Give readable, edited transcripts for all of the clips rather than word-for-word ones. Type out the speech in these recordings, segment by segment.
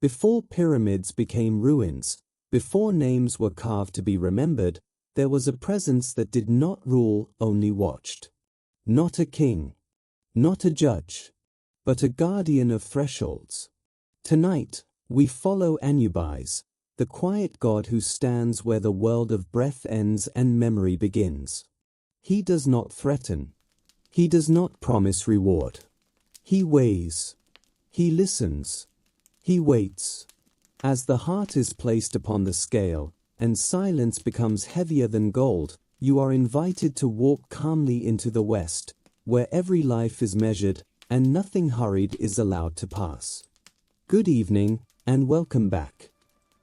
Before pyramids became ruins, before names were carved to be remembered, there was a presence that did not rule, only watched. Not a king, not a judge, but a guardian of thresholds. Tonight, we follow Anubis, the quiet god who stands where the world of breath ends and memory begins. He does not threaten. He does not promise reward. He weighs. He listens. He waits. As the heart is placed upon the scale, and silence becomes heavier than gold, you are invited to walk calmly into the West, where every life is measured, and nothing hurried is allowed to pass. Good evening, and welcome back.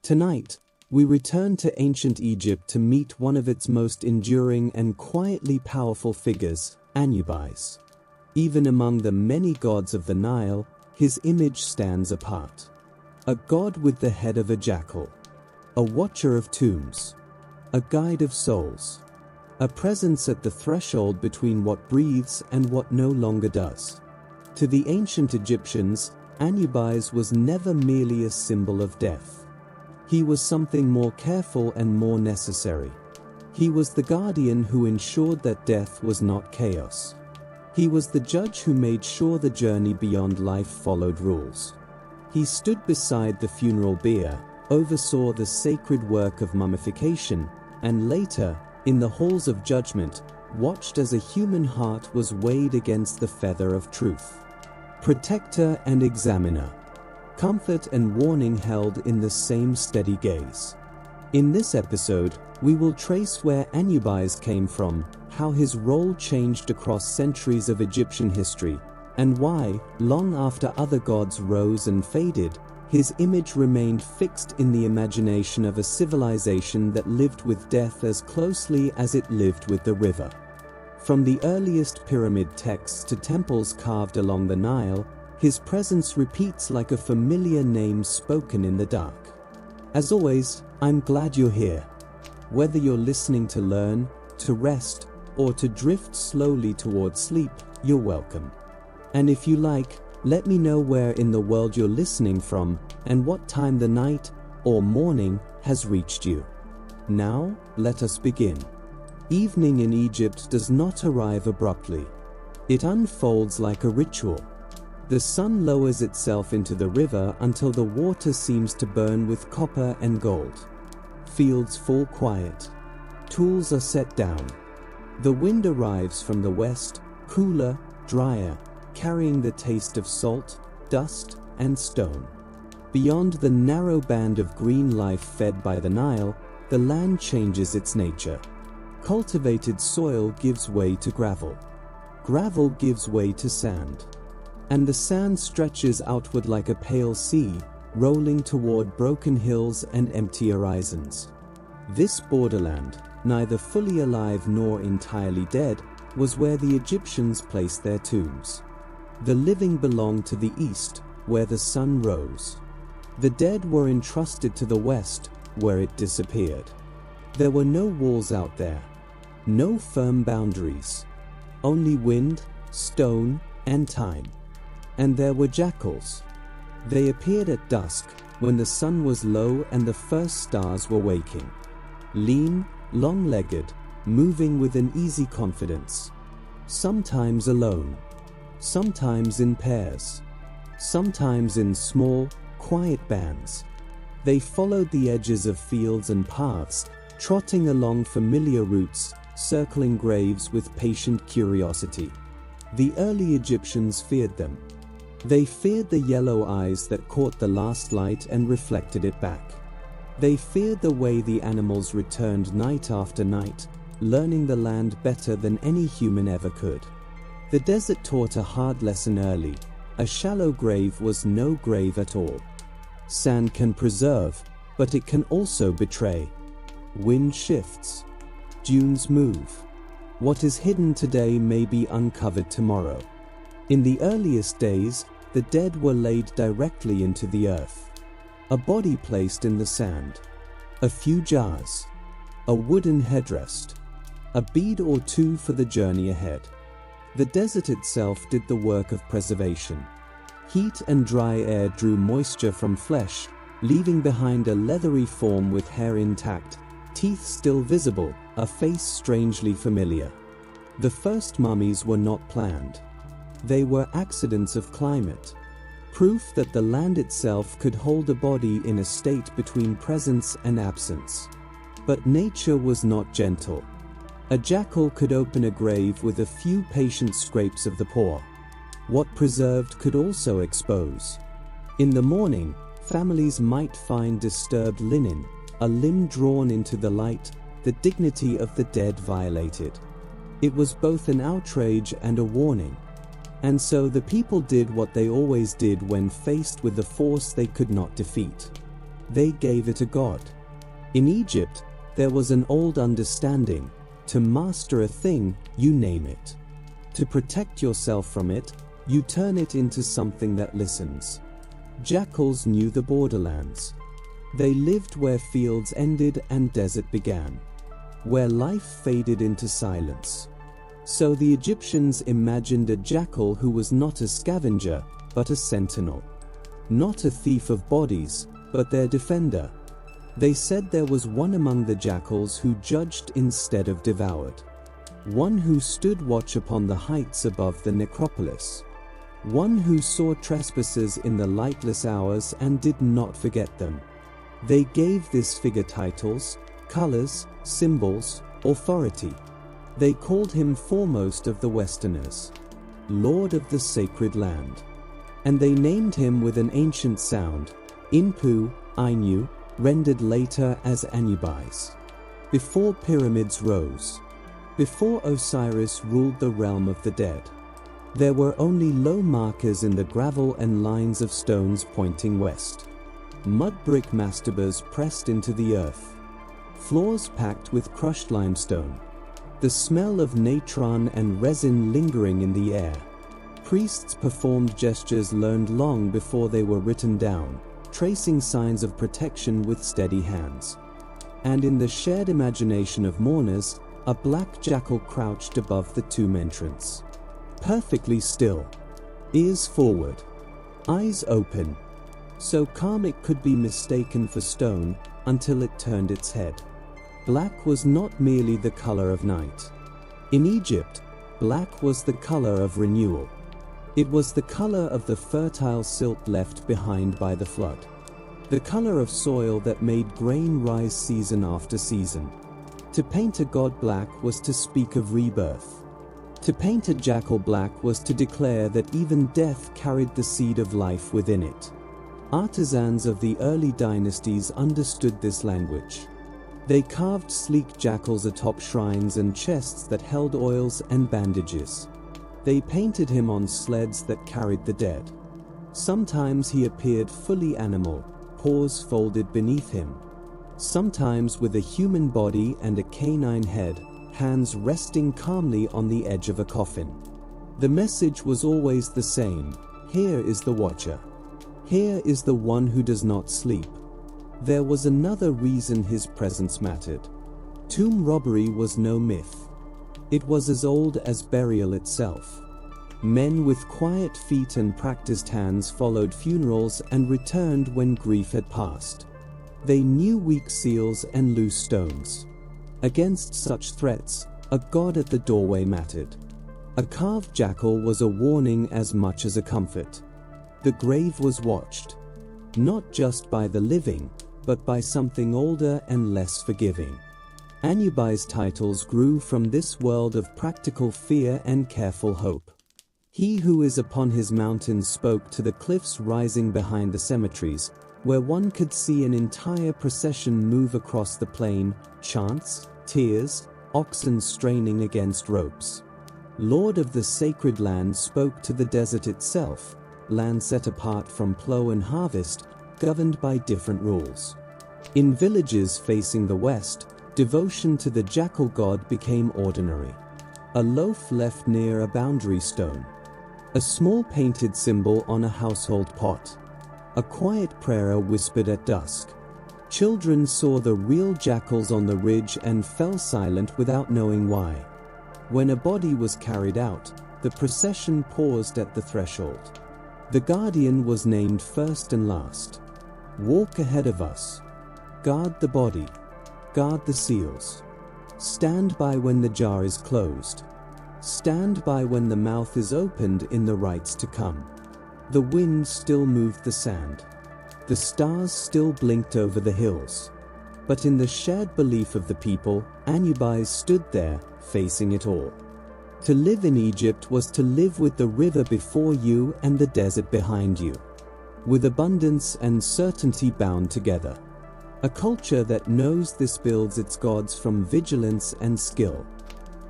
Tonight, we return to ancient Egypt to meet one of its most enduring and quietly powerful figures, Anubis. Even among the many gods of the Nile, his image stands apart. A god with the head of a jackal, a watcher of tombs, a guide of souls, a presence at the threshold between what breathes and what no longer does. To the ancient Egyptians, Anubis was never merely a symbol of death. He was something more careful and more necessary. He was the guardian who ensured that death was not chaos. He was the judge who made sure the journey beyond life followed rules. He stood beside the funeral bier, oversaw the sacred work of mummification, and later, in the halls of judgment, watched as a human heart was weighed against the feather of truth. Protector and examiner. Comfort and warning held in the same steady gaze. In this episode, we will trace where Anubis came from, how his role changed across centuries of Egyptian history, and why, long after other gods rose and faded, his image remained fixed in the imagination of a civilization that lived with death as closely as it lived with the river. From the earliest pyramid texts to temples carved along the Nile, his presence repeats like a familiar name spoken in the dark. As always, I'm glad you're here. Whether you're listening to learn, to rest, or to drift slowly towards sleep, you're welcome. And if you like, let me know where in the world you're listening from and what time the night or morning has reached you. Now, let us begin. Evening in Egypt does not arrive abruptly. It unfolds like a ritual. The sun lowers itself into the river until the water seems to burn with copper and gold. Fields fall quiet. Tools are set down. The wind arrives from the west, cooler, drier, carrying the taste of salt, dust, and stone. Beyond the narrow band of green life fed by the Nile, the land changes its nature. Cultivated soil gives way to gravel. Gravel gives way to sand. And the sand stretches outward like a pale sea, rolling toward broken hills and empty horizons. This borderland, neither fully alive nor entirely dead, was where the Egyptians placed their tombs. The living belonged to the east, where the sun rose. The dead were entrusted to the west, where it disappeared. There were no walls out there, no firm boundaries, only wind, stone, and time. And there were jackals. They appeared at dusk, when the sun was low and the first stars were waking. Lean, long-legged, moving with an easy confidence. Sometimes alone, sometimes in pairs, sometimes in small, quiet bands. They followed the edges of fields and paths, trotting along familiar routes, circling graves with patient curiosity. The early Egyptians feared them. They feared the yellow eyes that caught the last light and reflected it back. They feared the way the animals returned night after night, learning the land better than any human ever could. The desert taught a hard lesson early. A shallow grave was no grave at all. Sand can preserve, but it can also betray. Wind shifts. Dunes move. What is hidden today may be uncovered tomorrow. In the earliest days, the dead were laid directly into the earth. A body placed in the sand. A few jars. A wooden headrest. A bead or two for the journey ahead. The desert itself did the work of preservation. Heat and dry air drew moisture from flesh, leaving behind a leathery form with hair intact, teeth still visible, a face strangely familiar. The first mummies were not planned. They were accidents of climate. Proof that the land itself could hold a body in a state between presence and absence. But nature was not gentle. A jackal could open a grave with a few patient scrapes of the paw. What preserved could also expose. In the morning, families might find disturbed linen, a limb drawn into the light, the dignity of the dead violated. It was both an outrage and a warning. And so the people did what they always did when faced with a force they could not defeat. They gave it a god. In Egypt, there was an old understanding: to master a thing, you name it. To protect yourself from it, you turn it into something that listens. Jackals knew the borderlands. They lived where fields ended and desert began, where life faded into silence. So the Egyptians imagined a jackal who was not a scavenger, but a sentinel. Not a thief of bodies, but their defender. They said there was one among the jackals who judged instead of devoured. One who stood watch upon the heights above the necropolis. One who saw trespassers in the lightless hours and did not forget them. They gave this figure titles, colors, symbols, authority. They called him foremost of the Westerners, Lord of the Sacred Land. And they named him with an ancient sound, Inpu, Ainu, rendered later as Anubis. Before pyramids rose, before Osiris ruled the realm of the dead, there were only low markers in the gravel and lines of stones pointing west. Mud brick mastabas pressed into the earth. Floors packed with crushed limestone. The smell of natron and resin lingering in the air. Priests performed gestures learned long before they were written down, tracing signs of protection with steady hands. And in the shared imagination of mourners, a black jackal crouched above the tomb entrance. Perfectly still. Ears forward. Eyes open. So calm it could be mistaken for stone, until it turned its head. Black was not merely the color of night. In Egypt, black was the color of renewal. It was the color of the fertile silt left behind by the flood. The color of soil that made grain rise season after season. To paint a god black was to speak of rebirth. To paint a jackal black was to declare that even death carried the seed of life within it. Artisans of the early dynasties understood this language. They carved sleek jackals atop shrines and chests that held oils and bandages. They painted him on sleds that carried the dead. Sometimes he appeared fully animal, paws folded beneath him. Sometimes with a human body and a canine head, hands resting calmly on the edge of a coffin. The message was always the same: here is the watcher. Here is the one who does not sleep. There was another reason his presence mattered. Tomb robbery was no myth. It was as old as burial itself. Men with quiet feet and practiced hands followed funerals and returned when grief had passed. They knew weak seals and loose stones. Against such threats, a god at the doorway mattered. A carved jackal was a warning as much as a comfort. The grave was watched, not just by the living, but by something older and less forgiving. Anubis titles grew from this world of practical fear and careful hope. He who is upon his mountain spoke to the cliffs rising behind the cemeteries, where one could see an entire procession move across the plain, chants, tears, oxen straining against ropes. Lord of the Sacred Land spoke to the desert itself, land set apart from plow and harvest, governed by different rules. In villages facing the west, devotion to the jackal god became ordinary. A loaf left near a boundary stone. A small painted symbol on a household pot. A quiet prayer whispered at dusk. Children saw the real jackals on the ridge and fell silent without knowing why. When a body was carried out, the procession paused at the threshold. The guardian was named first and last. Walk ahead of us. Guard the body. Guard the seals. Stand by when the jar is closed. Stand by when the mouth is opened in the rites to come. The wind still moved the sand. The stars still blinked over the hills. But in the shared belief of the people, Anubis stood there, facing it all. To live in Egypt was to live with the river before you and the desert behind you, with abundance and certainty bound together. A culture that knows this builds its gods from vigilance and skill.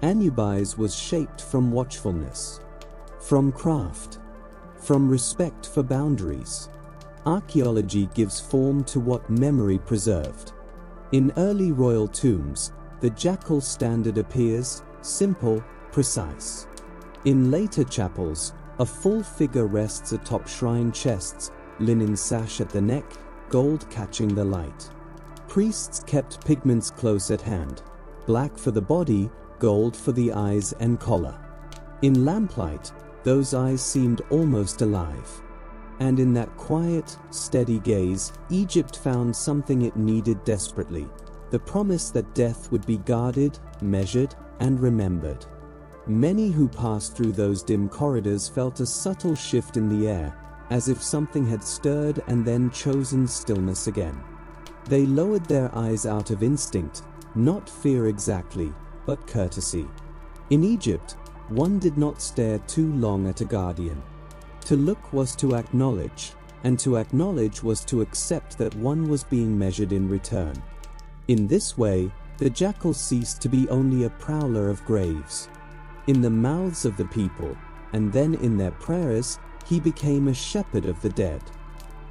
Anubis was shaped from watchfulness, from craft, from respect for boundaries. Archaeology gives form to what memory preserved. In early royal tombs, the jackal standard appears, simple, precise. In later chapels, a full figure rests atop shrine chests, linen sash at the neck, gold catching the light. Priests kept pigments close at hand, black for the body, gold for the eyes and collar. In lamplight, those eyes seemed almost alive. And in that quiet, steady gaze, Egypt found something it needed desperately: the promise that death would be guarded, measured, and remembered. Many who passed through those dim corridors felt a subtle shift in the air, as if something had stirred and then chosen stillness again. They lowered their eyes out of instinct, not fear exactly, but courtesy. In Egypt, one did not stare too long at a guardian. To look was to acknowledge, and to acknowledge was to accept that one was being measured in return. In this way, the jackal ceased to be only a prowler of graves. In the mouths of the people, and then in their prayers, he became a shepherd of the dead.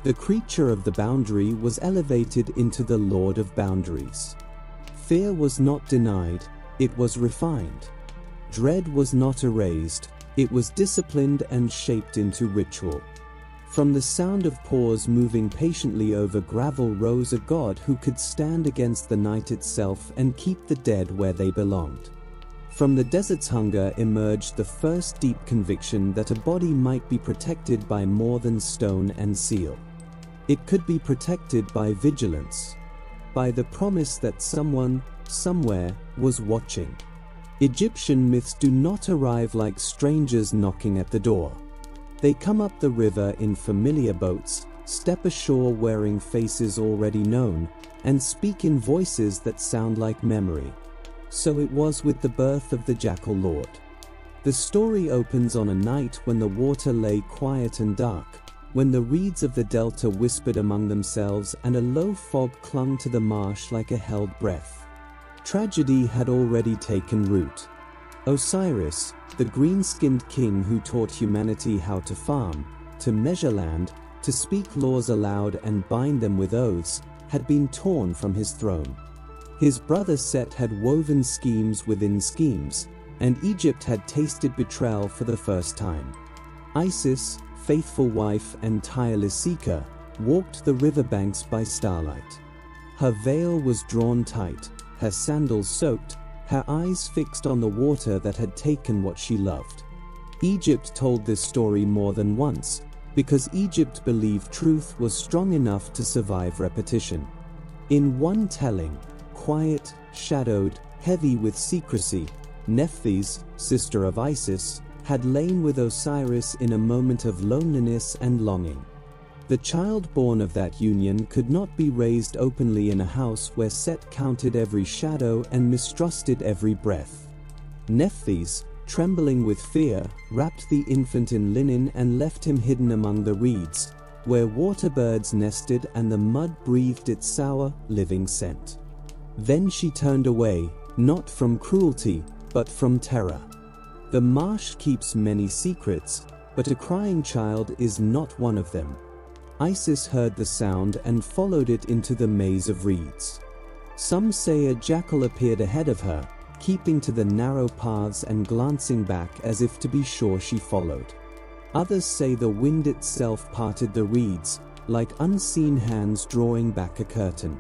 The creature of the boundary was elevated into the lord of boundaries. Fear was not denied, it was refined. Dread was not erased, it was disciplined and shaped into ritual. From the sound of paws moving patiently over gravel rose a god who could stand against the night itself and keep the dead where they belonged. From the desert's hunger emerged the first deep conviction that a body might be protected by more than stone and seal. It could be protected by vigilance, by the promise that someone, somewhere, was watching. Egyptian myths do not arrive like strangers knocking at the door. They come up the river in familiar boats, step ashore wearing faces already known, and speak in voices that sound like memory. So it was with the birth of the Jackal Lord. The story opens on a night when the water lay quiet and dark, when the reeds of the delta whispered among themselves and a low fog clung to the marsh like a held breath. Tragedy had already taken root. Osiris, the green-skinned king who taught humanity how to farm, to measure land, to speak laws aloud and bind them with oaths, had been torn from his throne. His brother Set had woven schemes within schemes, and Egypt had tasted betrayal for the first time. Isis, faithful wife and tireless seeker, walked the riverbanks by starlight. Her veil was drawn tight, her sandals soaked, her eyes fixed on the water that had taken what she loved. Egypt told this story more than once, because Egypt believed truth was strong enough to survive repetition. In one telling, quiet, shadowed, heavy with secrecy, Memphis, sister of Isis, had lain with Osiris in a moment of loneliness and longing. The child born of that union could not be raised openly in a house where Set counted every shadow and mistrusted every breath. Memphis, trembling with fear, wrapped the infant in linen and left him hidden among the reeds, where water birds nested and the mud breathed its sour, living scent. Then she turned away, not from cruelty, but from terror. The marsh keeps many secrets, but a crying child is not one of them. Isis heard the sound and followed it into the maze of reeds. Some say a jackal appeared ahead of her, keeping to the narrow paths and glancing back as if to be sure she followed. Others say the wind itself parted the reeds, like unseen hands drawing back a curtain.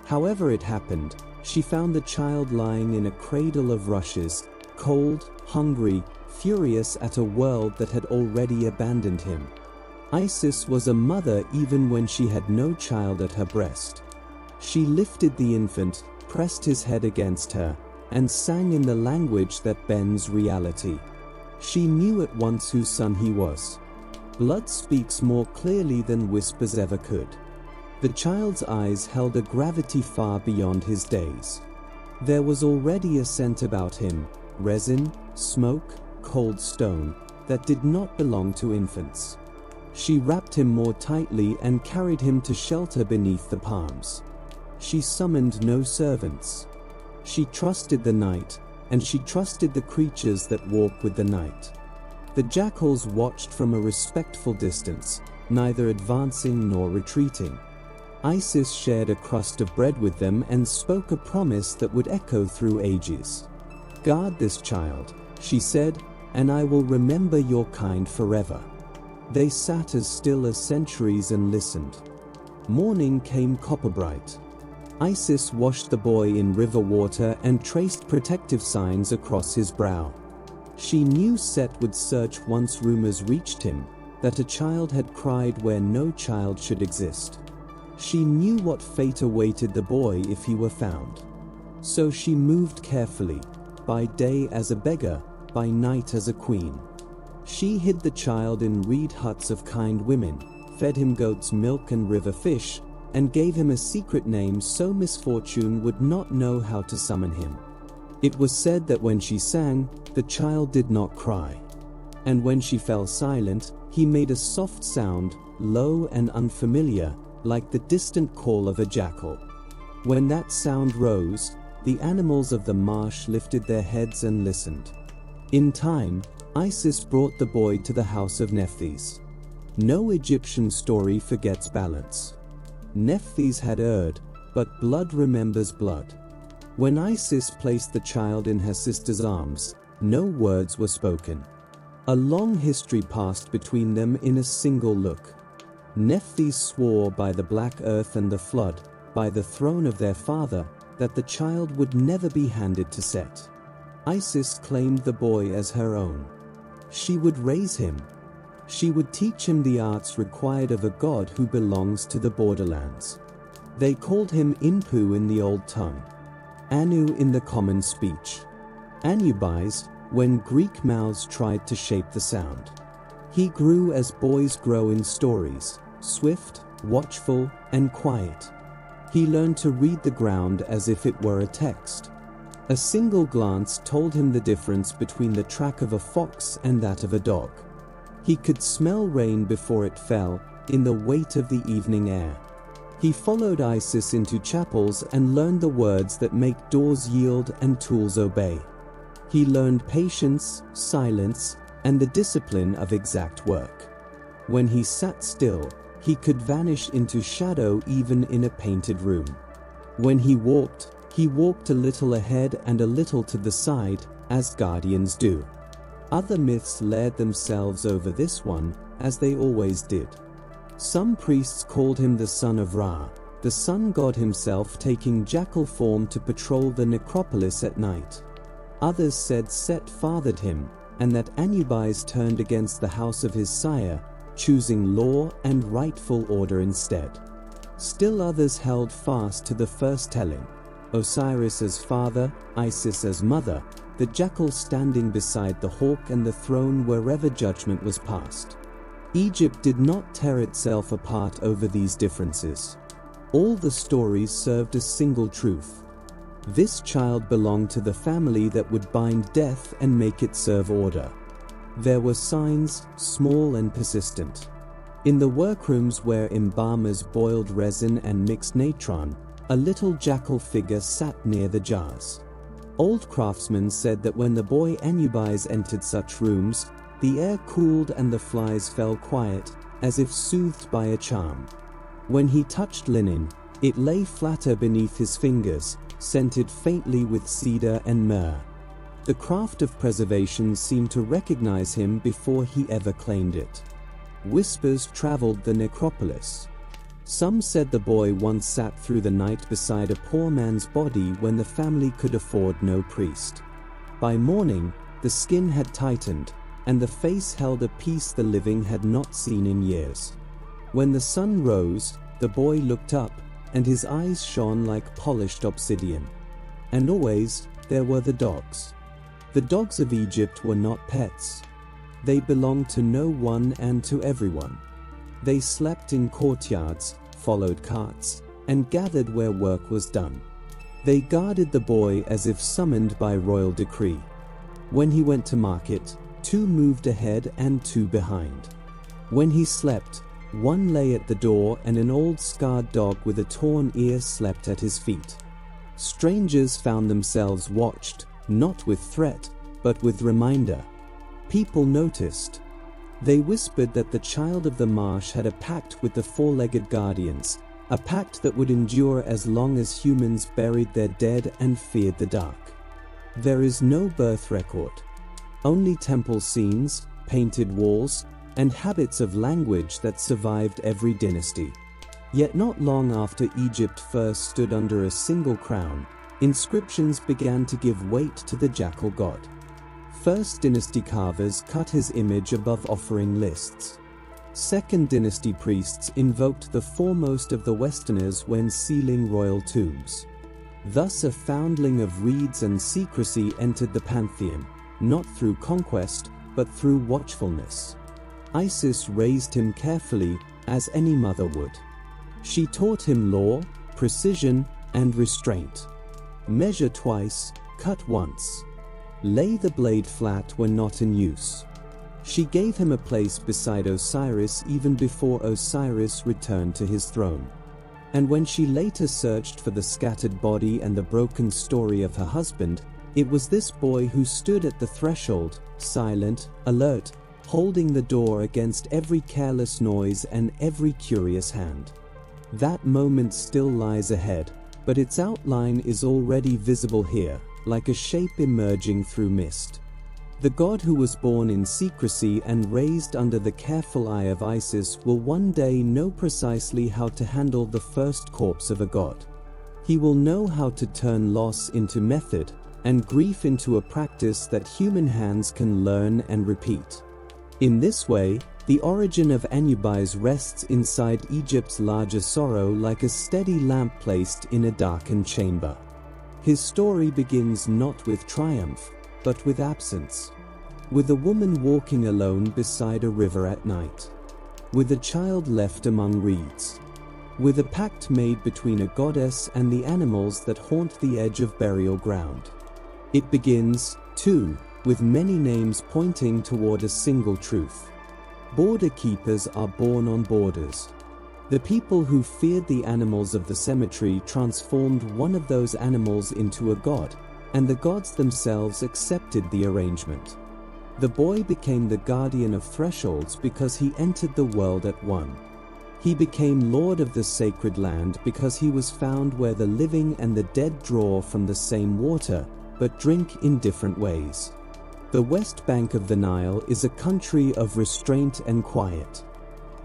However it happened, she found the child lying in a cradle of rushes, cold, hungry, furious at a world that had already abandoned him. Isis was a mother even when she had no child at her breast. She lifted the infant, pressed his head against her, and sang in the language that bends reality. She knew at once whose son he was. Blood speaks more clearly than whispers ever could. The child's eyes held a gravity far beyond his days. There was already a scent about him, resin, smoke, cold stone, that did not belong to infants. She wrapped him more tightly and carried him to shelter beneath the palms. She summoned no servants. She trusted the night, and she trusted the creatures that walk with the night. The jackals watched from a respectful distance, neither advancing nor retreating. Isis shared a crust of bread with them and spoke a promise that would echo through ages. "Guard this child," she said, "and I will remember your kind forever." They sat as still as centuries and listened. Morning came copper bright. Isis washed the boy in river water and traced protective signs across his brow. She knew Set would search once rumors reached him, that a child had cried where no child should exist. She knew what fate awaited the boy if he were found. So she moved carefully, by day as a beggar, by night as a queen. She hid the child in reed huts of kind women, fed him goat's milk and river fish, and gave him a secret name so misfortune would not know how to summon him. It was said that when she sang, the child did not cry. And when she fell silent, he made a soft sound, low and unfamiliar, like the distant call of a jackal. When that sound rose, the animals of the marsh lifted their heads and listened. In time, Isis brought the boy to the house of Memphis. No Egyptian story forgets balance. Memphis had erred, but blood remembers blood. When Isis placed the child in her sister's arms, no words were spoken. A long history passed between them in a single look. Memphis swore by the black earth and the flood, by the throne of their father, that the child would never be handed to Set. Isis claimed the boy as her own. She would raise him. She would teach him the arts required of a god who belongs to the borderlands. They called him Inpu in the old tongue, Anu in the common speech, Anubis when Greek mouths tried to shape the sound. He grew as boys grow in stories, swift, watchful, and quiet. He learned to read the ground as if it were a text. A single glance told him the difference between the track of a fox and that of a dog. He could smell rain before it fell, in the weight of the evening air. He followed Isis into chapels and learned the words that make doors yield and tools obey. He learned patience, silence, and the discipline of exact work. When he sat still, he could vanish into shadow even in a painted room. When he walked a little ahead and a little to the side, as guardians do. Other myths layered themselves over this one, as they always did. Some priests called him the son of Ra, the sun god himself taking jackal form to patrol the necropolis at night. Others said Set fathered him, and that Anubis turned against the house of his sire, choosing law and rightful order instead. Still others held fast to the first telling, Osiris as father, Isis as mother, the jackal standing beside the hawk and the throne wherever judgment was passed. Egypt did not tear itself apart over these differences. All the stories served a single truth. This child belonged to the family that would bind death and make it serve order. There were signs, small and persistent. In the workrooms where embalmers boiled resin and mixed natron, a little jackal figure sat near the jars. Old craftsmen said that when the boy Anubis entered such rooms, the air cooled and the flies fell quiet, as if soothed by a charm. When he touched linen, it lay flatter beneath his fingers, scented faintly with cedar and myrrh. The craft of preservation seemed to recognize him before he ever claimed it. Whispers traveled the necropolis. Some said the boy once sat through the night beside a poor man's body when the family could afford no priest. By morning, the skin had tightened, and the face held a peace the living had not seen in years. When the sun rose, the boy looked up, and his eyes shone like polished obsidian. And always, there were the dogs. The dogs of Egypt were not pets. They belonged to no one and to everyone. They slept in courtyards, followed carts, and gathered where work was done. They guarded the boy as if summoned by royal decree. When he went to market, 2 moved ahead and 2 behind. When he slept, 1 lay at the door, and an old scarred dog with a torn ear slept at his feet. Strangers found themselves watched, not with threat, but with reminder. People noticed. They whispered that the child of the marsh had a pact with the 4-legged guardians, a pact that would endure as long as humans buried their dead and feared the dark. There is no birth record. Only temple scenes, painted walls, and habits of language that survived every dynasty. Yet not long after Egypt first stood under a single crown, inscriptions began to give weight to the jackal god. First dynasty carvers cut his image above offering lists. Second dynasty priests invoked the foremost of the Westerners when sealing royal tombs. Thus a foundling of reeds and secrecy entered the pantheon, not through conquest, but through watchfulness. Isis raised him carefully, as any mother would. She taught him law, precision, and restraint. Measure twice, cut once. Lay the blade flat when not in use. She gave him a place beside Osiris even before Osiris returned to his throne. And when she later searched for the scattered body and the broken story of her husband, it was this boy who stood at the threshold, silent, alert, holding the door against every careless noise and every curious hand. That moment still lies ahead, but its outline is already visible here, like a shape emerging through mist. The god who was born in secrecy and raised under the careful eye of Isis will one day know precisely how to handle the first corpse of a god. He will know how to turn loss into method, and grief into a practice that human hands can learn and repeat. In this way, the origin of Anubis rests inside Egypt's larger sorrow like a steady lamp placed in a darkened chamber. His story begins not with triumph, but with absence. With a woman walking alone beside a river at night. With a child left among reeds. With a pact made between a goddess and the animals that haunt the edge of burial ground. It begins, too, with many names pointing toward a single truth. Border keepers are born on borders. The people who feared the animals of the cemetery transformed one of those animals into a god, and the gods themselves accepted the arrangement. The boy became the guardian of thresholds because he entered the world at one. He became lord of the sacred land because he was found where the living and the dead draw from the same water, but drink in different ways. The west bank of the Nile is a country of restraint and quiet.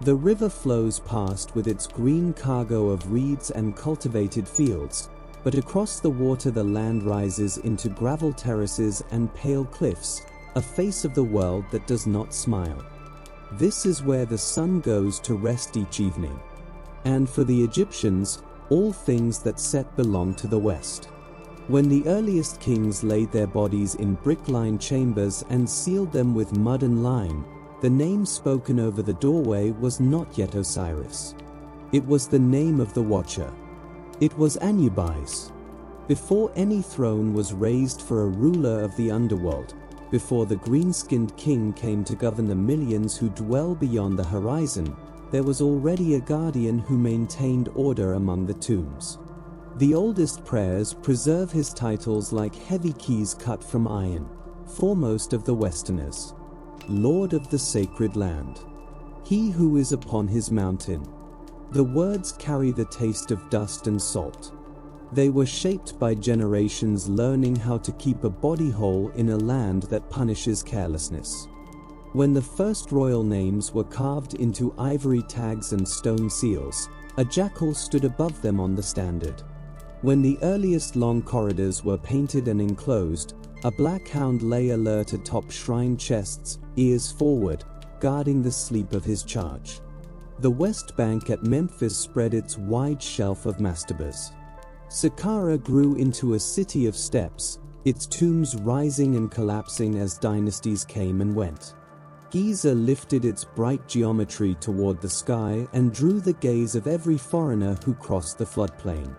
The river flows past with its green cargo of reeds and cultivated fields, but across the water the land rises into gravel terraces and pale cliffs, a face of the world that does not smile. This is where the sun goes to rest each evening. And for the Egyptians, all things that set belong to the west. When the earliest kings laid their bodies in brick-lined chambers and sealed them with mud and lime, the name spoken over the doorway was not yet Osiris. It was the name of the Watcher. It was Anubis. Before any throne was raised for a ruler of the underworld, before the green-skinned king came to govern the millions who dwell beyond the horizon, there was already a guardian who maintained order among the tombs. The oldest prayers preserve his titles like heavy keys cut from iron, foremost of the Westerners. Lord of the sacred land. He who is upon his mountain. The words carry the taste of dust and salt. They were shaped by generations learning how to keep a body whole in a land that punishes carelessness. When the first royal names were carved into ivory tags and stone seals, a jackal stood above them on the standard. When the earliest long corridors were painted and enclosed, A black hound lay alert atop shrine chests, ears forward, guarding the sleep of his charge. The west bank at Memphis spread its wide shelf of mastabas. Saqqara grew into a city of steps, its tombs rising and collapsing as dynasties came and went. Giza lifted its bright geometry toward the sky and drew the gaze of every foreigner who crossed the floodplain.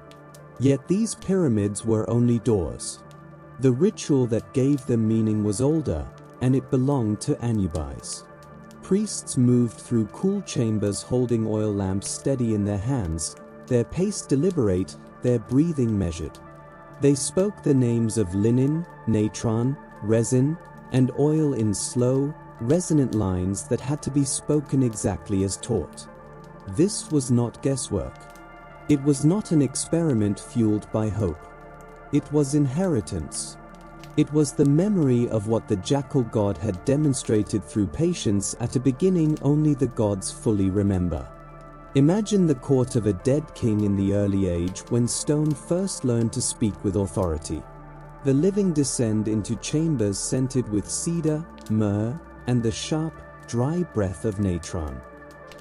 Yet these pyramids were only doors. The ritual that gave them meaning was older, and it belonged to Anubis. Priests moved through cool chambers holding oil lamps steady in their hands, their pace deliberate, their breathing measured. They spoke the names of linen, natron, resin, and oil in slow, resonant lines that had to be spoken exactly as taught. This was not guesswork. It was not an experiment fueled by hope. It was inheritance. It was the memory of what the jackal god had demonstrated through patience at a beginning only the gods fully remember. Imagine the court of a dead king in the early age when stone first learned to speak with authority. The living descend into chambers scented with cedar, myrrh, and the sharp, dry breath of natron.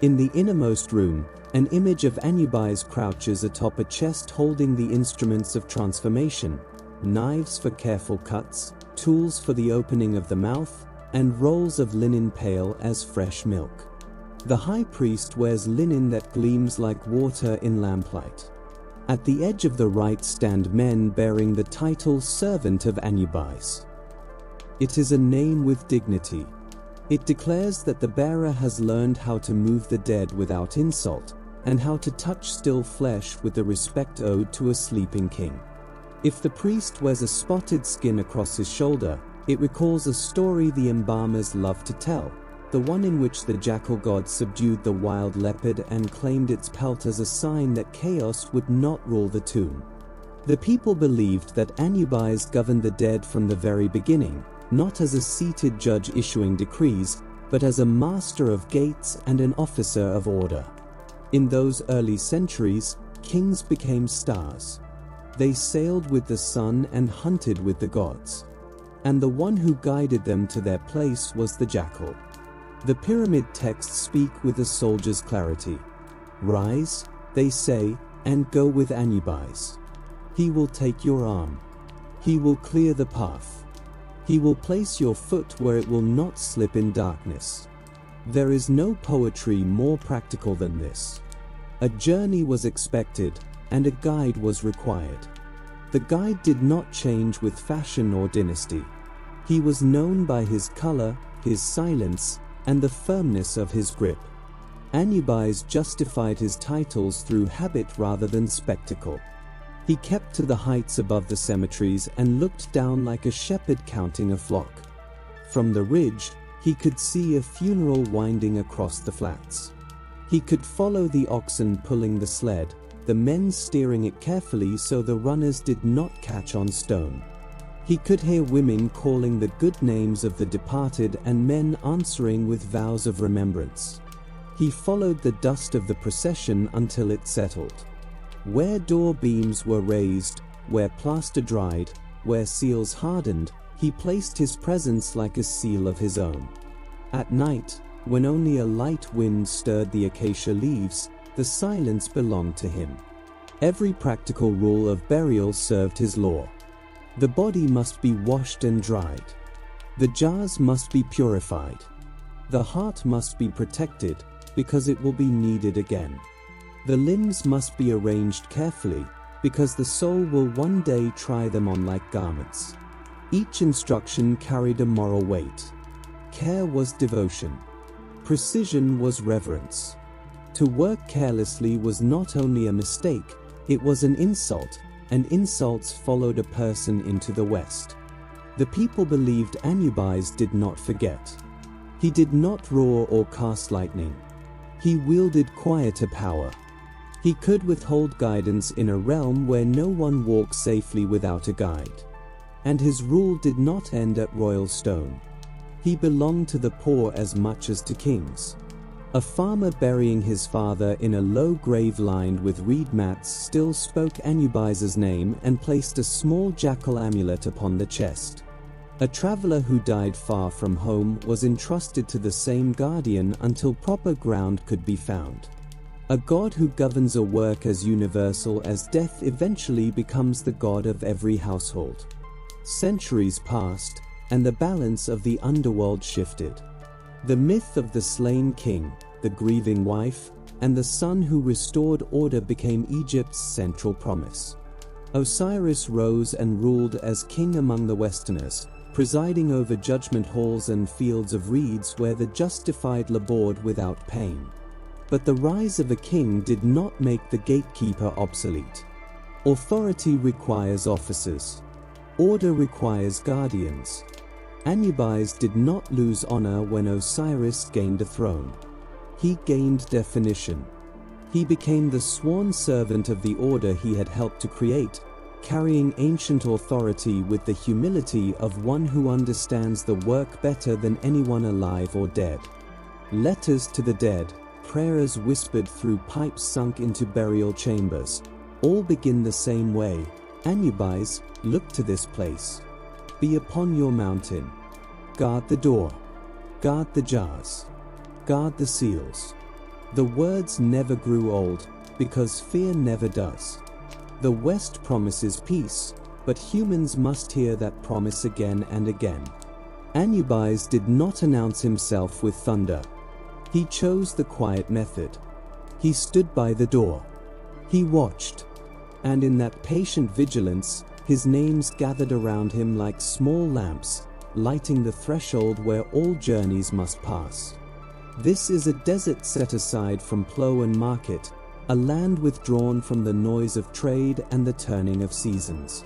In the innermost room, an image of Anubis crouches atop a chest holding the instruments of transformation, knives for careful cuts, tools for the opening of the mouth, and rolls of linen pale as fresh milk. The high priest wears linen that gleams like water in lamplight. At the edge of the right stand men bearing the title Servant of Anubis. It is a name with dignity. It declares that the bearer has learned how to move the dead without insult, and how to touch still flesh with the respect owed to a sleeping king. If the priest wears a spotted skin across his shoulder, it recalls a story the embalmers love to tell, the one in which the jackal god subdued the wild leopard and claimed its pelt as a sign that chaos would not rule the tomb. The people believed that Anubis governed the dead from the very beginning, not as a seated judge issuing decrees, but as a master of gates and an officer of order. In those early centuries, kings became stars. They sailed with the sun and hunted with the gods. And the one who guided them to their place was the jackal. The pyramid texts speak with a soldier's clarity. Rise, they say, and go with Anubis. He will take your arm. He will clear the path. He will place your foot where it will not slip in darkness. There is no poetry more practical than this. A journey was expected, and a guide was required. The guide did not change with fashion or dynasty. He was known by his color, his silence, and the firmness of his grip. Anubis justified his titles through habit rather than spectacle. He kept to the heights above the cemeteries and looked down like a shepherd counting a flock. From the ridge, he could see a funeral winding across the flats. He could follow the oxen pulling the sled, the men steering it carefully so the runners did not catch on stone. He could hear women calling the good names of the departed and men answering with vows of remembrance. He followed the dust of the procession until it settled. Where door beams were raised, where plaster dried, where seals hardened, he placed his presence like a seal of his own. At night, when only a light wind stirred the acacia leaves, the silence belonged to him. Every practical rule of burial served his law. The body must be washed and dried. The jars must be purified. The heart must be protected, because it will be needed again. The limbs must be arranged carefully, because the soul will one day try them on like garments. Each instruction carried a moral weight. Care was devotion. Precision was reverence. To work carelessly was not only a mistake, it was an insult, and insults followed a person into the West. The people believed Anubis did not forget. He did not roar or cast lightning. He wielded quieter power. He could withhold guidance in a realm where no one walks safely without a guide. And his rule did not end at royal stone. He belonged to the poor as much as to kings. A farmer burying his father in a low grave lined with reed mats still spoke Anubis's name and placed a small jackal amulet upon the chest. A traveler who died far from home was entrusted to the same guardian until proper ground could be found. A god who governs a work as universal as death eventually becomes the god of every household. Centuries passed, and the balance of the underworld shifted. The myth of the slain king, the grieving wife, and the son who restored order became Egypt's central promise. Osiris rose and ruled as king among the Westerners, presiding over judgment halls and fields of reeds where the justified labored without pain. But the rise of a king did not make the gatekeeper obsolete. Authority requires officers. Order requires guardians. Anubis did not lose honor when Osiris gained a throne. He gained definition. He became the sworn servant of the order he had helped to create, carrying ancient authority with the humility of one who understands the work better than anyone alive or dead. Letters to the dead, prayers whispered through pipes sunk into burial chambers, all begin the same way. Anubis, look to this place. Be upon your mountain. Guard the door. Guard the jars. Guard the seals. The words never grew old, because fear never does. The West promises peace, but humans must hear that promise again and again. Anubis did not announce himself with thunder. He chose the quiet method. He stood by the door. He watched. And in that patient vigilance, his names gathered around him like small lamps, lighting the threshold where all journeys must pass. This is a desert set aside from plough and market, a land withdrawn from the noise of trade and the turning of seasons.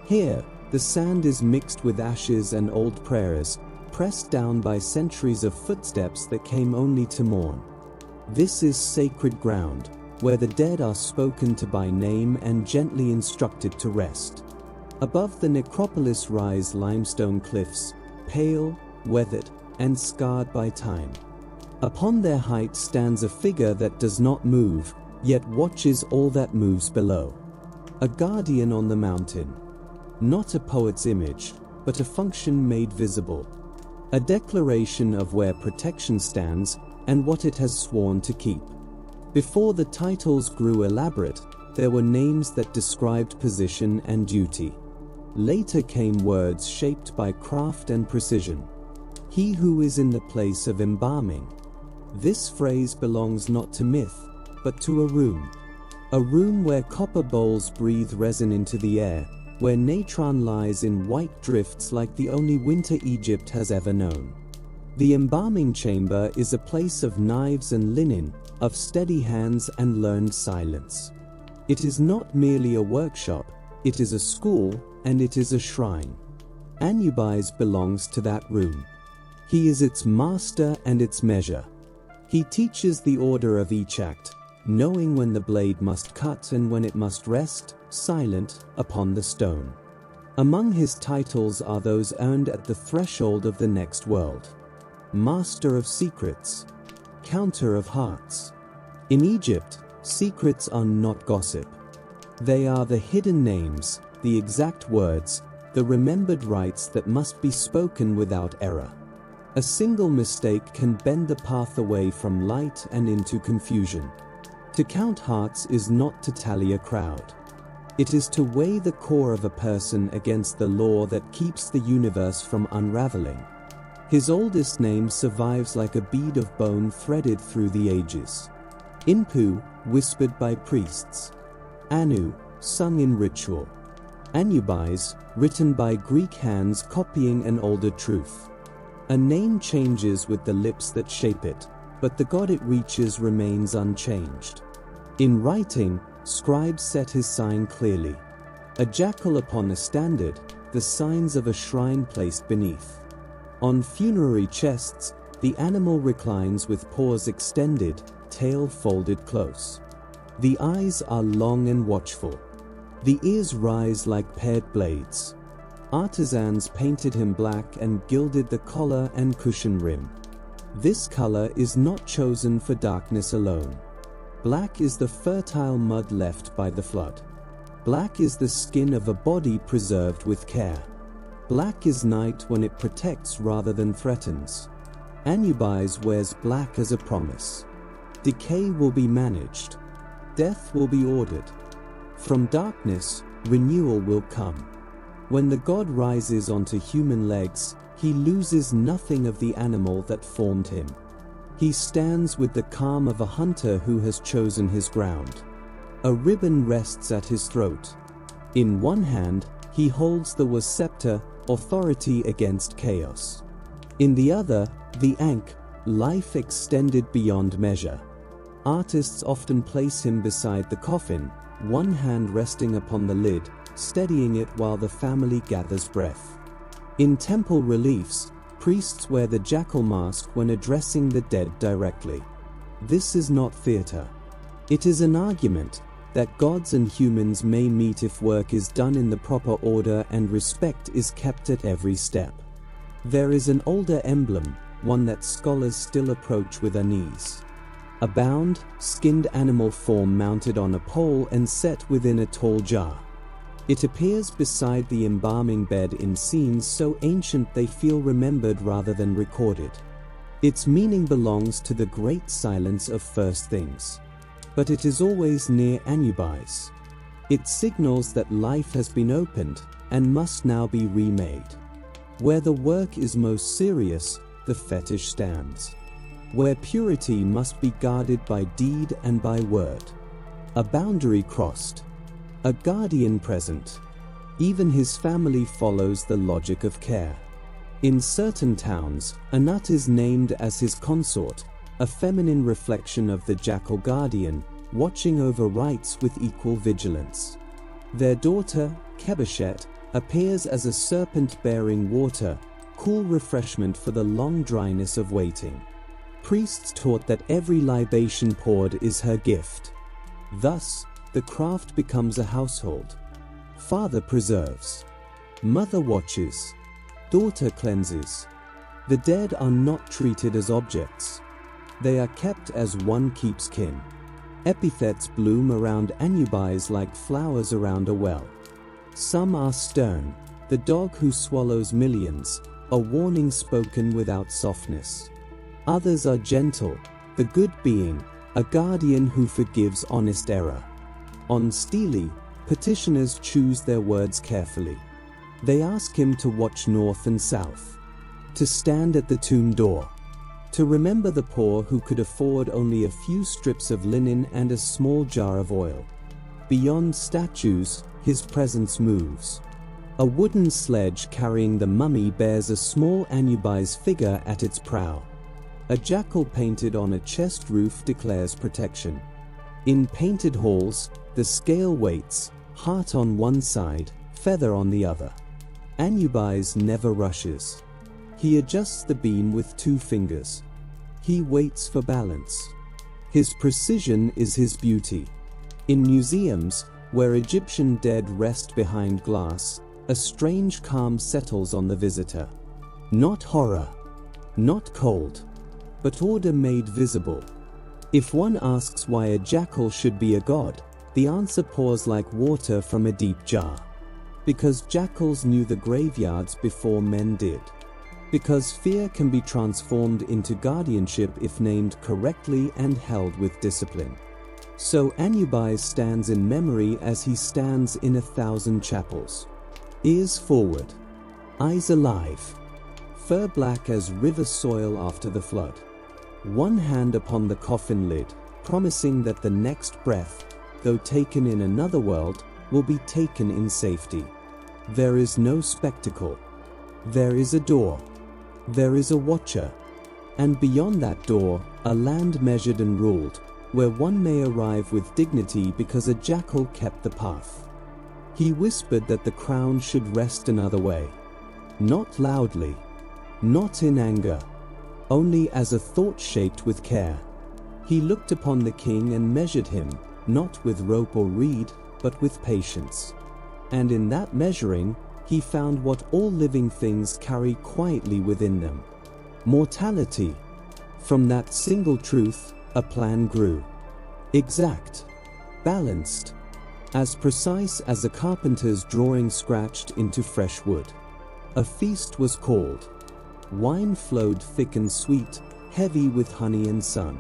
Here, the sand is mixed with ashes and old prayers, pressed down by centuries of footsteps that came only to mourn. This is sacred ground, where the dead are spoken to by name and gently instructed to rest. Above the necropolis rise limestone cliffs, pale, weathered, and scarred by time. Upon their height stands a figure that does not move, yet watches all that moves below. A guardian on the mountain. Not a poet's image, but a function made visible. A declaration of where protection stands and what it has sworn to keep. Before the titles grew elaborate, there were names that described position and duty. Later came words shaped by craft and precision. He who is in the place of embalming. This phrase belongs not to myth, but to a room where copper bowls breathe resin into the air, where natron lies in white drifts like the only winter Egypt has ever known. The embalming chamber is a place of knives and linen, of steady hands and learned silence. It is not merely a workshop, it is a school, and it is a shrine. Anubis belongs to that room. He is its master and its measure. He teaches the order of each act, knowing when the blade must cut and when it must rest, silent, upon the stone. Among his titles are those earned at the threshold of the next world. Master of secrets. Counter of hearts. In Egypt, secrets are not gossip. They are the hidden names, the exact words, the remembered rites that must be spoken without error. A single mistake can bend the path away from light and into confusion. To count hearts is not to tally a crowd. It is to weigh the core of a person against the law that keeps the universe from unraveling. His oldest name survives like a bead of bone threaded through the ages. Inpu, whispered by priests. Anu, sung in ritual. Anubis, written by Greek hands copying an older truth. A name changes with the lips that shape it, but the god it reaches remains unchanged. In writing, scribes set his sign clearly. A jackal upon a standard, the signs of a shrine placed beneath. On funerary chests, the animal reclines with paws extended, tail folded close. The eyes are long and watchful. The ears rise like paired blades. Artisans painted him black and gilded the collar and cushion rim. This color is not chosen for darkness alone. Black is the fertile mud left by the flood. Black is the skin of a body preserved with care. Black is night when it protects rather than threatens. Anubis wears black as a promise. Decay will be managed. Death will be ordered. From darkness, renewal will come. When the god rises onto human legs, he loses nothing of the animal that formed him. He stands with the calm of a hunter who has chosen his ground. A ribbon rests at his throat. In one hand, he holds the scepter, authority against chaos. In the other, the Ankh, life extended beyond measure. Artists often place him beside the coffin, one hand resting upon the lid, steadying it while the family gathers breath. In temple reliefs, priests wear the jackal mask when addressing the dead directly. This is not theater. It is an argument that gods and humans may meet if work is done in the proper order and respect is kept at every step. There is an older emblem, one that scholars still approach with unease. A bound, skinned animal form mounted on a pole and set within a tall jar. It appears beside the embalming bed in scenes so ancient they feel remembered rather than recorded. Its meaning belongs to the great silence of first things. But it is always near Anubis. It signals that life has been opened and must now be remade. Where the work is most serious, the fetish stands. Where purity must be guarded by deed and by word. A boundary crossed. A guardian present. Even his family follows the logic of care. In certain towns, a nut is named as his consort, a feminine reflection of the jackal guardian, watching over rites with equal vigilance. Their daughter, Kebeshet, appears as a serpent bearing water, cool refreshment for the long dryness of waiting. Priests taught that every libation poured is her gift. Thus, the craft becomes a household. Father preserves. Mother watches. Daughter cleanses. The dead are not treated as objects. They are kept as one keeps kin. Epithets bloom around Anubis like flowers around a well. Some are stern, the dog who swallows millions, a warning spoken without softness. Others are gentle, the good being, a guardian who forgives honest error. On Stele, petitioners choose their words carefully. They ask him to watch north and south, to stand at the tomb door, to remember the poor who could afford only a few strips of linen and a small jar of oil. Beyond statues, his presence moves. A wooden sledge carrying the mummy bears a small Anubis figure at its prow. A jackal painted on a chest roof declares protection. In painted halls, the scale waits, heart on one side, feather on the other. Anubis never rushes. He adjusts the beam with 2 fingers. He waits for balance. His precision is his beauty. In museums, where Egyptian dead rest behind glass, a strange calm settles on the visitor. Not horror, not cold, but order made visible. If one asks why a jackal should be a god, the answer pours like water from a deep jar. Because jackals knew the graveyards before men did. Because fear can be transformed into guardianship if named correctly and held with discipline. So Anubis stands in memory as he stands in 1,000 chapels. Ears forward, eyes alive, fur black as river soil after the flood. One hand upon the coffin lid, promising that the next breath, though taken in another world, will be taken in safety. There is no spectacle. There is a door. There is a watcher. And beyond that door, a land measured and ruled, where one may arrive with dignity because a jackal kept the path. He whispered that the crown should rest another way. Not loudly, not in anger, only as a thought shaped with care. He looked upon the king and measured him, not with rope or reed, but with patience. And in that measuring, he found what all living things carry quietly within them: mortality. From that single truth, a plan grew. Exact, balanced, as precise as a carpenter's drawing scratched into fresh wood. A feast was called. Wine flowed thick and sweet, heavy with honey and sun.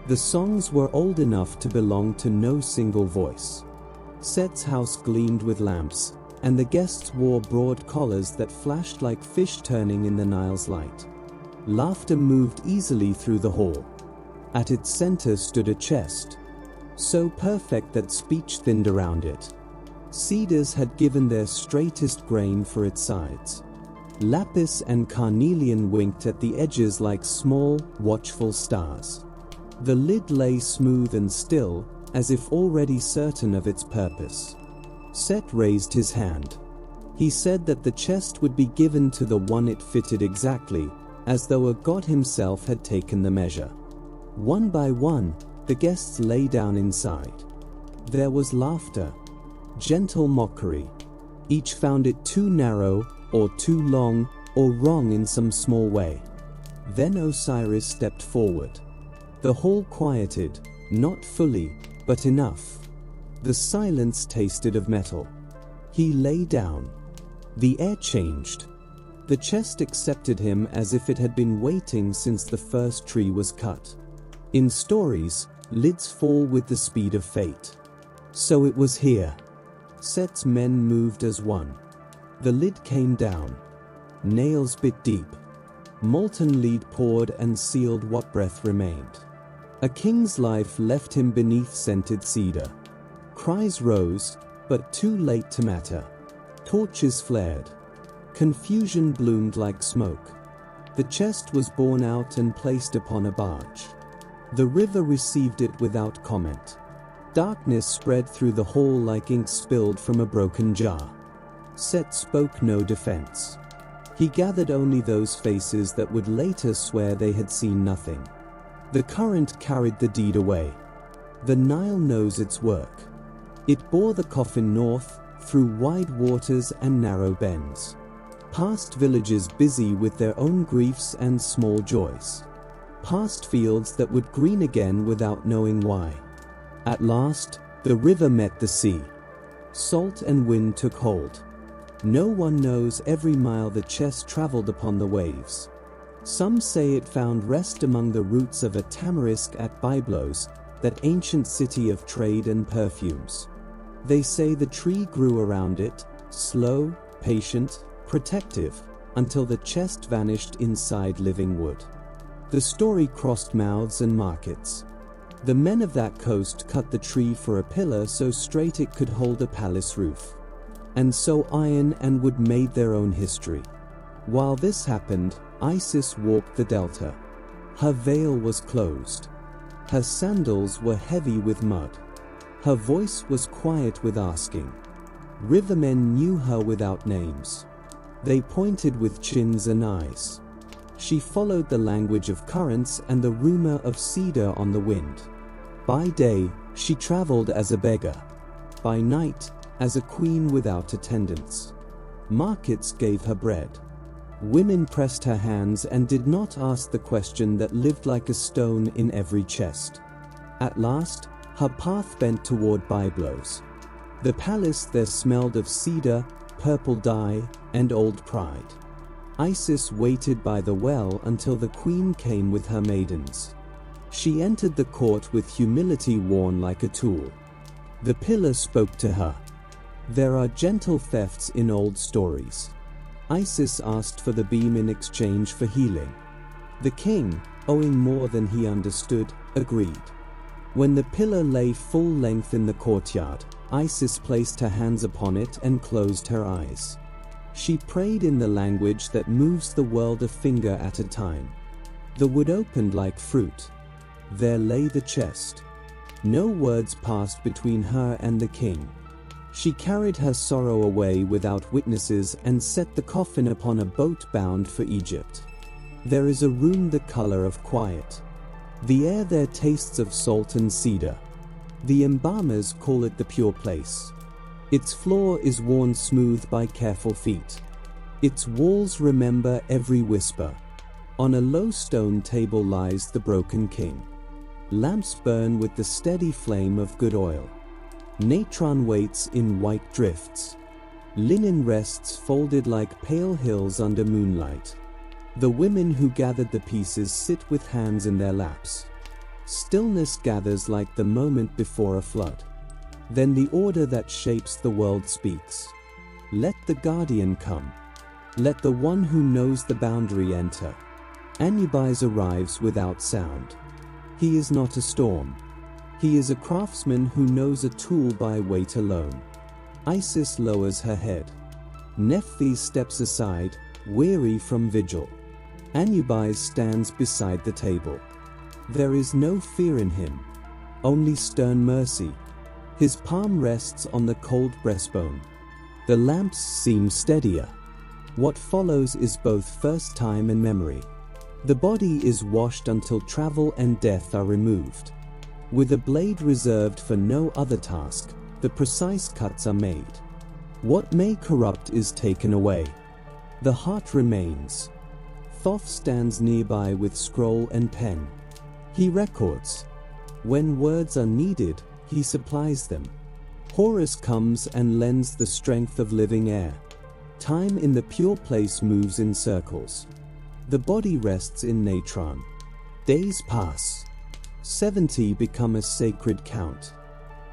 The songs were old enough to belong to no single voice. Set's house gleamed with lamps, and the guests wore broad collars that flashed like fish turning in the Nile's light. Laughter moved easily through the hall. At its center stood a chest, so perfect that speech thinned around it. Cedars had given their straightest grain for its sides. Lapis and carnelian winked at the edges like small, watchful stars. The lid lay smooth and still, as if already certain of its purpose. Set raised his hand. He said that the chest would be given to the one it fitted exactly, as though a god himself had taken the measure. One by one, the guests lay down inside. There was laughter, gentle mockery. Each found it too narrow, or too long, or wrong in some small way. Then Osiris stepped forward. The hall quieted, not fully, but enough. The silence tasted of metal. He lay down. The air changed. The chest accepted him as if it had been waiting since the first tree was cut. In stories, lids fall with the speed of fate. So it was here. Set's men moved as one. The lid came down. Nails bit deep. Molten lead poured and sealed what breath remained. A king's life left him beneath scented cedar. Cries rose, but too late to matter. Torches flared. Confusion bloomed like smoke. The chest was borne out and placed upon a barge. The river received it without comment. Darkness spread through the hall like ink spilled from a broken jar. Set spoke no defense. He gathered only those faces that would later swear they had seen nothing. The current carried the deed away. The Nile knows its work. It bore the coffin north, through wide waters and narrow bends. Past villages busy with their own griefs and small joys. Past fields that would green again without knowing why. At last, the river met the sea. Salt and wind took hold. No one knows every mile the chest traveled upon the waves. Some say it found rest among the roots of a tamarisk at Byblos, that ancient city of trade and perfumes. They say the tree grew around it, slow, patient, protective, until the chest vanished inside living wood. The story crossed mouths and markets. The men of that coast cut the tree for a pillar so straight it could hold a palace roof. And so iron and wood made their own history. While this happened, Isis walked the delta. Her veil was closed. Her sandals were heavy with mud. Her voice was quiet with asking. Rivermen knew her without names. They pointed with chins and eyes. She followed the language of currents and the rumor of cedar on the wind. By day, she traveled as a beggar. By night, as a queen without attendants. Markets gave her bread. Women pressed her hands and did not ask the question that lived like a stone in every chest. At last, her path bent toward Byblos. The palace there smelled of cedar, purple dye, and old pride. Isis waited by the well until the queen came with her maidens. She entered the court with humility worn like a tool. The pillar spoke to her. There are gentle thefts in old stories. Isis asked for the beam in exchange for healing. The king, owing more than he understood, agreed. When the pillar lay full length in the courtyard, Isis placed her hands upon it and closed her eyes. She prayed in the language that moves the world a finger at a time. The wood opened like fruit. There lay the chest. No words passed between her and the king. She carried her sorrow away without witnesses and set the coffin upon a boat bound for Egypt. There is a room the color of quiet. The air there tastes of salt and cedar. The embalmers call it the pure place. Its floor is worn smooth by careful feet. Its walls remember every whisper. On a low stone table lies the broken king. Lamps burn with the steady flame of good oil. Natron waits in white drifts. Linen rests folded like pale hills under moonlight. The women who gathered the pieces sit with hands in their laps. Stillness gathers like the moment before a flood. Then the order that shapes the world speaks. Let the guardian come. Let the one who knows the boundary enter. Anubis arrives without sound. He is not a storm. He is a craftsman who knows a tool by weight alone. Isis lowers her head. Nephthys steps aside, weary from vigil. Anubis stands beside the table. There is no fear in him, only stern mercy. His palm rests on the cold breastbone. The lamps seem steadier. What follows is both first time and memory. The body is washed until travel and death are removed. With a blade reserved for no other task, the precise cuts are made. What may corrupt is taken away. The heart remains. Thoth stands nearby with scroll and pen. He records. When words are needed, he supplies them. Horus comes and lends the strength of living air. Time in the pure place moves in circles. The body rests in Natron. Days pass. 70 become a sacred count.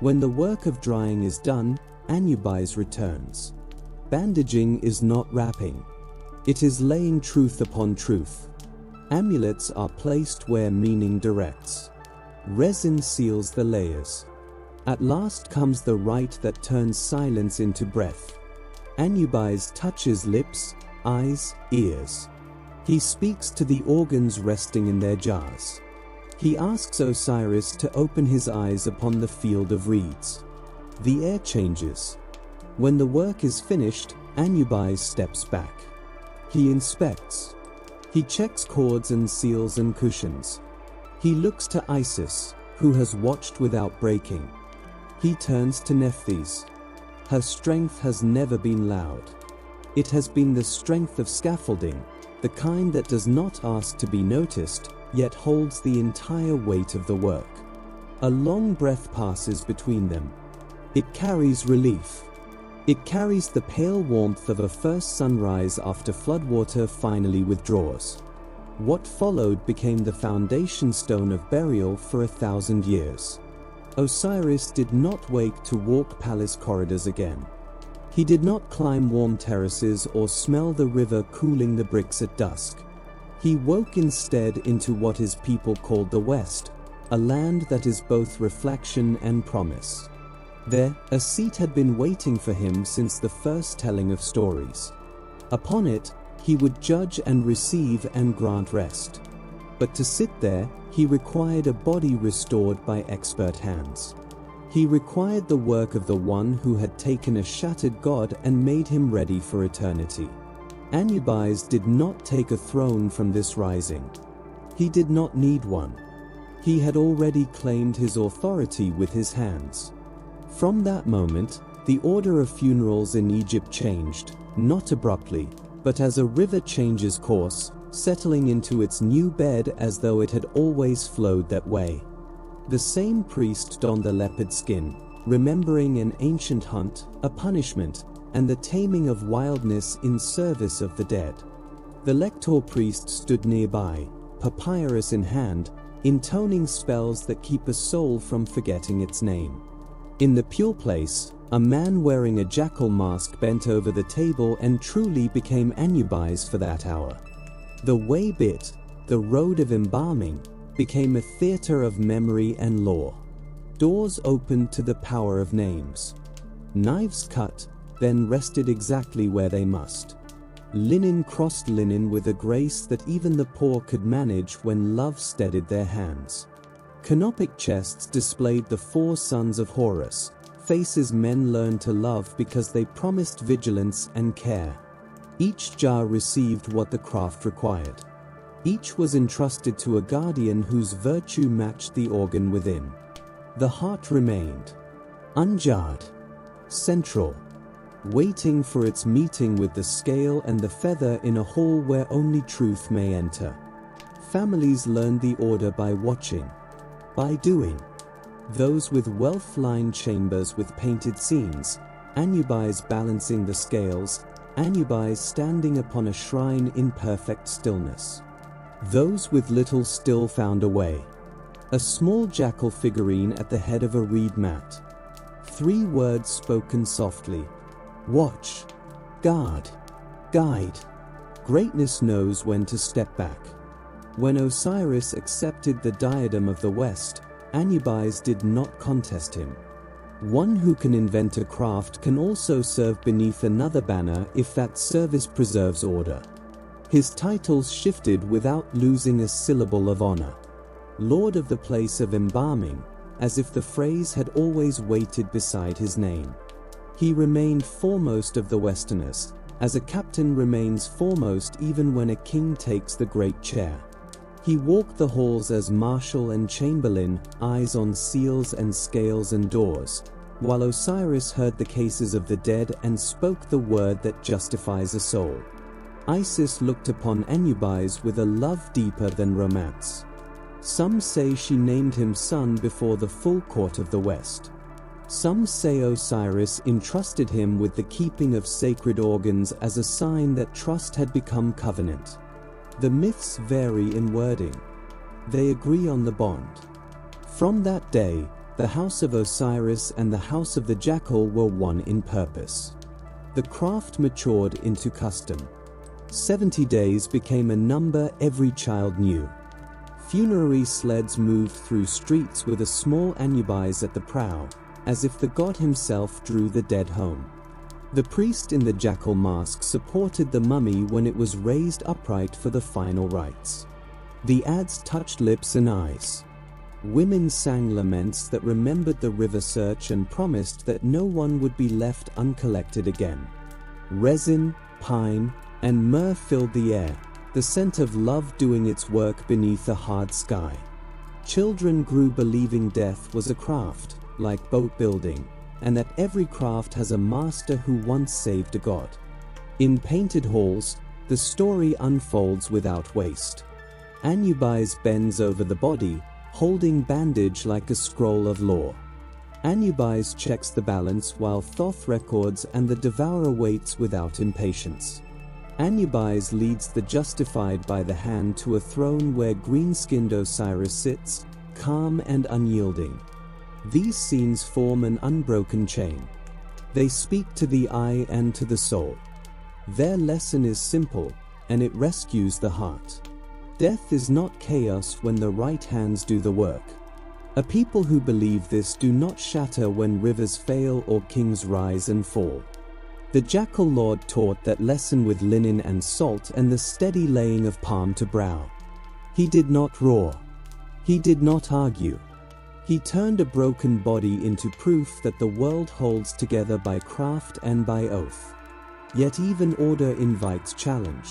When the work of drying is done, Anubis returns. Bandaging is not wrapping. It is laying truth upon truth. Amulets are placed where meaning directs. Resin seals the layers. At last comes the rite that turns silence into breath. Anubis touches lips, eyes, ears. He speaks to the organs resting in their jars. He asks Osiris to open his eyes upon the field of reeds. The air changes. When the work is finished, Anubis steps back. He inspects. He checks cords and seals and cushions. He looks to Isis, who has watched without breaking. He turns to Nephthys. Her strength has never been loud. It has been the strength of scaffolding, the kind that does not ask to be noticed, yet holds the entire weight of the work. A long breath passes between them. It carries relief. It carries the pale warmth of a first sunrise after floodwater finally withdraws. What followed became the foundation stone of burial for 1,000 years. Osiris did not wake to walk palace corridors again. He did not climb warm terraces or smell the river cooling the bricks at dusk. He woke instead into what his people called the West, a land that is both reflection and promise. There, a seat had been waiting for him since the first telling of stories. Upon it, he would judge and receive and grant rest. But to sit there, he required a body restored by expert hands. He required the work of the one who had taken a shattered god and made him ready for eternity. Anubis did not take a throne from this rising. He did not need one. He had already claimed his authority with his hands. From that moment, the order of funerals in Egypt changed, not abruptly, but as a river changes course, settling into its new bed as though it had always flowed that way. The same priest donned the leopard skin, remembering an ancient hunt, a punishment, and the taming of wildness in service of the dead. The lector priest stood nearby, papyrus in hand, intoning spells that keep a soul from forgetting its name. In the pure place, a man wearing a jackal mask bent over the table and truly became Anubis for that hour. The way bit, the road of embalming, became a theater of memory and lore. Doors opened to the power of names. Knives cut, then rested exactly where they must. Linen crossed linen with a grace that even the poor could manage when love steadied their hands. Canopic chests displayed the 4 sons of Horus, faces men learned to love because they promised vigilance and care. Each jar received what the craft required. Each was entrusted to a guardian whose virtue matched the organ within. The heart remained, unjarred, central, waiting for its meeting with the scale and the feather in a hall where only truth may enter. Families learned the order by watching, by doing. Those with wealth lined chambers with painted scenes, Anubis balancing the scales, Anubis standing upon a shrine in perfect stillness. Those with little still found a way. A small jackal figurine at the head of a reed mat. 3 words spoken softly. Watch. Guard. Guide. Greatness knows when to step back. When Osiris accepted the diadem of the West, Anubis did not contest him. One who can invent a craft can also serve beneath another banner if that service preserves order. His titles shifted without losing a syllable of honor. Lord of the place of embalming, as if the phrase had always waited beside his name. He remained foremost of the Westerners, as a captain remains foremost even when a king takes the great chair. He walked the halls as marshal and chamberlain, eyes on seals and scales and doors, while Osiris heard the cases of the dead and spoke the word that justifies a soul. Isis looked upon Anubis with a love deeper than romance. Some say she named him son before the full court of the West. Some say Osiris entrusted him with the keeping of sacred organs as a sign that trust had become covenant. The myths vary in wording. They agree on the bond. From that day, the house of Osiris and the house of the jackal were one in purpose. The craft matured into custom. 70 days became a number every child knew. Funerary sleds moved through streets with a small Anubis at the prow, as if the god himself drew the dead home. The priest in the jackal mask supported the mummy when it was raised upright for the final rites. The adze touched lips and eyes. Women sang laments that remembered the river search and promised that no one would be left uncollected again. Resin, pine, and myrrh filled the air, the scent of love doing its work beneath a hard sky. Children grew believing death was a craft, like boat building, and that every craft has a master who once saved a god. In painted halls, the story unfolds without waste. Anubis bends over the body, holding bandage like a scroll of lore. Anubis checks the balance while Thoth records and the devourer waits without impatience. Anubis leads the justified by the hand to a throne where green-skinned Osiris sits, calm and unyielding. These scenes form an unbroken chain. They speak to the eye and to the soul. Their lesson is simple, and it rescues the heart. Death is not chaos when the right hands do the work. A people who believe this do not shatter when rivers fail or kings rise and fall. The jackal lord taught that lesson with linen and salt and the steady laying of palm to brow. He did not roar. He did not argue. He turned a broken body into proof that the world holds together by craft and by oath. Yet even order invites challenge.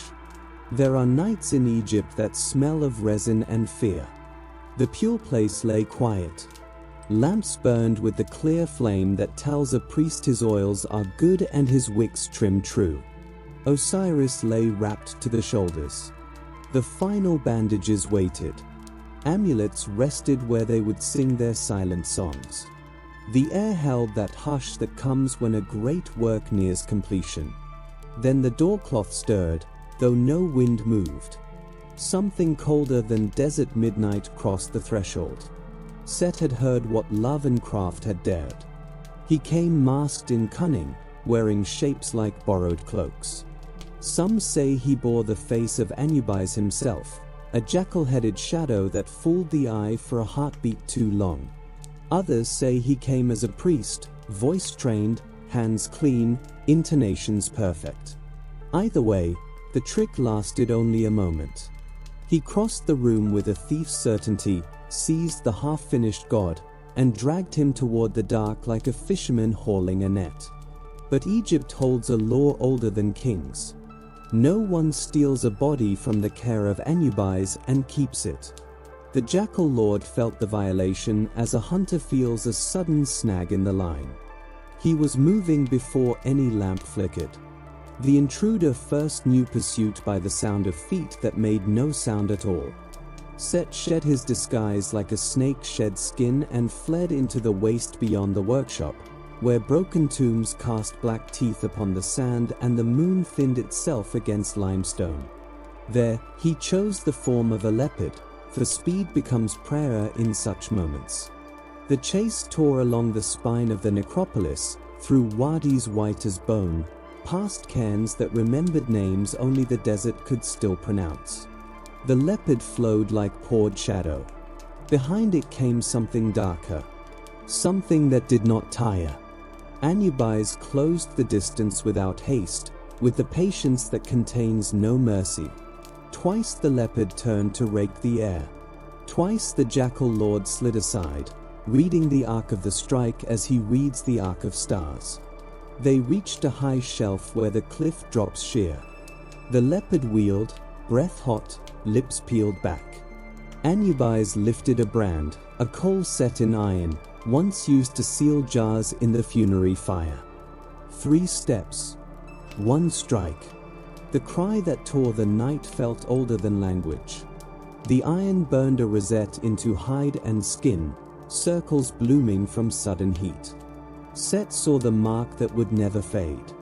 There are nights in Egypt that smell of resin and fear. The pure place lay quiet. Lamps burned with the clear flame that tells a priest his oils are good and his wicks trimmed true. Osiris lay wrapped to the shoulders. The final bandages waited. Amulets rested where they would sing their silent songs. The air held that hush that comes when a great work nears completion. Then the doorcloth stirred, though no wind moved. Something colder than desert midnight crossed the threshold. Set had heard what love and craft had dared. He came masked in cunning, wearing shapes like borrowed cloaks. Some say he bore the face of Anubis himself, a jackal-headed shadow that fooled the eye for a heartbeat too long. Others say he came as a priest, voice trained, hands clean, intonations perfect. Either way, the trick lasted only a moment. He crossed the room with a thief's certainty, seized the half-finished god, and dragged him toward the dark like a fisherman hauling a net. But Egypt holds a law older than kings. No one steals a body from the care of Anubis and keeps it. The jackal lord felt the violation as a hunter feels a sudden snag in the line. He was moving before any lamp flickered. The intruder first knew pursuit by the sound of feet that made no sound at all. Set shed his disguise like a snake sheds skin and fled into the waste beyond the workshop, where broken tombs cast black teeth upon the sand and the moon thinned itself against limestone. There, he chose the form of a leopard, for speed becomes prayer in such moments. The chase tore along the spine of the necropolis, through wadis white as bone, past cairns that remembered names only the desert could still pronounce. The leopard flowed like poured shadow. Behind it came something darker, something that did not tire. Anubis closed the distance without haste, with the patience that contains no mercy. Twice the leopard turned to rake the air. Twice the jackal lord slid aside, reading the arc of the strike as he reads the arc of stars. They reached a high shelf where the cliff drops sheer. The leopard wheeled, breath hot, lips peeled back. Anubis lifted a brand, a coal set in iron, once used to seal jars in the funerary fire. 3 steps. 1 strike. The cry that tore the night felt older than language. The iron burned a rosette into hide and skin, circles blooming from sudden heat. Set saw the mark that would never fade.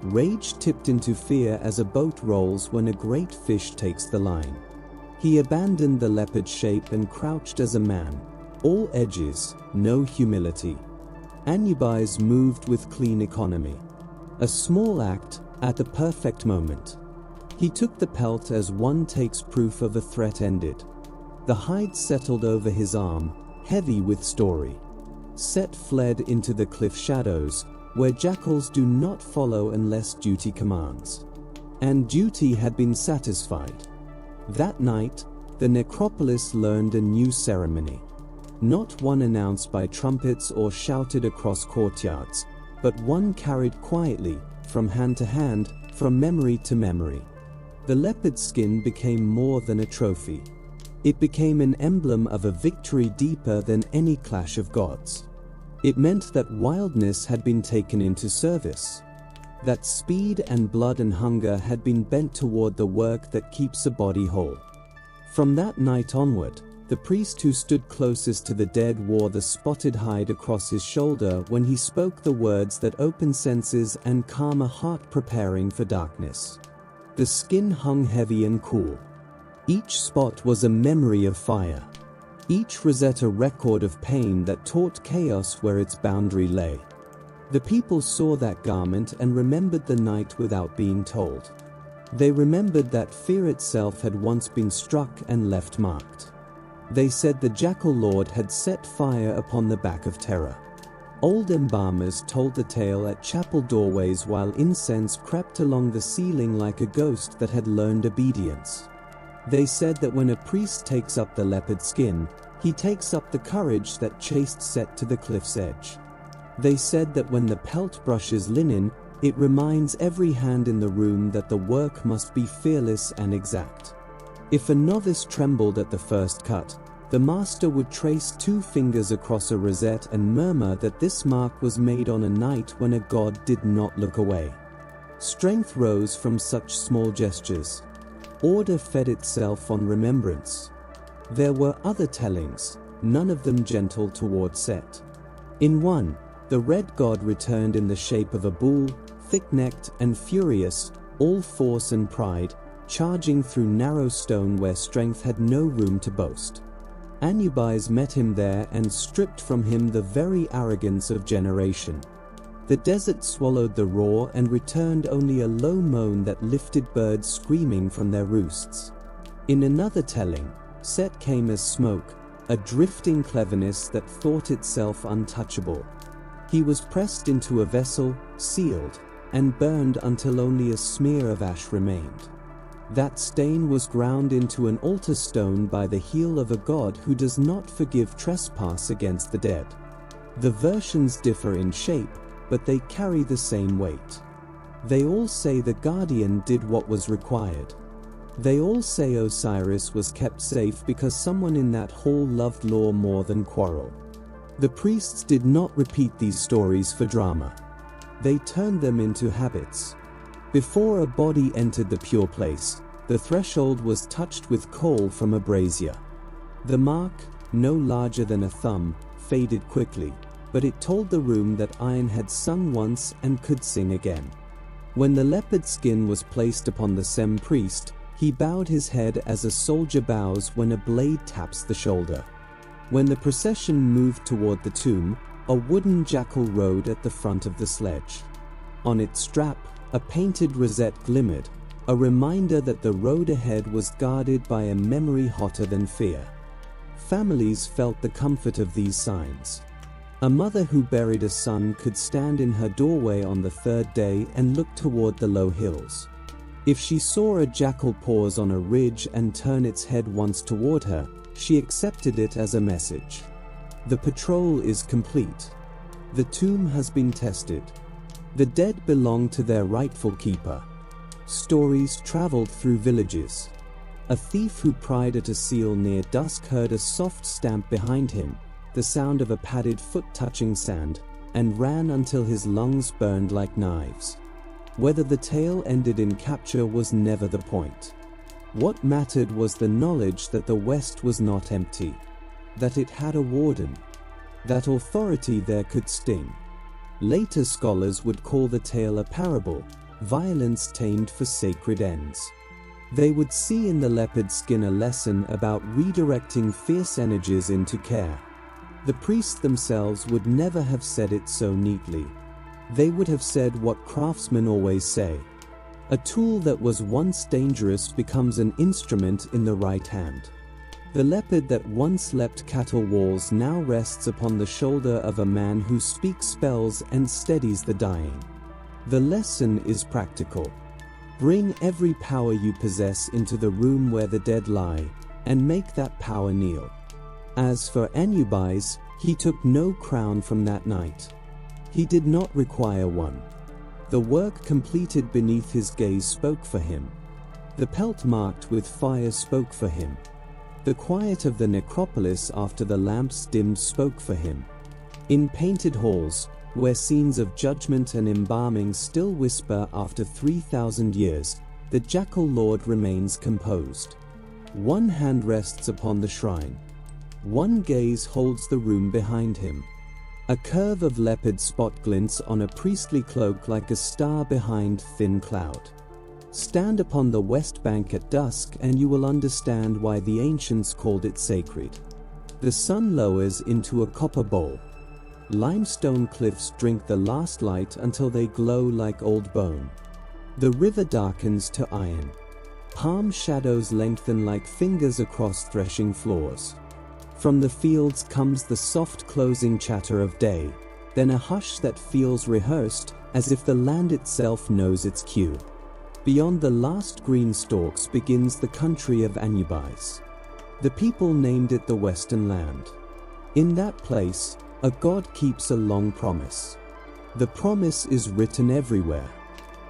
Rage tipped into fear as a boat rolls when a great fish takes the line. He abandoned the leopard shape and crouched as a man, all edges, no humility. Anubis moved with clean economy. A small act, at the perfect moment. He took the pelt as one takes proof of a threat ended. The hide settled over his arm, heavy with story. Set fled into the cliff shadows, where jackals do not follow unless duty commands. And duty had been satisfied. That night, the necropolis learned a new ceremony. Not one announced by trumpets or shouted across courtyards, but one carried quietly, from hand to hand, from memory to memory. The leopard skin became more than a trophy. It became an emblem of a victory deeper than any clash of gods. It meant that wildness had been taken into service. That speed and blood and hunger had been bent toward the work that keeps a body whole. From that night onward, the priest who stood closest to the dead wore the spotted hide across his shoulder when he spoke the words that open senses and calm a heart preparing for darkness. The skin hung heavy and cool. Each spot was a memory of fire. Each rosette a record of pain that taught chaos where its boundary lay. The people saw that garment and remembered the night without being told. They remembered that fear itself had once been struck and left marked. They said the jackal lord had set fire upon the back of terror. Old embalmers told the tale at chapel doorways while incense crept along the ceiling like a ghost that had learned obedience. They said that when a priest takes up the leopard skin, he takes up the courage that chased Set to the cliff's edge. They said that when the pelt brushes linen, it reminds every hand in the room that the work must be fearless and exact. If a novice trembled at the first cut, the master would trace 2 fingers across a rosette and murmur that this mark was made on a night when a god did not look away. Strength rose from such small gestures. Order fed itself on remembrance. There were other tellings, none of them gentle toward Set. In one, the red god returned in the shape of a bull, thick-necked and furious, all force and pride, charging through narrow stone where strength had no room to boast. Anubis met him there and stripped from him the very arrogance of generation. The desert swallowed the roar and returned only a low moan that lifted birds screaming from their roosts. In another telling, Set came as smoke, a drifting cleverness that thought itself untouchable. He was pressed into a vessel, sealed, and burned until only a smear of ash remained. That stain was ground into an altar stone by the heel of a god who does not forgive trespass against the dead. The versions differ in shape, but they carry the same weight. They all say the guardian did what was required. They all say Osiris was kept safe because someone in that hall loved law more than quarrel. The priests did not repeat these stories for drama. They turned them into habits. Before a body entered the pure place, the threshold was touched with coal from a brazier. The mark, no larger than a thumb, faded quickly, but it told the room that iron had sung once and could sing again. When the leopard skin was placed upon the Sem priest, he bowed his head as a soldier bows when a blade taps the shoulder. When the procession moved toward the tomb, a wooden jackal rode at the front of the sledge. On its strap, a painted rosette glimmered, a reminder that the road ahead was guarded by a memory hotter than fear. Families felt the comfort of these signs. A mother who buried a son could stand in her doorway on the third day and look toward the low hills. If she saw a jackal pause on a ridge and turn its head once toward her, she accepted it as a message. The patrol is complete. The tomb has been tested. The dead belong to their rightful keeper. Stories traveled through villages. A thief who pried at a seal near dusk heard a soft stamp behind him, the sound of a padded foot touching sand, and ran until his lungs burned like knives. Whether the tale ended in capture was never the point. What mattered was the knowledge that the West was not empty, that it had a warden, that authority there could sting. Later scholars would call the tale a parable, violence tamed for sacred ends. They would see in the leopard skin a lesson about redirecting fierce energies into care. The priests themselves would never have said it so neatly. They would have said what craftsmen always say. A tool that was once dangerous becomes an instrument in the right hand. The leopard that once leapt cattle walls now rests upon the shoulder of a man who speaks spells and steadies the dying. The lesson is practical. Bring every power you possess into the room where the dead lie, and make that power kneel. As for Anubis, he took no crown from that night. He did not require one. The work completed beneath his gaze spoke for him. The pelt marked with fire spoke for him. The quiet of the necropolis after the lamps dimmed spoke for him. In painted halls, where scenes of judgment and embalming still whisper after 3,000 years, the jackal lord remains composed. One hand rests upon the shrine. One gaze holds the room behind him. A curve of leopard spot glints on a priestly cloak like a star behind thin cloud. Stand upon the west bank at dusk and you will understand why the ancients called it sacred. The sun lowers into a copper bowl. Limestone cliffs drink the last light until they glow like old bone. The river darkens to iron. Palm shadows lengthen like fingers across threshing floors. From the fields comes the soft closing chatter of day, then a hush that feels rehearsed, as if the land itself knows its cue. Beyond the last green stalks begins the country of Anubis. The people named it the Western Land. In that place, a god keeps a long promise. The promise is written everywhere.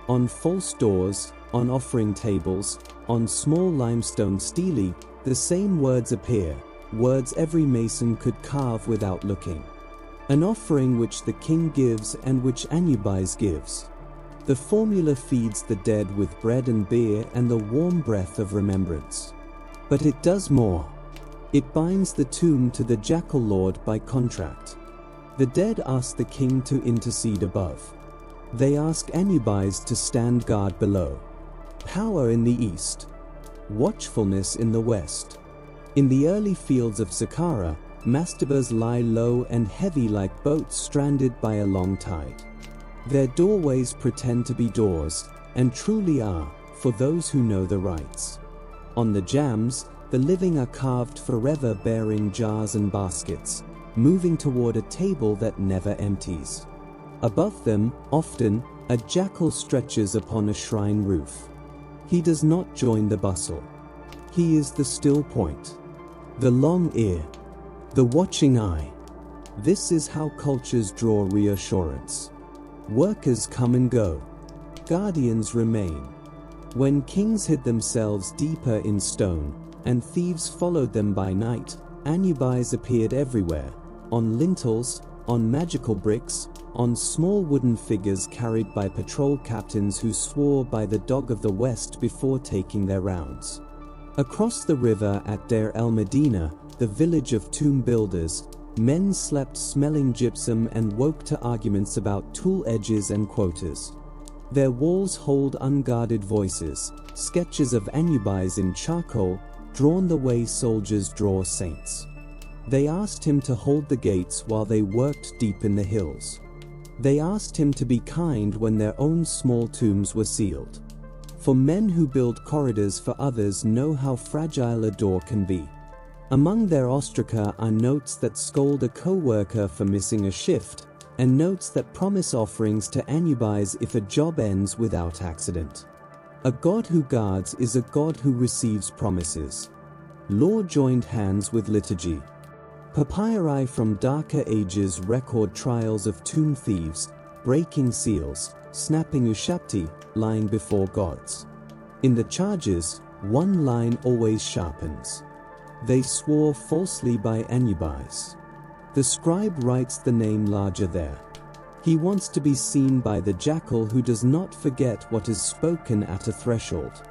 On false doors, on offering tables, on small limestone stelae, the same words appear. Words every mason could carve without looking. An offering which the king gives and which Anubis gives. The formula feeds the dead with bread and beer and the warm breath of remembrance. But it does more. It binds the tomb to the jackal lord by contract. The dead ask the king to intercede above. They ask Anubis to stand guard below. Power in the east. Watchfulness in the west. In the early fields of Saqqara, mastabas lie low and heavy like boats stranded by a long tide. Their doorways pretend to be doors, and truly are, for those who know the rites. On the jams, the living are carved forever bearing jars and baskets, moving toward a table that never empties. Above them, often, a jackal stretches upon a shrine roof. He does not join the bustle. He is the still point. The long ear. The watching eye. This is how cultures draw reassurance. Workers come and go. Guardians remain. When kings hid themselves deeper in stone, and thieves followed them by night, Anubis appeared everywhere, on lintels, on magical bricks, on small wooden figures carried by patrol captains who swore by the dog of the West before taking their rounds. Across the river at Deir el Medina, the village of tomb builders, Men slept smelling gypsum and woke to arguments about tool edges and quotas. Their walls hold unguarded voices, sketches of Anubis in charcoal, drawn the way soldiers draw saints. They asked him to hold the gates while they worked deep in the hills. They asked him to be kind when their own small tombs were sealed. For men who build corridors for others know how fragile a door can be. Among their ostraca are notes that scold a co-worker for missing a shift, and notes that promise offerings to Anubis if a job ends without accident. A god who guards is a god who receives promises. Law joined hands with liturgy. Papyri from darker ages record trials of tomb thieves, breaking seals, snapping ushapti, lying before gods. In the charges, one line always sharpens. They swore falsely by Anubis. The scribe writes the name larger there. He wants to be seen by the jackal who does not forget what is spoken at a threshold.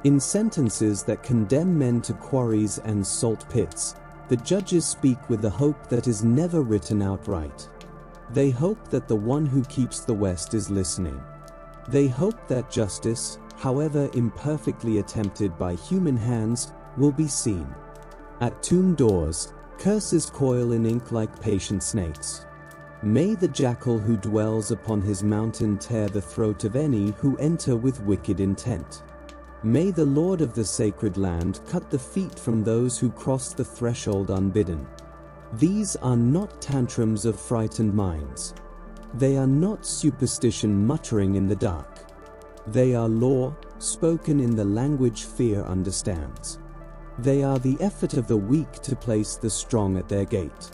In sentences that condemn men to quarries and salt pits, the judges speak with the hope that is never written outright. They hope that the one who keeps the West is listening. They hope that justice, however imperfectly attempted by human hands, will be seen. At tomb doors, curses coil in ink like patient snakes. May the jackal who dwells upon his mountain tear the throat of any who enter with wicked intent. May the Lord of the sacred land cut the feet from those who cross the threshold unbidden. These are not tantrums of frightened minds. They are not superstition muttering in the dark. They are law, spoken in the language fear understands. They are the effort of the weak to place the strong at their gate.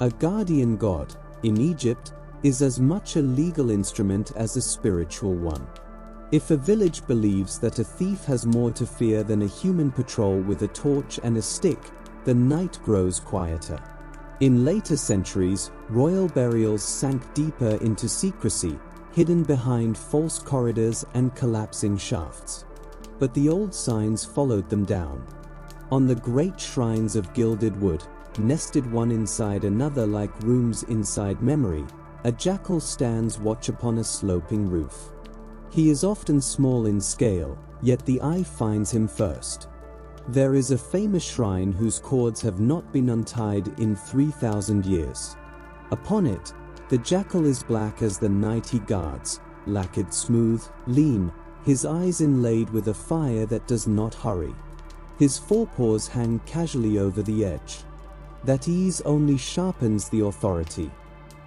A guardian god, in Egypt, is as much a legal instrument as a spiritual one. If a village believes that a thief has more to fear than a human patrol with a torch and a stick, the night grows quieter. In later centuries, royal burials sank deeper into secrecy, hidden behind false corridors and collapsing shafts. But the old signs followed them down. On the great shrines of gilded wood, nested one inside another like rooms inside memory, a jackal stands watch upon a sloping roof. He is often small in scale, yet the eye finds him first. There is a famous shrine whose cords have not been untied in 3,000 years. Upon it, the jackal is black as the night he guards, lacquered smooth, lean, his eyes inlaid with a fire that does not hurry. His forepaws hang casually over the edge. That ease only sharpens the authority.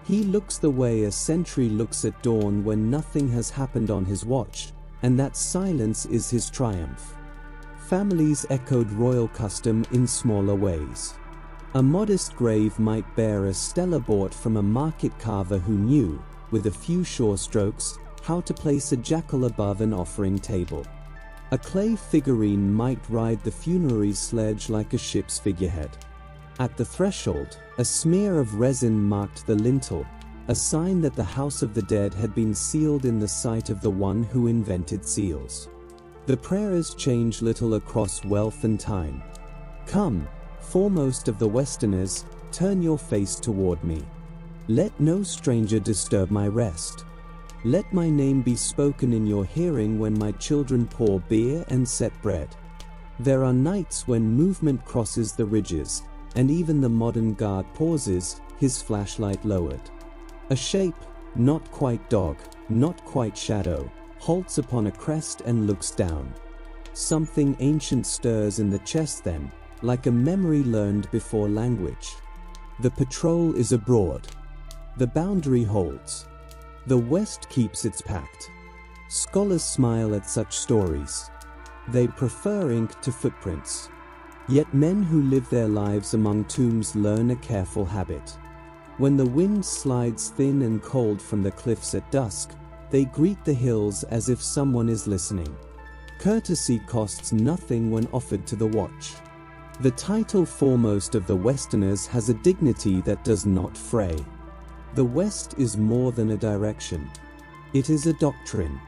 He looks the way a sentry looks at dawn when nothing has happened on his watch, and that silence is his triumph. Families echoed royal custom in smaller ways. A modest grave might bear a stela bought from a market carver who knew, with a few sure strokes, how to place a jackal above an offering table. A clay figurine might ride the funerary sledge like a ship's figurehead. At the threshold, a smear of resin marked the lintel, a sign that the house of the dead had been sealed in the sight of the one who invented seals. The prayers change little across wealth and time. Come, foremost of the Westerners, turn your face toward me. Let no stranger disturb my rest. Let my name be spoken in your hearing when my children pour beer and set bread. There are nights when movement crosses the ridges, and even the modern guard pauses, his flashlight lowered. A shape, not quite dog, not quite shadow, halts upon a crest and looks down. Something ancient stirs in the chest then, like a memory learned before language. The patrol is abroad. The boundary holds. The West keeps its pact. Scholars smile at such stories. They prefer ink to footprints. Yet men who live their lives among tombs learn a careful habit. When the wind slides thin and cold from the cliffs at dusk, they greet the hills as if someone is listening. Courtesy costs nothing when offered to the watch. The title foremost of the Westerners has a dignity that does not fray. The West is more than a direction. It is a doctrine,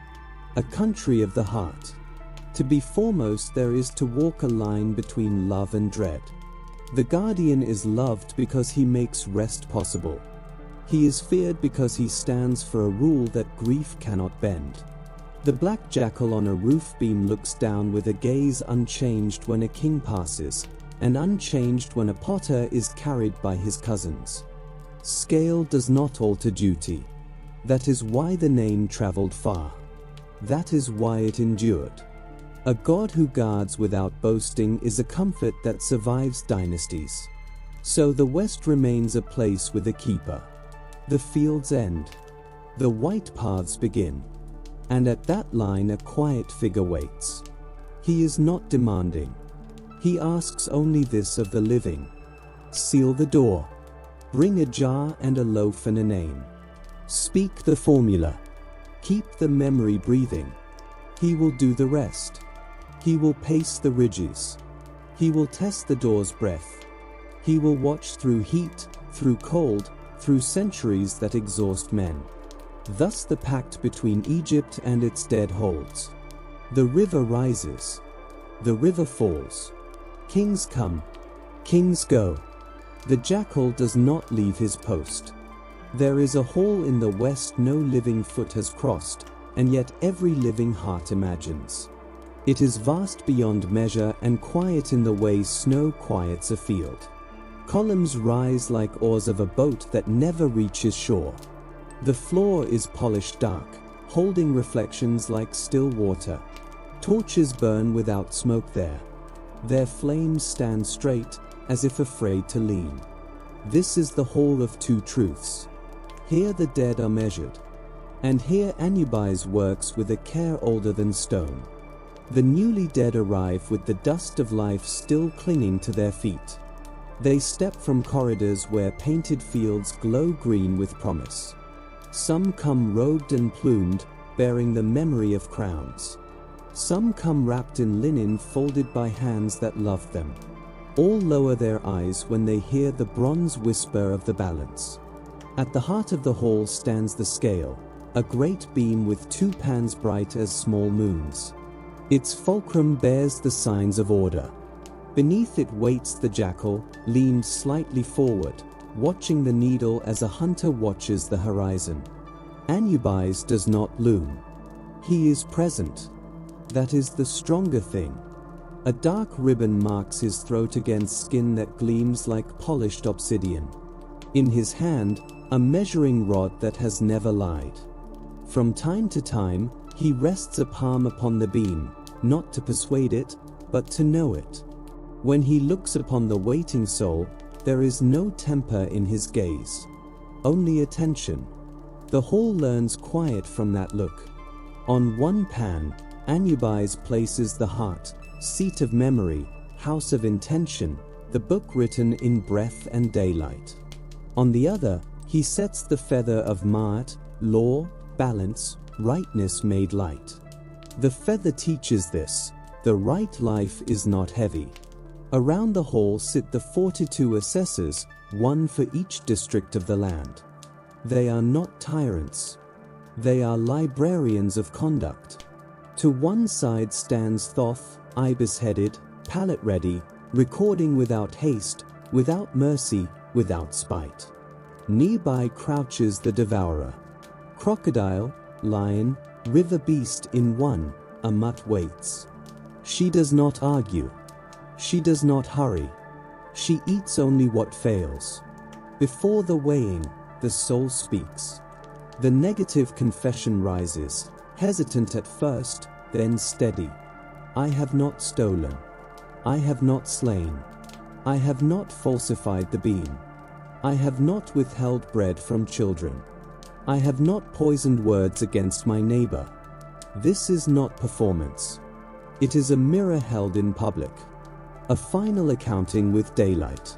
a country of the heart. To be foremost there is to walk a line between love and dread. The guardian is loved because he makes rest possible. He is feared because he stands for a rule that grief cannot bend. The black jackal on a roof beam looks down with a gaze unchanged when a king passes, and unchanged when a potter is carried by his cousins. Scale does not alter duty. That is why the name traveled far. That is why it endured. A god who guards without boasting is a comfort that survives dynasties. So the West remains a place with a keeper. The fields end. The white paths begin. And at that line a quiet figure waits. He is not demanding. He asks only this of the living. Seal the door. Bring a jar and a loaf and a name. Speak the formula. Keep the memory breathing. He will do the rest. He will pace the ridges. He will test the door's breath. He will watch through heat, through cold, through centuries that exhaust men. Thus the pact between Egypt and its dead holds. The river rises. The river falls. Kings come. Kings go. The jackal does not leave his post. There is a hall in the West no living foot has crossed, and yet every living heart imagines. It is vast beyond measure and quiet in the way snow quiets a field. Columns rise like oars of a boat that never reaches shore. The floor is polished dark, holding reflections like still water. Torches burn without smoke there. Their flames stand straight, as if afraid to lean. This is the hall of two truths. Here the dead are measured. And here Anubis works with a care older than stone. The newly dead arrive with the dust of life still clinging to their feet. They step from corridors where painted fields glow green with promise. Some come robed and plumed, bearing the memory of crowns. Some come wrapped in linen folded by hands that loved them. All lower their eyes when they hear the bronze whisper of the balance. At the heart of the hall stands the scale, a great beam with two pans bright as small moons. Its fulcrum bears the signs of order. Beneath it waits the jackal, leaned slightly forward, watching the needle as a hunter watches the horizon. Anubis does not loom. He is present. That is the stronger thing. A dark ribbon marks his throat against skin that gleams like polished obsidian. In his hand, a measuring rod that has never lied. From time to time, he rests a palm upon the beam, not to persuade it, but to know it. When he looks upon the waiting soul, there is no temper in his gaze, only attention. The hall learns quiet from that look. On one pan, Anubis places the heart, seat of memory, house of intention, the book written in breath and daylight. On the other, he sets the feather of Ma'at, law, balance, rightness made light. The feather teaches this: the right life is not heavy. Around the hall sit the 42 assessors, one for each district of the land. They are not tyrants. They are librarians of conduct. To one side stands Thoth, ibis-headed, palette-ready, recording without haste, without mercy, without spite. Nearby crouches the devourer. Crocodile, lion, river beast in one, a mutt waits. She does not argue. She does not hurry. She eats only what fails. Before the weighing, the soul speaks. The negative confession rises, hesitant at first, then steady. I have not stolen. I have not slain. I have not falsified the beam. I have not withheld bread from children. I have not poisoned words against my neighbor. This is not performance. It is a mirror held in public. A final accounting with daylight.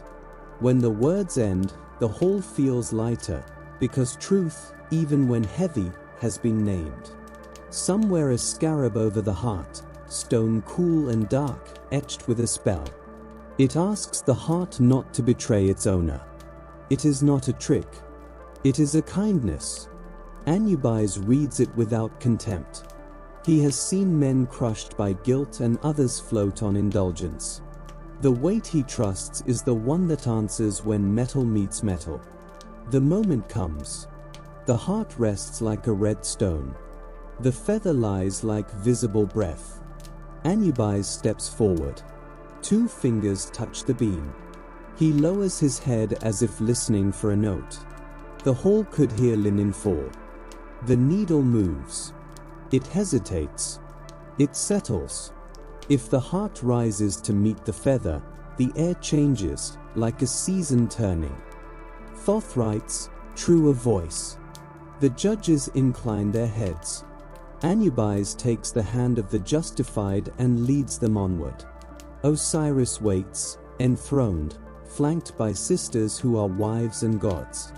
When the words end, the whole feels lighter, because truth, even when heavy, has been named. Somewhere a scarab over the heart, stone cool and dark, etched with a spell. It asks the heart not to betray its owner. It is not a trick. It is a kindness. Anubis reads it without contempt. He has seen men crushed by guilt and others float on indulgence. The weight he trusts is the one that answers when metal meets metal. The moment comes. The heart rests like a red stone. The feather lies like visible breath. Anubis steps forward. 2 fingers touch the beam. He lowers his head as if listening for a note. The hall could hear linen fall. The needle moves. It hesitates. It settles. If the heart rises to meet the feather, the air changes, like a season turning. Thoth writes, true of voice. The judges incline their heads. Anubis takes the hand of the justified and leads them onward. Osiris waits, enthroned, flanked by sisters who are wives and gods.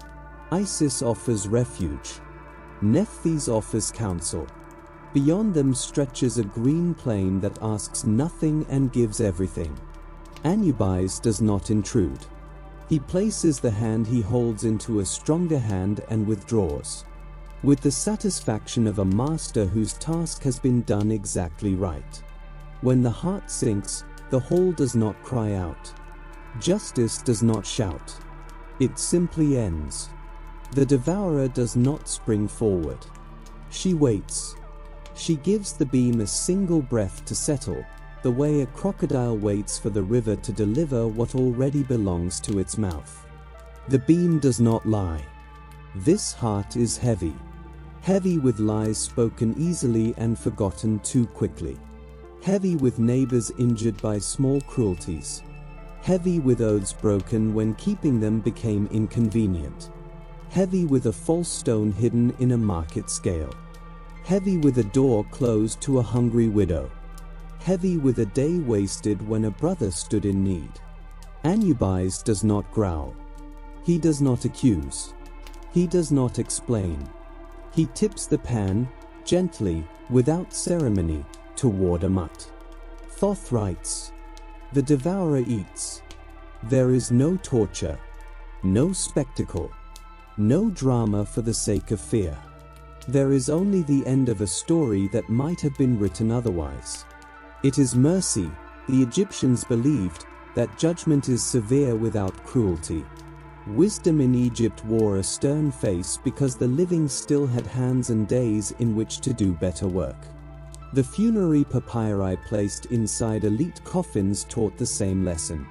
Isis offers refuge. Nephthys offers counsel. Beyond them stretches a green plain that asks nothing and gives everything. Anubis does not intrude. He places the hand he holds into a stronger hand and withdraws, with the satisfaction of a master whose task has been done exactly right. When the heart sinks, the whole does not cry out. Justice does not shout. It simply ends. The devourer does not spring forward. She waits. She gives the beam a single breath to settle, the way a crocodile waits for the river to deliver what already belongs to its mouth. The beam does not lie. This heart is heavy. Heavy with lies spoken easily and forgotten too quickly. Heavy with neighbors injured by small cruelties. Heavy with oaths broken when keeping them became inconvenient. Heavy with a false stone hidden in a market scale. Heavy with a door closed to a hungry widow. Heavy with a day wasted when a brother stood in need. Anubis does not growl. He does not accuse. He does not explain. He tips the pan, gently, without ceremony, toward Amut. Thoth writes, the devourer eats. There is no torture, no spectacle, no drama for the sake of fear. There is only the end of a story that might have been written otherwise. It is mercy. The Egyptians believed that judgment is severe without cruelty. Wisdom in Egypt wore a stern face because the living still had hands and days in which to do better work. The funerary papyri placed inside elite coffins taught the same lesson.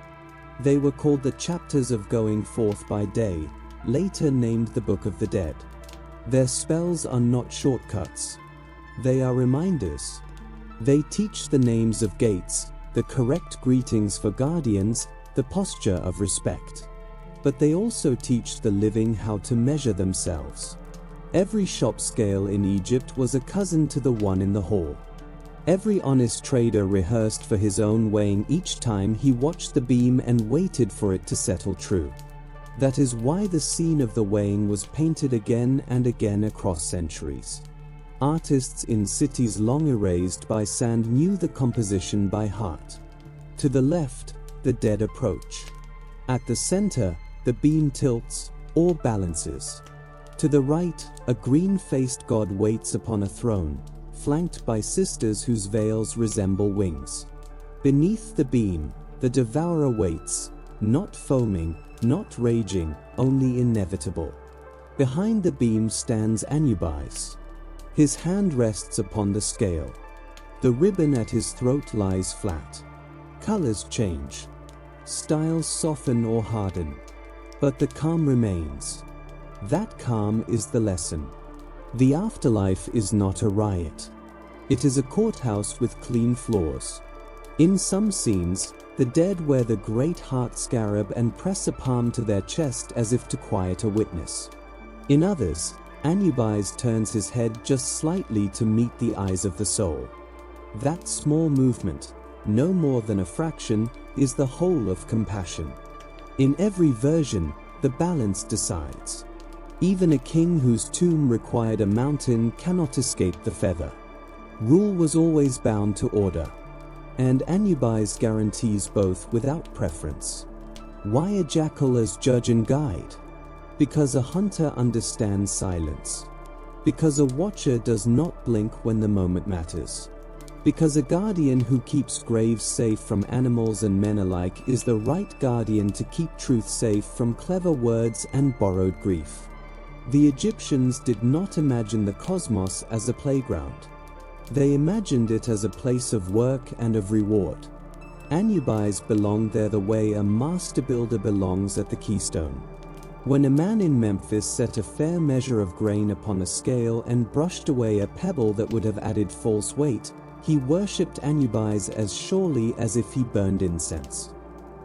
They were called the chapters of going forth by day, later named the Book of the Dead. Their spells are not shortcuts. They are reminders. They teach the names of gates, the correct greetings for guardians, the posture of respect. But they also teach the living how to measure themselves. Every shop scale in Egypt was a cousin to the one in the hall. Every honest trader rehearsed for his own weighing each time he watched the beam and waited for it to settle true. That is why the scene of the weighing was painted again and again across centuries. Artists in cities long erased by sand knew the composition by heart. To the left, the dead approach. At the center, the beam tilts or balances. To the right, a green-faced god waits upon a throne, flanked by sisters whose veils resemble wings. Beneath the beam, the devourer waits, not foaming, not raging, only inevitable. Behind the beam stands Anubis. His hand rests upon the scale. The ribbon at his throat lies flat. Colors change. Styles soften or harden. But the calm remains. That calm is the lesson. The afterlife is not a riot. It is a courthouse with clean floors. In some scenes, the dead wear the great heart scarab and press a palm to their chest as if to quiet a witness. In others, Anubis turns his head just slightly to meet the eyes of the soul. That small movement, no more than a fraction, is the whole of compassion. In every version, the balance decides. Even a king whose tomb required a mountain cannot escape the feather. Rule was always bound to order. And Anubis guarantees both without preference. Why a jackal as judge and guide? Because a hunter understands silence. Because a watcher does not blink when the moment matters. Because a guardian who keeps graves safe from animals and men alike is the right guardian to keep truth safe from clever words and borrowed grief. The Egyptians did not imagine the cosmos as a playground. They imagined it as a place of work and of reward. Anubis belonged there the way a master builder belongs at the keystone. When a man in Memphis set a fair measure of grain upon a scale and brushed away a pebble that would have added false weight, he worshipped Anubis as surely as if he burned incense.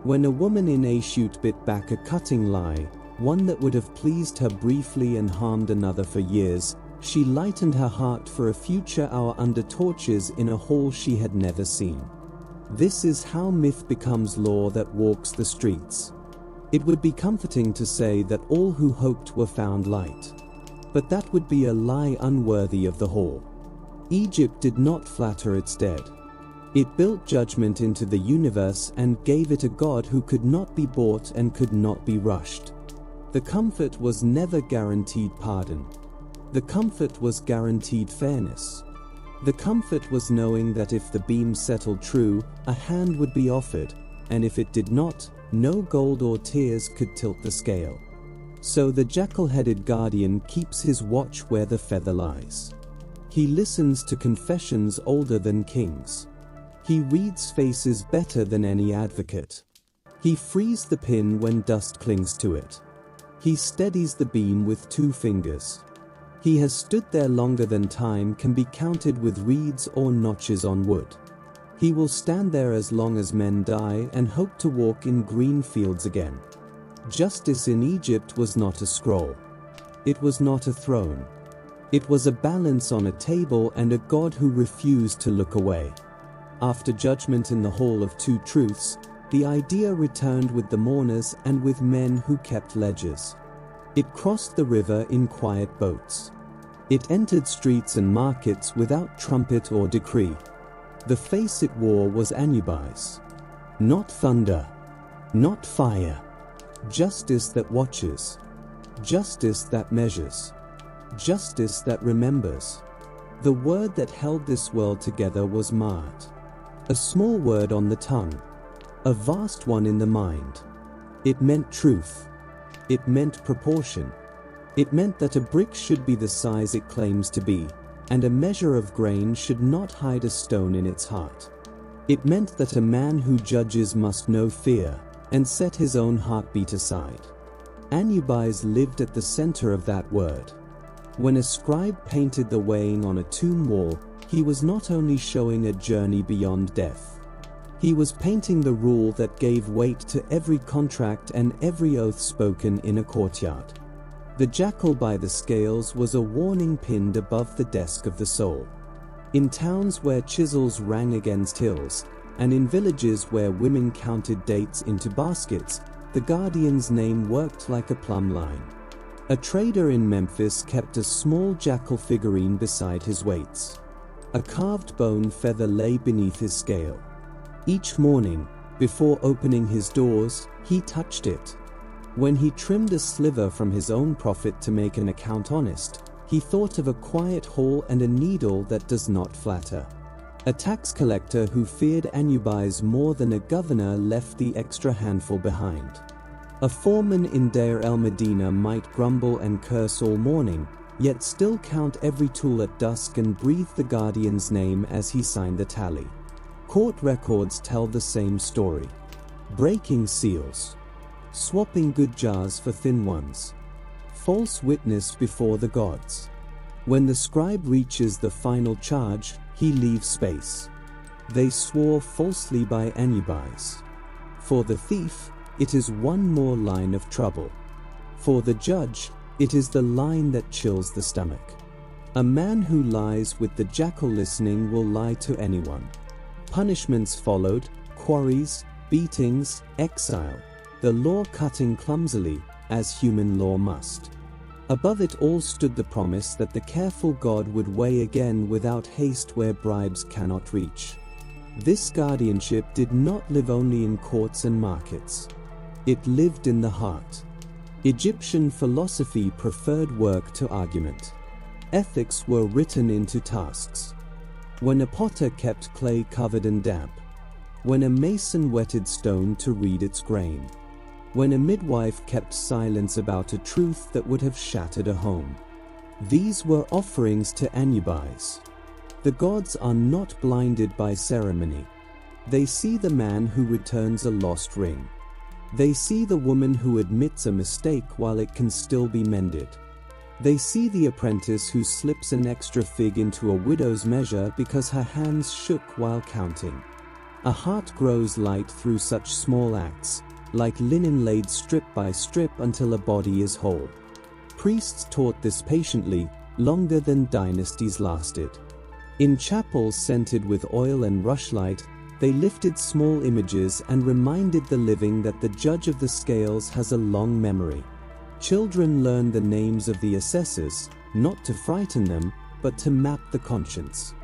When a woman in Ashut bit back a cutting lie, one that would have pleased her briefly and harmed another for years, she lightened her heart for a future hour under torches in a hall she had never seen. This is how myth becomes law that walks the streets. It would be comforting to say that all who hoped were found light. But that would be a lie unworthy of the hall. Egypt did not flatter its dead. It built judgment into the universe and gave it a god who could not be bought and could not be rushed. The comfort was never guaranteed pardon. The comfort was guaranteed fairness. The comfort was knowing that if the beam settled true, a hand would be offered, and if it did not, no gold or tears could tilt the scale. So the jackal-headed guardian keeps his watch where the feather lies. He listens to confessions older than kings. He reads faces better than any advocate. He frees the pin when dust clings to it. He steadies the beam with 2 fingers. He has stood there longer than time can be counted with reeds or notches on wood. He will stand there as long as men die and hope to walk in green fields again. Justice in Egypt was not a scroll. It was not a throne. It was a balance on a table and a God who refused to look away. After judgment in the Hall of Two Truths, the idea returned with the mourners and with men who kept ledgers. It crossed the river in quiet boats. It entered streets and markets without trumpet or decree. The face it wore was Anubis. Not thunder, not fire. Justice that watches. Justice that measures. Justice that remembers. The word that held this world together was Ma'at. A small word on the tongue. A vast one in the mind. It meant truth. It meant proportion. It meant that a brick should be the size it claims to be, and a measure of grain should not hide a stone in its heart. It meant that a man who judges must know fear, and set his own heartbeat aside. Anubis lived at the center of that word. When a scribe painted the weighing on a tomb wall, he was not only showing a journey beyond death. He was painting the rule that gave weight to every contract and every oath spoken in a courtyard. The jackal by the scales was a warning pinned above the desk of the soul. In towns where chisels rang against hills, and in villages where women counted dates into baskets, the guardian's name worked like a plumb line. A trader in Memphis kept a small jackal figurine beside his weights. A carved bone feather lay beneath his scale. Each morning, before opening his doors, he touched it. When he trimmed a sliver from his own profit to make an account honest, he thought of a quiet hall and a needle that does not flatter. A tax collector who feared Anubis more than a governor left the extra handful behind. A foreman in Deir el-Medina might grumble and curse all morning, yet still count every tool at dusk and breathe the guardian's name as he signed the tally. Court records tell the same story. Breaking seals. Swapping good jars for thin ones. False witness before the gods. When the scribe reaches the final charge, he leaves space. They swore falsely by Anubis. For the thief, it is one more line of trouble. For the judge, it is the line that chills the stomach. A man who lies with the jackal listening will lie to anyone. Punishments followed, quarries, beatings, exile, the law cutting clumsily, as human law must. Above it all stood the promise that the careful God would weigh again without haste where bribes cannot reach. This guardianship did not live only in courts and markets. It lived in the heart. Egyptian philosophy preferred work to argument. Ethics were written into tasks. when a potter kept clay covered and damp, when a mason wetted stone to read its grain, when a midwife kept silence about a truth that would have shattered a home. These were offerings to Anubis. The gods are not blinded by ceremony. They see the man who returns a lost ring. They see the woman who admits a mistake while it can still be mended. They see the apprentice who slips an extra fig into a widow's measure because her hands shook while counting. A heart grows light through such small acts, like linen laid strip by strip until a body is whole. Priests taught this patiently, longer than dynasties lasted. In chapels scented with oil and rushlight, they lifted small images and reminded the living that the judge of the scales has a long memory. Children learn the names of the assessors, not to frighten them, but to map the conscience.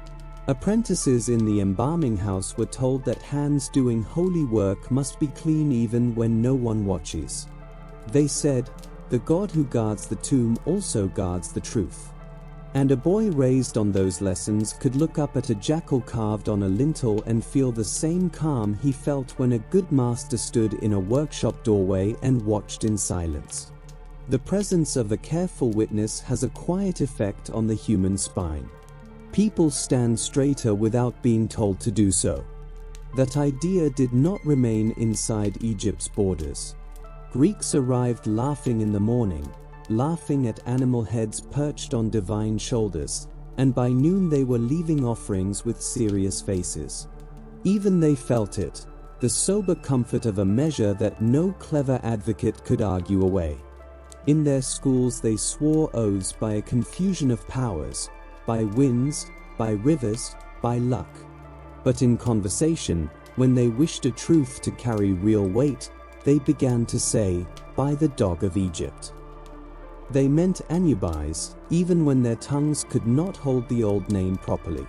Apprentices in the embalming house were told that hands doing holy work must be clean even when no one watches. They said, "The God who guards the tomb also guards the truth." And a boy raised on those lessons could look up at a jackal carved on a lintel and feel the same calm he felt when a good master stood in a workshop doorway and watched in silence. The presence of a careful witness has a quiet effect on the human spine. People stand straighter without being told to do so. That idea did not remain inside Egypt's borders. Greeks arrived laughing in the morning, laughing at animal heads perched on divine shoulders, and by noon they were leaving offerings with serious faces. Even they felt it, the sober comfort of a measure that no clever advocate could argue away. In their schools they swore oaths by a confusion of powers, by winds, by rivers, by luck. But in conversation, when they wished a truth to carry real weight, they began to say, "By the dog of Egypt." They meant Anubis, even when their tongues could not hold the old name properly.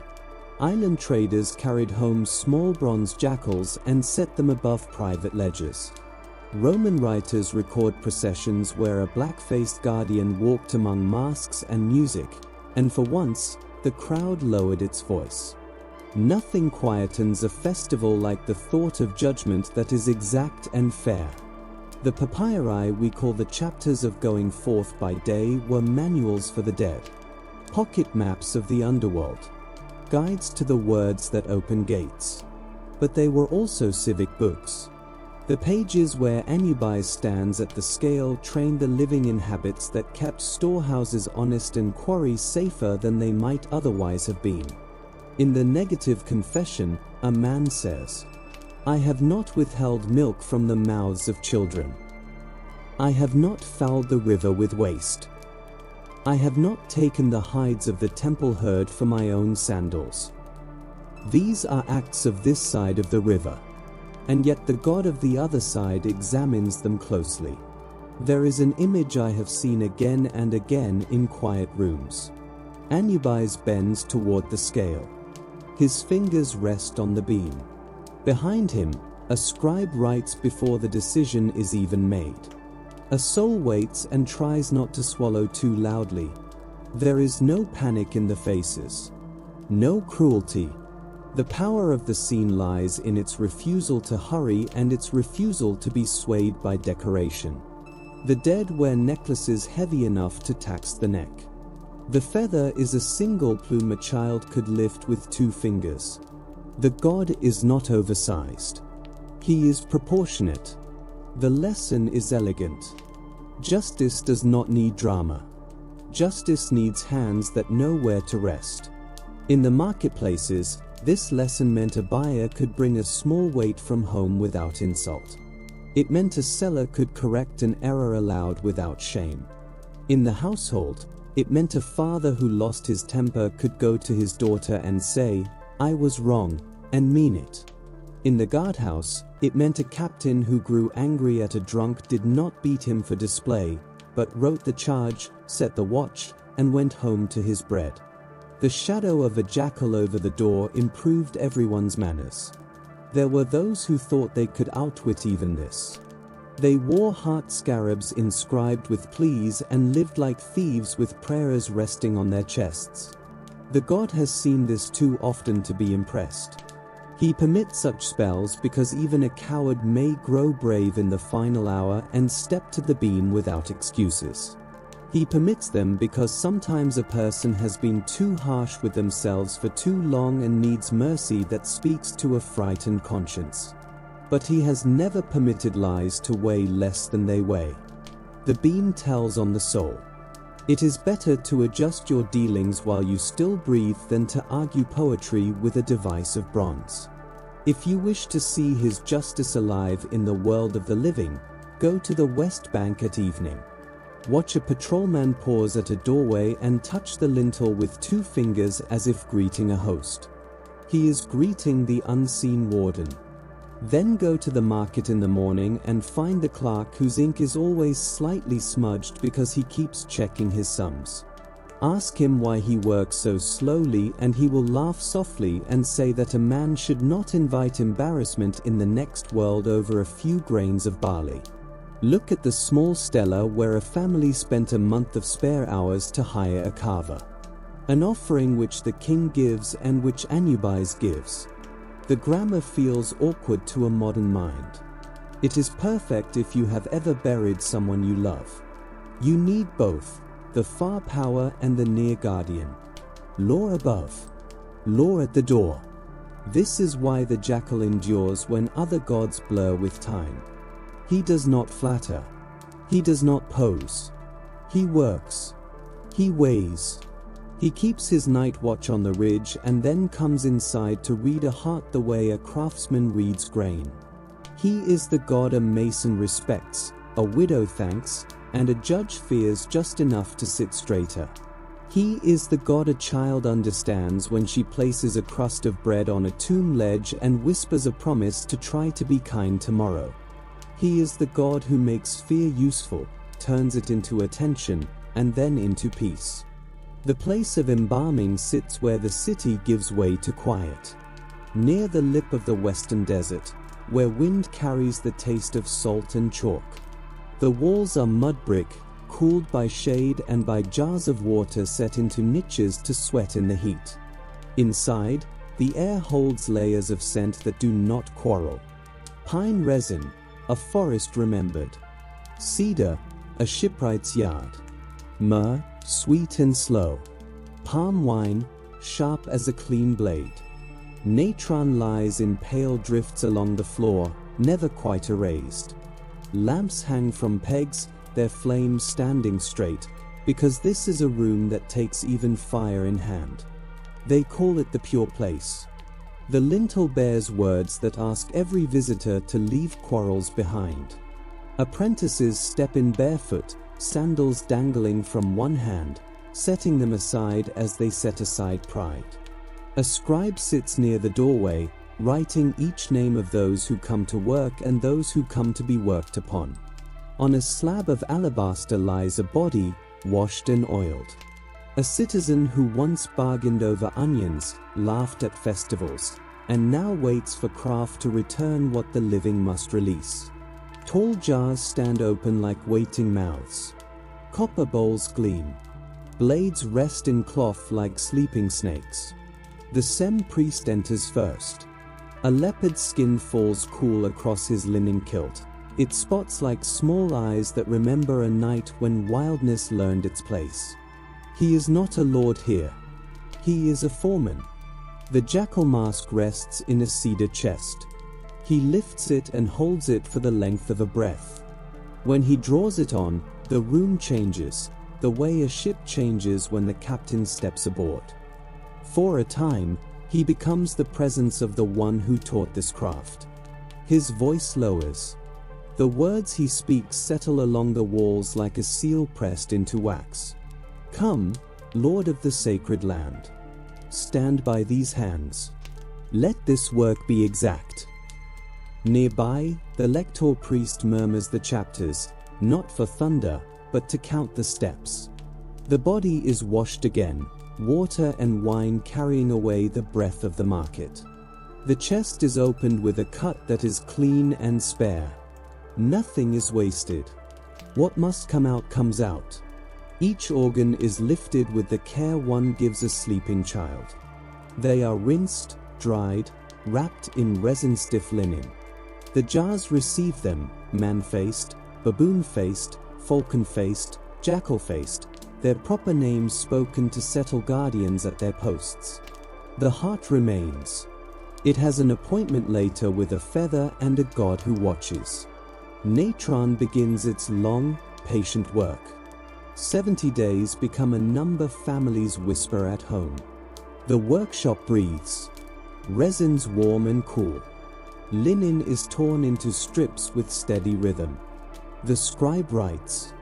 Island traders carried home small bronze jackals and set them above private ledgers. Roman writers record processions where a black-faced guardian walked among masks and music, and for once, the crowd lowered its voice. Nothing quietens a festival like the thought of judgment that is exact and fair. The papyri we call the chapters of going forth by day were manuals for the dead, pocket maps of the underworld, guides to the words that open gates. But they were also civic books. The pages where Anubis stands at the scale trained the living in habits that kept storehouses honest and quarries safer than they might otherwise have been. In the negative confession, a man says, "I have not withheld milk from the mouths of children. I have not fouled the river with waste. I have not taken the hides of the temple herd for my own sandals." These are acts of this side of the river. And yet the God of the other side examines them closely. There is an image I have seen again and again in quiet rooms. Anubis bends toward the scale. His fingers rest on the beam. Behind him, a scribe writes before the decision is even made. A soul waits and tries not to swallow too loudly. There is no panic in the faces. No cruelty. The power of the scene lies in its refusal to hurry and its refusal to be swayed by decoration. The dead wear necklaces heavy enough to tax the neck. The feather is a single plume a child could lift with 2 fingers. The God is not oversized. He is proportionate. The lesson is elegant. Justice does not need drama. Justice needs hands that know where to rest. In the marketplaces, this lesson meant a buyer could bring a small weight from home without insult. It meant a seller could correct an error aloud without shame. In the household, it meant a father who lost his temper could go to his daughter and say, "I was wrong," and mean it. In the guardhouse, it meant a captain who grew angry at a drunk did not beat him for display, but wrote the charge, set the watch, and went home to his bread. The shadow of a jackal over the door improved everyone's manners. There were those who thought they could outwit even this. They wore heart scarabs inscribed with pleas and lived like thieves with prayers resting on their chests. The god has seen this too often to be impressed. He permits such spells because even a coward may grow brave in the final hour and step to the beam without excuses. He permits them because sometimes a person has been too harsh with themselves for too long and needs mercy that speaks to a frightened conscience. But he has never permitted lies to weigh less than they weigh. The beam tells on the soul. It is better to adjust your dealings while you still breathe than to argue poetry with a device of bronze. If you wish to see his justice alive in the world of the living, go to the West Bank at evening. Watch a patrolman pause at a doorway and touch the lintel with 2 fingers as if greeting a host. He is greeting the unseen warden. Then go to the market in the morning and find the clerk whose ink is always slightly smudged because he keeps checking his sums. Ask him why he works so slowly and he will laugh softly and say that a man should not invite embarrassment in the next world over a few grains of barley. Look at the small stela where a family spent a month of spare hours to hire a carver. An offering which the king gives and which Anubis gives. The grammar feels awkward to a modern mind. It is perfect if you have ever buried someone you love. You need both, the far power and the near guardian. Law above. Law at the door. This is why the jackal endures when other gods blur with time. He does not flatter. He does not pose. He works. He weighs. He keeps his night watch on the ridge and then comes inside to read a heart the way a craftsman reads grain. He is the god a mason respects, a widow thanks, and a judge fears just enough to sit straighter. He is the god a child understands when she places a crust of bread on a tomb ledge and whispers a promise to try to be kind tomorrow. He is the god who makes fear useful, turns it into attention, and then into peace. The place of embalming sits where the city gives way to quiet. Near the lip of the western desert, where wind carries the taste of salt and chalk. The walls are mud brick, cooled by shade and by jars of water set into niches to sweat in the heat. Inside, the air holds layers of scent that do not quarrel. Pine resin, a forest remembered. Cedar, a shipwright's yard. Myrrh, sweet and slow. Palm wine, sharp as a clean blade. Natron lies in pale drifts along the floor, never quite erased. Lamps hang from pegs, their flames standing straight, because this is a room that takes even fire in hand. They call it the pure place. The lintel bears words that ask every visitor to leave quarrels behind. Apprentices step in barefoot, sandals dangling from one hand, setting them aside as they set aside pride. A scribe sits near the doorway, writing each name of those who come to work and those who come to be worked upon. On a slab of alabaster lies a body, washed and oiled. A citizen who once bargained over onions, laughed at festivals, and now waits for craft to return what the living must release. Tall jars stand open like waiting mouths. Copper bowls gleam. Blades rest in cloth like sleeping snakes. The Sem priest enters first. A leopard skin falls cool across his linen kilt, its spots like small eyes that remember a night when wildness learned its place. He is not a lord here. He is a foreman. The jackal mask rests in a cedar chest. He lifts it and holds it for the length of a breath. When he draws it on, the room changes, the way a ship changes when the captain steps aboard. For a time, he becomes the presence of the one who taught this craft. His voice lowers. The words he speaks settle along the walls like a seal pressed into wax. Come, Lord of the sacred land. Stand by these hands. Let this work be exact. Nearby, the lector priest murmurs the chapters, not for thunder, but to count the steps. The body is washed again, water and wine carrying away the breath of the market. The chest is opened with a cut that is clean and spare. Nothing is wasted. What must come out comes out. Each organ is lifted with the care one gives a sleeping child. They are rinsed, dried, wrapped in resin-stiff linen. The jars receive them, man-faced, baboon-faced, falcon-faced, jackal-faced, their proper names spoken to settle guardians at their posts. The heart remains. It has an appointment later with a feather and a god who watches. Natron begins its long, patient work. 70 days become a number families whisper at home. The workshop breathes. Resins warm and cool. Linen is torn into strips with steady rhythm. The scribe writes.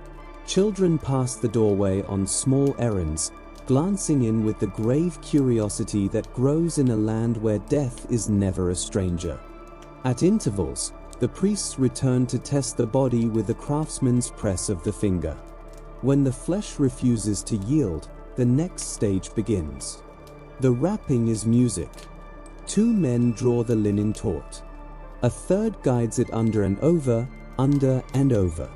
Children pass the doorway on small errands, glancing in with the grave curiosity that grows in a land where death is never a stranger. At intervals, the priests return to test the body with the craftsman's press of the finger. When the flesh refuses to yield, the next stage begins. The wrapping is music. 2 men draw the linen taut. A third guides it under and over, under and over.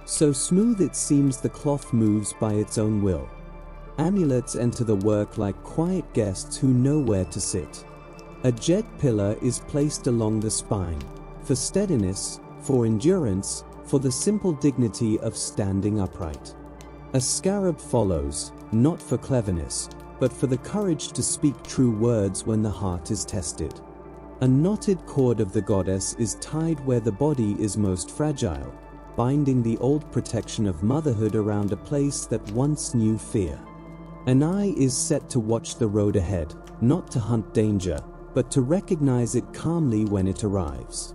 So smooth it seems the cloth moves by its own will. Amulets enter the work like quiet guests who know where to sit. A jet pillar is placed along the spine, for steadiness, for endurance, for the simple dignity of standing upright. A scarab follows, not for cleverness, but for the courage to speak true words when the heart is tested. A knotted cord of the goddess is tied where the body is most fragile, binding the old protection of motherhood around a place that once knew fear. An eye is set to watch the road ahead, not to hunt danger, but to recognize it calmly when it arrives.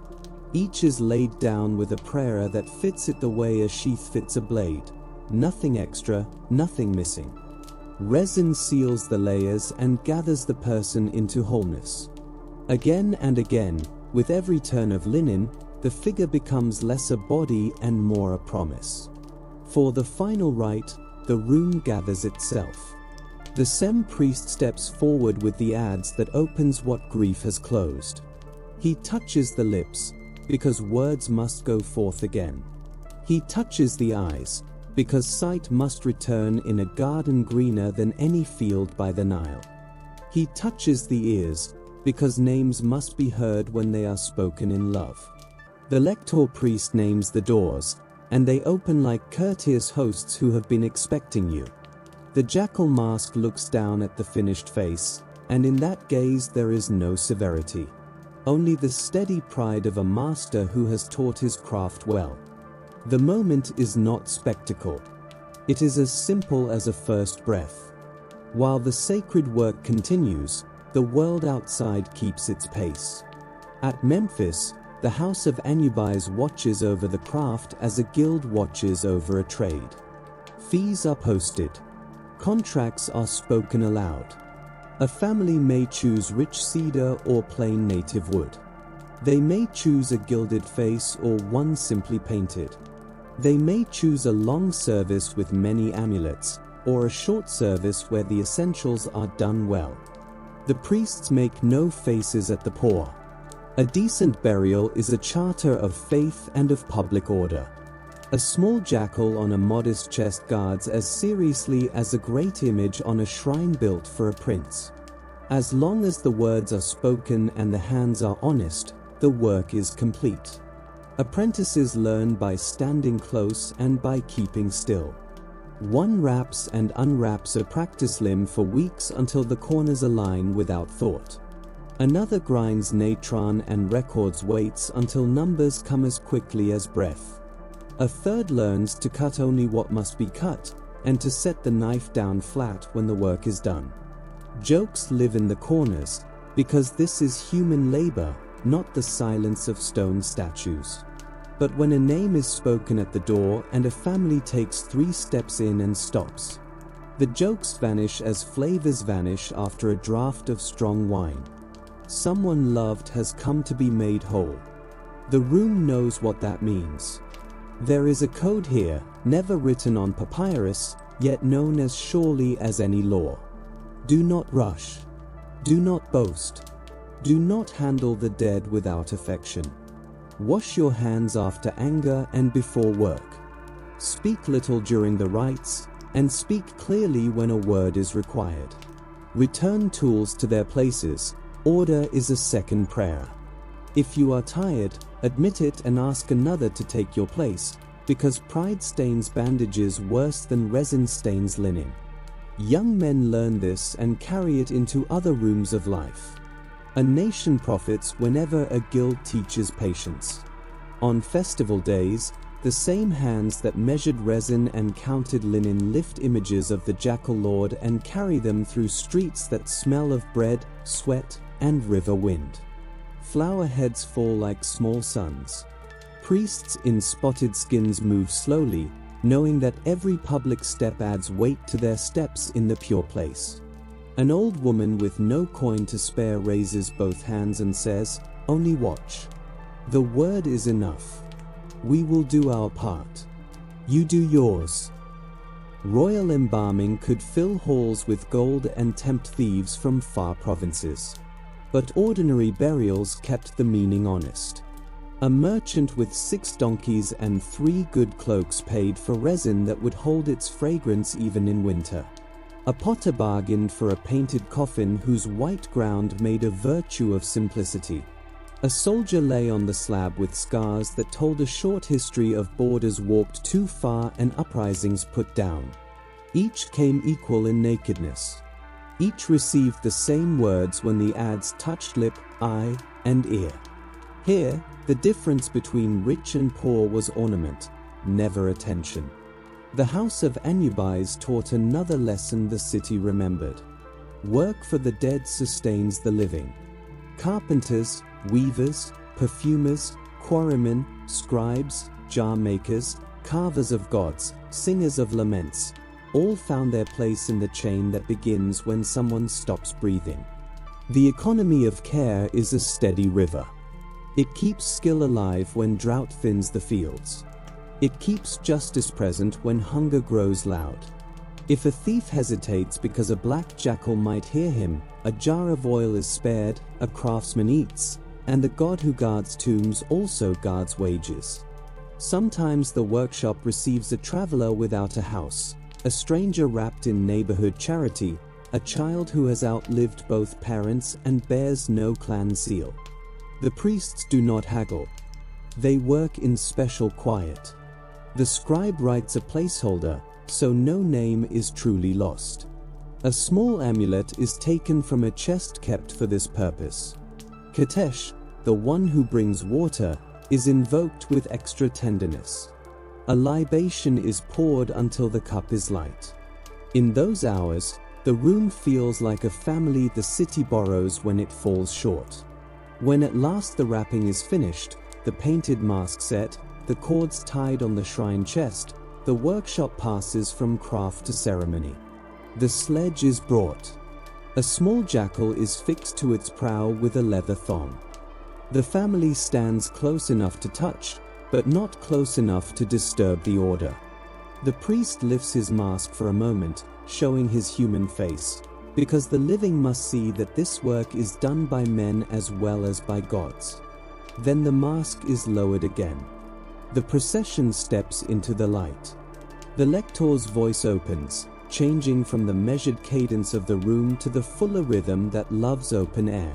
Each is laid down with a prayer that fits it the way a sheath fits a blade. Nothing extra, nothing missing. Resin seals the layers and gathers the person into wholeness. Again and again, with every turn of linen, the figure becomes less a body and more a promise. For the final rite, the room gathers itself. The Sem priest steps forward with the adze that opens what grief has closed. He touches the lips, because words must go forth again. He touches the eyes, because sight must return in a garden greener than any field by the Nile. He touches the ears, because names must be heard when they are spoken in love. The lector priest names the doors, and they open like courteous hosts who have been expecting you. The jackal mask looks down at the finished face, and in that gaze there is no severity. Only the steady pride of a master who has taught his craft well. The moment is not spectacle. It is as simple as a first breath. While the sacred work continues, the world outside keeps its pace. At Memphis, the house of Anubis watches over the craft as a guild watches over a trade. Fees are posted. Contracts are spoken aloud. A family may choose rich cedar or plain native wood. They may choose a gilded face or one simply painted. They may choose a long service with many amulets, or a short service where the essentials are done well. The priests make no faces at the poor. A decent burial is a charter of faith and of public order. A small jackal on a modest chest guards as seriously as a great image on a shrine built for a prince. As long as the words are spoken and the hands are honest, the work is complete. Apprentices learn by standing close and by keeping still. One wraps and unwraps a practice limb for weeks until the corners align without thought. Another grinds natron and records weights until numbers come as quickly as breath. A third learns to cut only what must be cut, and to set the knife down flat when the work is done. Jokes live in the corners, because this is human labor, not the silence of stone statues. But when a name is spoken at the door and a family takes 3 steps in and stops, the jokes vanish as flavors vanish after a draught of strong wine. Someone loved has come to be made whole. The room knows what that means. There is a code here, never written on papyrus, yet known as surely as any law. Do not rush. Do not boast. Do not handle the dead without affection. Wash your hands after anger and before work. Speak little during the rites, and speak clearly when a word is required. Return tools to their places. Order is a second prayer. If you are tired, admit it and ask another to take your place, because pride stains bandages worse than resin stains linen. Young men learn this and carry it into other rooms of life. A nation profits whenever a guild teaches patience. On festival days, the same hands that measured resin and counted linen lift images of the jackal lord and carry them through streets that smell of bread, sweat, and river wind. Flower heads fall like small suns. Priests in spotted skins move slowly, knowing that every public step adds weight to their steps in the pure place. An old woman with no coin to spare raises both hands and says, "Only watch. The word is enough. We will do our part. You do yours." Royal embalming could fill halls with gold and tempt thieves from far provinces. But ordinary burials kept the meaning honest. A merchant with 6 donkeys and 3 good cloaks paid for resin that would hold its fragrance even in winter. A potter bargained for a painted coffin whose white ground made a virtue of simplicity. A soldier lay on the slab with scars that told a short history of borders walked too far and uprisings put down. Each came equal in nakedness. Each received the same words when the adze touched lip, eye, and ear. Here, the difference between rich and poor was ornament, never attention. The house of Anubis taught another lesson the city remembered. Work for the dead sustains the living. Carpenters, weavers, perfumers, quarrymen, scribes, jar makers, carvers of gods, singers of laments, all found their place in the chain that begins when someone stops breathing. The economy of care is a steady river. It keeps skill alive when drought thins the fields. It keeps justice present when hunger grows loud. If a thief hesitates because a black jackal might hear him, a jar of oil is spared, a craftsman eats, and the god who guards tombs also guards wages. Sometimes the workshop receives a traveler without a house, a stranger wrapped in neighborhood charity, a child who has outlived both parents and bears no clan seal. The priests do not haggle. They work in special quiet. The scribe writes a placeholder, so no name is truly lost. A small amulet is taken from a chest kept for this purpose. Katesh, the one who brings water, is invoked with extra tenderness. A libation is poured until the cup is light. In those hours, the room feels like a family the city borrows when it falls short. When at last the wrapping is finished, the painted mask set, the cords tied on the shrine chest, the workshop passes from craft to ceremony. The sledge is brought. A small jackal is fixed to its prow with a leather thong. The family stands close enough to touch, but not close enough to disturb the order. The priest lifts his mask for a moment, showing his human face, because the living must see that this work is done by men as well as by gods. Then the mask is lowered again. The procession steps into the light. The lector's voice opens, changing from the measured cadence of the room to the fuller rhythm that loves open air.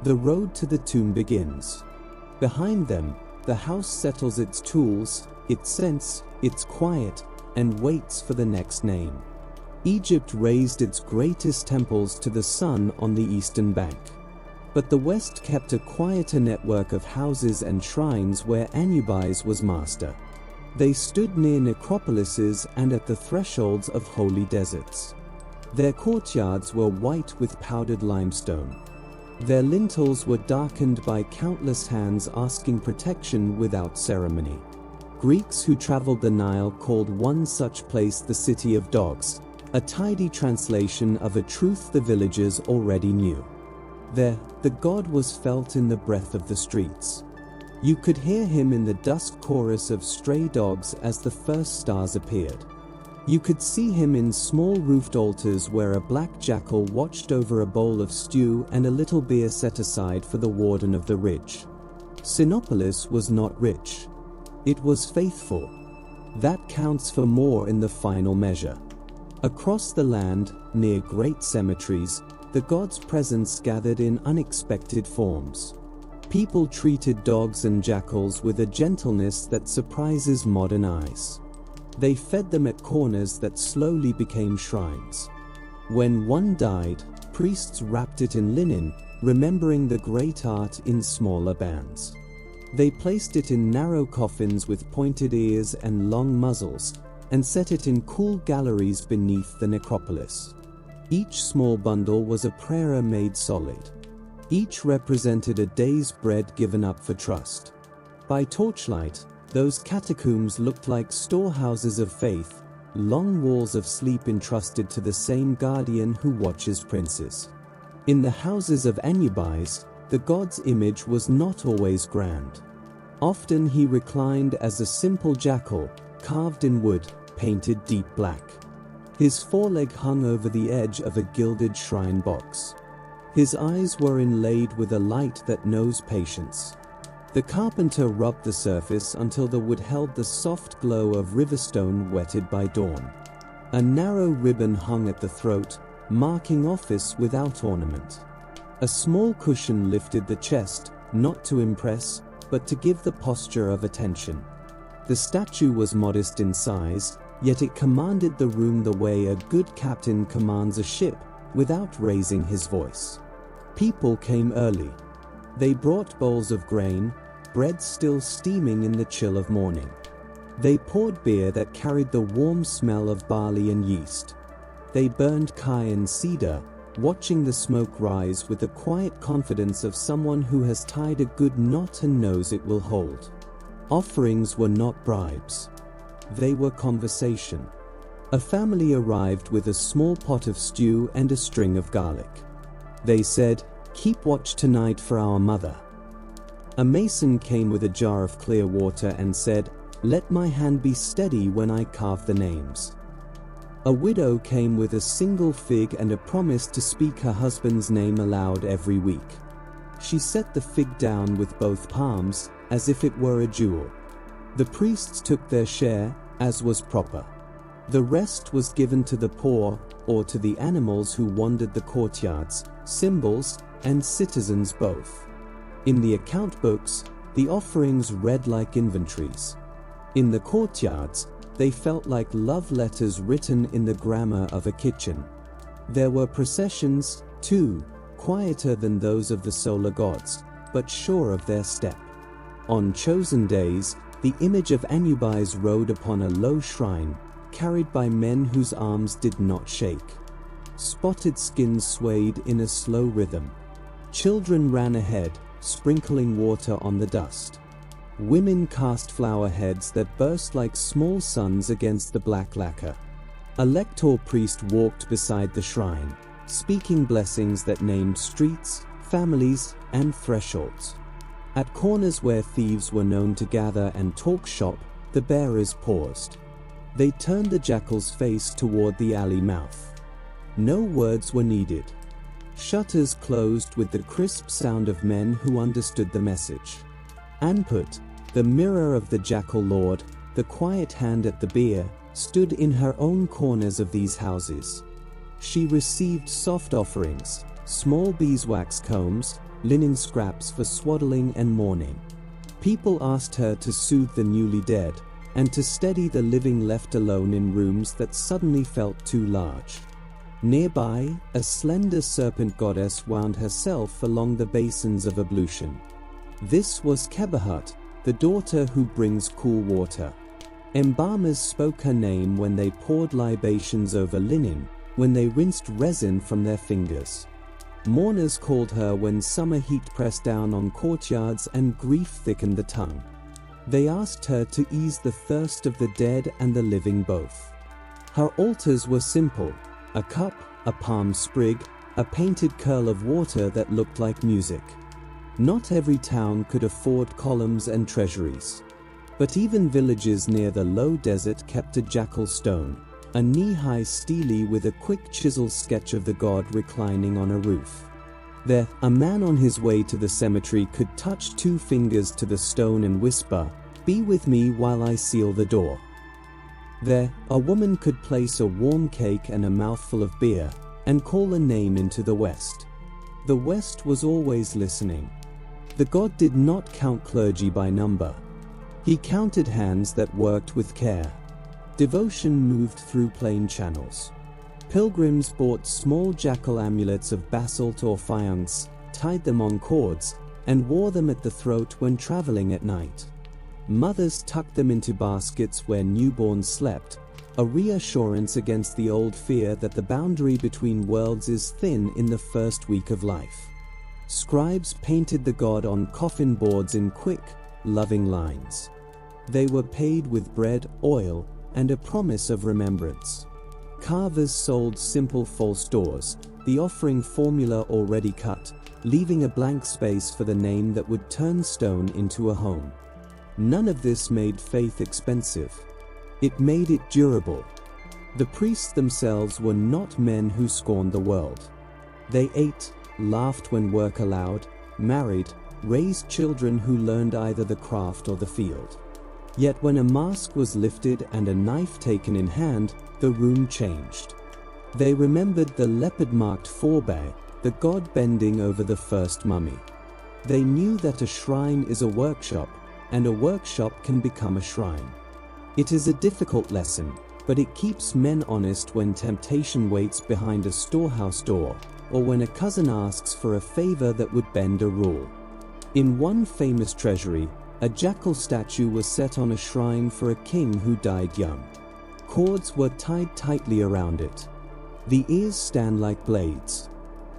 The road to the tomb begins. Behind them, the house settles its tools, its scents, its quiet, and waits for the next name. Egypt raised its greatest temples to the sun on the eastern bank. But the West kept a quieter network of houses and shrines where Anubis was master. They stood near necropolises and at the thresholds of holy deserts. Their courtyards were white with powdered limestone. Their lintels were darkened by countless hands asking protection without ceremony. Greeks who traveled the Nile called one such place the City of Dogs, a tidy translation of a truth the villagers already knew. There, the god was felt in the breath of the streets. You could hear him in the dusk chorus of stray dogs as the first stars appeared. You could see him in small roofed altars where a black jackal watched over a bowl of stew and a little beer set aside for the warden of the ridge. Sinopolis was not rich. It was faithful. That counts for more in the final measure. Across the land, near great cemeteries, the gods' presence gathered in unexpected forms. People treated dogs and jackals with a gentleness that surprises modern eyes. They fed them at corners that slowly became shrines. When one died, priests wrapped it in linen, remembering the great art in smaller bands. They placed it in narrow coffins with pointed ears and long muzzles, and set it in cool galleries beneath the necropolis. Each small bundle was a prayer made solid. Each represented a day's bread given up for trust. By torchlight, those catacombs looked like storehouses of faith, long walls of sleep entrusted to the same guardian who watches princes. In the houses of Anubis, the god's image was not always grand. Often he reclined as a simple jackal, carved in wood, painted deep black. His foreleg hung over the edge of a gilded shrine box. His eyes were inlaid with a light that knows patience. The carpenter rubbed the surface until the wood held the soft glow of riverstone wetted by dawn. A narrow ribbon hung at the throat, marking office without ornament. A small cushion lifted the chest, not to impress, but to give the posture of attention. The statue was modest in size, yet it commanded the room the way a good captain commands a ship, without raising his voice. People came early. They brought bowls of grain, bread still steaming in the chill of morning. They poured beer that carried the warm smell of barley and yeast. They burned kai and cedar, watching the smoke rise with the quiet confidence of someone who has tied a good knot and knows it will hold. Offerings were not bribes. They were conversation. A family arrived with a small pot of stew and a string of garlic. They said, "Keep watch tonight for our mother." A mason came with a jar of clear water and said, "Let my hand be steady when I carve the names." A widow came with a single fig and a promise to speak her husband's name aloud every week. She set the fig down with both palms, as if it were a jewel. The priests took their share, as was proper. The rest was given to the poor, or to the animals who wandered the courtyards, symbols, and citizens both. In the account books, the offerings read like inventories. In the courtyards, they felt like love letters written in the grammar of a kitchen. There were processions, too, quieter than those of the solar gods, but sure of their step. On chosen days, the image of Anubis rode upon a low shrine, carried by men whose arms did not shake. Spotted skins swayed in a slow rhythm. Children ran ahead, sprinkling water on the dust. Women cast flower heads that burst like small suns against the black lacquer. A lector priest walked beside the shrine, speaking blessings that named streets, families, and thresholds. At corners where thieves were known to gather and talk shop, the bearers paused. They turned the jackal's face toward the alley mouth. No words were needed. Shutters closed with the crisp sound of men who understood the message. Anput, the mirror of the jackal lord, the quiet hand at the beer, stood in her own corners of these houses. She received soft offerings, small beeswax combs, linen scraps for swaddling and mourning. People asked her to soothe the newly dead, and to steady the living left alone in rooms that suddenly felt too large. Nearby, a slender serpent goddess wound herself along the basins of ablution. This was Kebahut, the daughter who brings cool water. Embalmers spoke her name when they poured libations over linen, when they rinsed resin from their fingers. Mourners called her when summer heat pressed down on courtyards and grief thickened the tongue. They asked her to ease the thirst of the dead and the living both. Her altars were simple: a cup, a palm sprig, a painted curl of water that looked like music. Not every town could afford columns and treasuries. But even villages near the low desert kept a jackal stone, a knee-high stele with a quick chisel sketch of the god reclining on a roof. There, a man on his way to the cemetery could touch 2 fingers to the stone and whisper, "Be with me while I seal the door." There, a woman could place a warm cake and a mouthful of beer, and call a name into the west. The west was always listening. The god did not count clergy by number. He counted hands that worked with care. Devotion moved through plain channels. Pilgrims bought small jackal amulets of basalt or faience, tied them on cords, and wore them at the throat when traveling at night. Mothers tucked them into baskets where newborns slept, a reassurance against the old fear that the boundary between worlds is thin in the first week of life. Scribes painted the god on coffin boards in quick, loving lines. They were paid with bread, oil, and a promise of remembrance. Carvers sold simple false doors, the offering formula already cut, leaving a blank space for the name that would turn stone into a home. None of this made faith expensive. It made it durable. The priests themselves were not men who scorned the world. They ate, laughed when work allowed, married, raised children who learned either the craft or the field. Yet when a mask was lifted and a knife taken in hand, the room changed. They remembered the leopard-marked forebear, the god bending over the first mummy. They knew that a shrine is a workshop, and a workshop can become a shrine. It is a difficult lesson, but it keeps men honest when temptation waits behind a storehouse door, or when a cousin asks for a favor that would bend a rule. In one famous treasury, a jackal statue was set on a shrine for a king who died young. Cords were tied tightly around it. The ears stand like blades.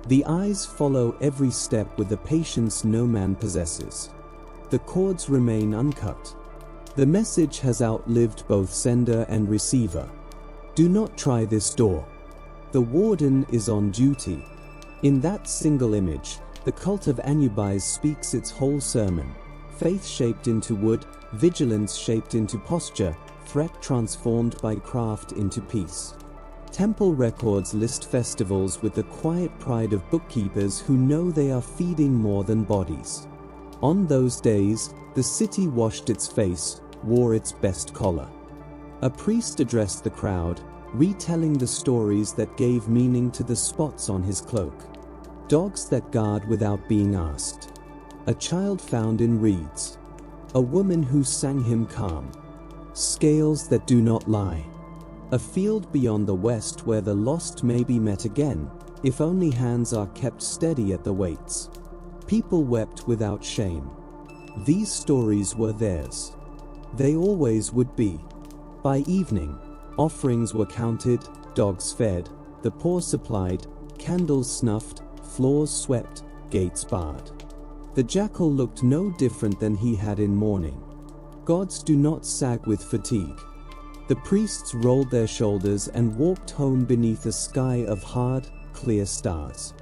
The eyes follow every step with the patience no man possesses. The cords remain uncut. The message has outlived both sender and receiver. Do not try this door. The warden is on duty. In that single image, the cult of Anubis speaks its whole sermon. Faith shaped into wood, vigilance shaped into posture, threat transformed by craft into peace. Temple records list festivals with the quiet pride of bookkeepers who know they are feeding more than bodies. On those days, the city washed its face, wore its best collar. A priest addressed the crowd, retelling the stories that gave meaning to the spots on his cloak. Dogs that guard without being asked. A child found in reeds. A woman who sang him calm. Scales that do not lie. A field beyond the west where the lost may be met again, if only hands are kept steady at the weights. People wept without shame. These stories were theirs. They always would be. By evening, offerings were counted, dogs fed, the poor supplied, candles snuffed, floors swept, gates barred. The jackal looked no different than he had in mourning. Gods do not sag with fatigue. The priests rolled their shoulders and walked home beneath a sky of hard, clear stars.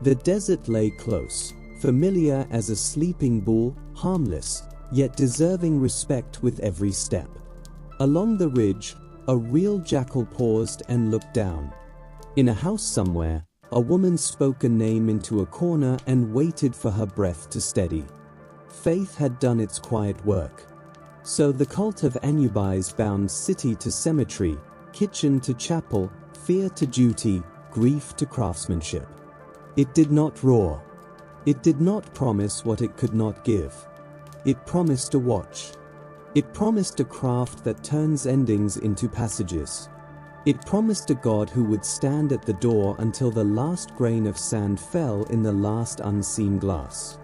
The desert lay close, familiar as a sleeping bull, harmless, yet deserving respect with every step. Along the ridge, a real jackal paused and looked down. In a house somewhere, a woman spoke a name into a corner and waited for her breath to steady. Faith had done its quiet work. So the cult of Anubis bound city to cemetery, kitchen to chapel, fear to duty, grief to craftsmanship. It did not roar. It did not promise what it could not give. It promised a watch. It promised a craft that turns endings into passages. It promised a God who would stand at the door until the last grain of sand fell in the last unseen glass.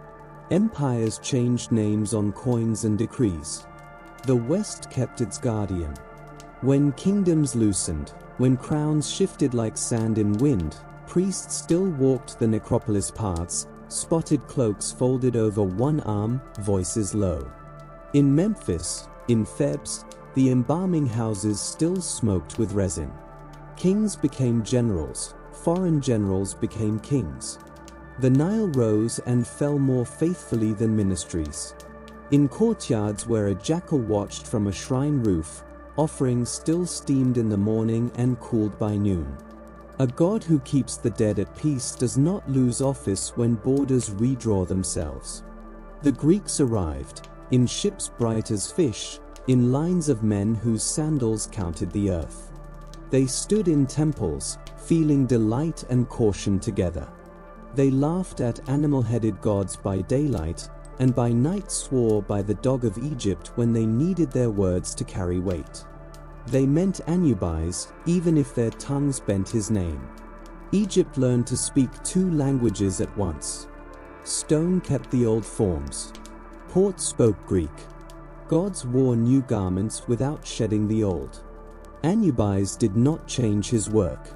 Empires changed names on coins and decrees. The West kept its guardian. When kingdoms loosened, when crowns shifted like sand in wind, priests still walked the necropolis paths, spotted cloaks folded over one arm, voices low. In Memphis, in Thebes, the embalming houses still smoked with resin. Kings became generals, foreign generals became kings. The Nile rose and fell more faithfully than ministries. In courtyards where a jackal watched from a shrine roof, offerings still steamed in the morning and cooled by noon. A God who keeps the dead at peace does not lose office when borders redraw themselves. The Greeks arrived, in ships bright as fish, in lines of men whose sandals counted the earth. They stood in temples, feeling delight and caution together. They laughed at animal-headed gods by daylight, and by night swore by the dog of Egypt when they needed their words to carry weight. They meant Anubis, even if their tongues bent his name. Egypt learned to speak 2 languages at once. Stone kept the old forms. Port spoke Greek. Gods wore new garments without shedding the old. Anubis did not change his work.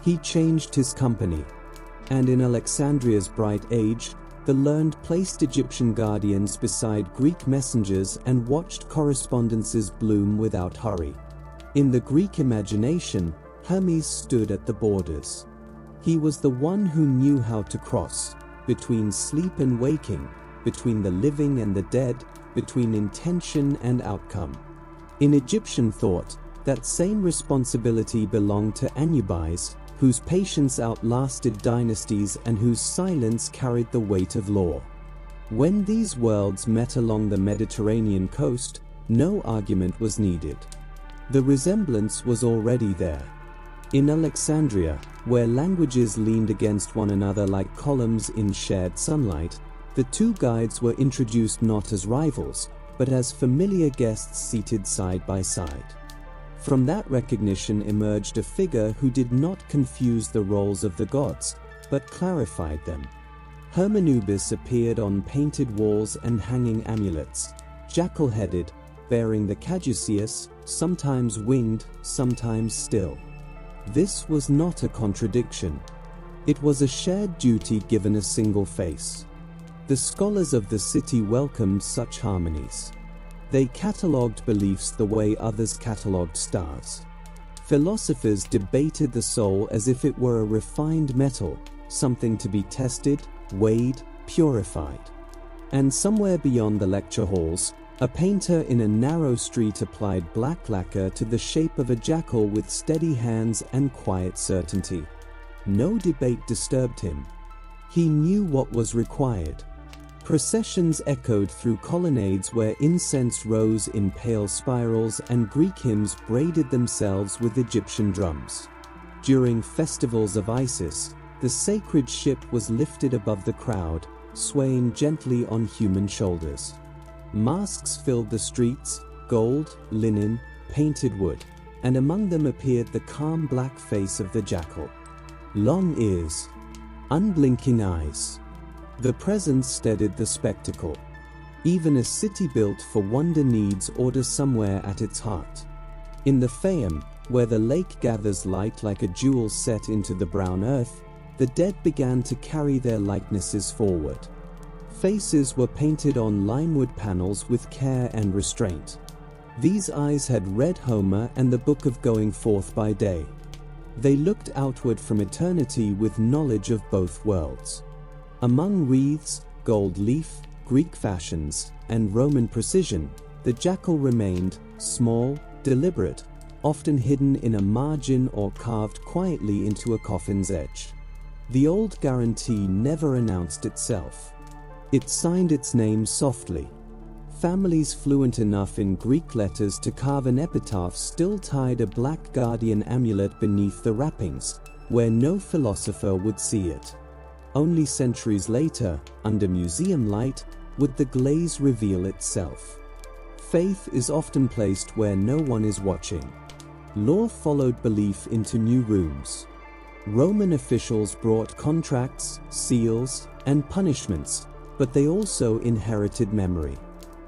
He changed his company. And in Alexandria's bright age, the learned placed Egyptian guardians beside Greek messengers and watched correspondences bloom without hurry. In the Greek imagination, Hermes stood at the borders. He was the one who knew how to cross, between sleep and waking, between the living and the dead, between intention and outcome. In Egyptian thought, that same responsibility belonged to Anubis, whose patience outlasted dynasties and whose silence carried the weight of law. When these worlds met along the Mediterranean coast, no argument was needed. The resemblance was already there. In Alexandria, where languages leaned against one another like columns in shared sunlight, the 2 guides were introduced not as rivals, but as familiar guests seated side by side. From that recognition emerged a figure who did not confuse the roles of the gods, but clarified them. Anubis appeared on painted walls and hanging amulets, jackal-headed, bearing the caduceus, sometimes winged, sometimes still. This was not a contradiction. It was a shared duty given a single face. The scholars of the city welcomed such harmonies. They catalogued beliefs the way others catalogued stars. Philosophers debated the soul as if it were a refined metal, something to be tested, weighed, purified. And somewhere beyond the lecture halls, a painter in a narrow street applied black lacquer to the shape of a jackal with steady hands and quiet certainty. No debate disturbed him. He knew what was required. Processions echoed through colonnades where incense rose in pale spirals and Greek hymns braided themselves with Egyptian drums. During festivals of Isis, the sacred ship was lifted above the crowd, swaying gently on human shoulders. Masks filled the streets, gold, linen, painted wood, and among them appeared the calm black face of the jackal. Long ears, unblinking eyes. The presence steadied the spectacle. Even a city built for wonder needs order somewhere at its heart. In the Fayum, where the lake gathers light like a jewel set into the brown earth, the dead began to carry their likenesses forward. Faces were painted on limewood panels with care and restraint. These eyes had read Homer and the Book of Going Forth by day. They looked outward from eternity with knowledge of both worlds. Among wreaths, gold leaf, Greek fashions, and Roman precision, the jackal remained small, deliberate, often hidden in a margin or carved quietly into a coffin's edge. The old guarantee never announced itself. It signed its name softly. Families fluent enough in Greek letters to carve an epitaph still tied a black guardian amulet beneath the wrappings, where no philosopher would see it. Only centuries later, under museum light, would the glaze reveal itself. Faith is often placed where no one is watching. Law followed belief into new rooms. Roman officials brought contracts, seals, and punishments, but they also inherited memory.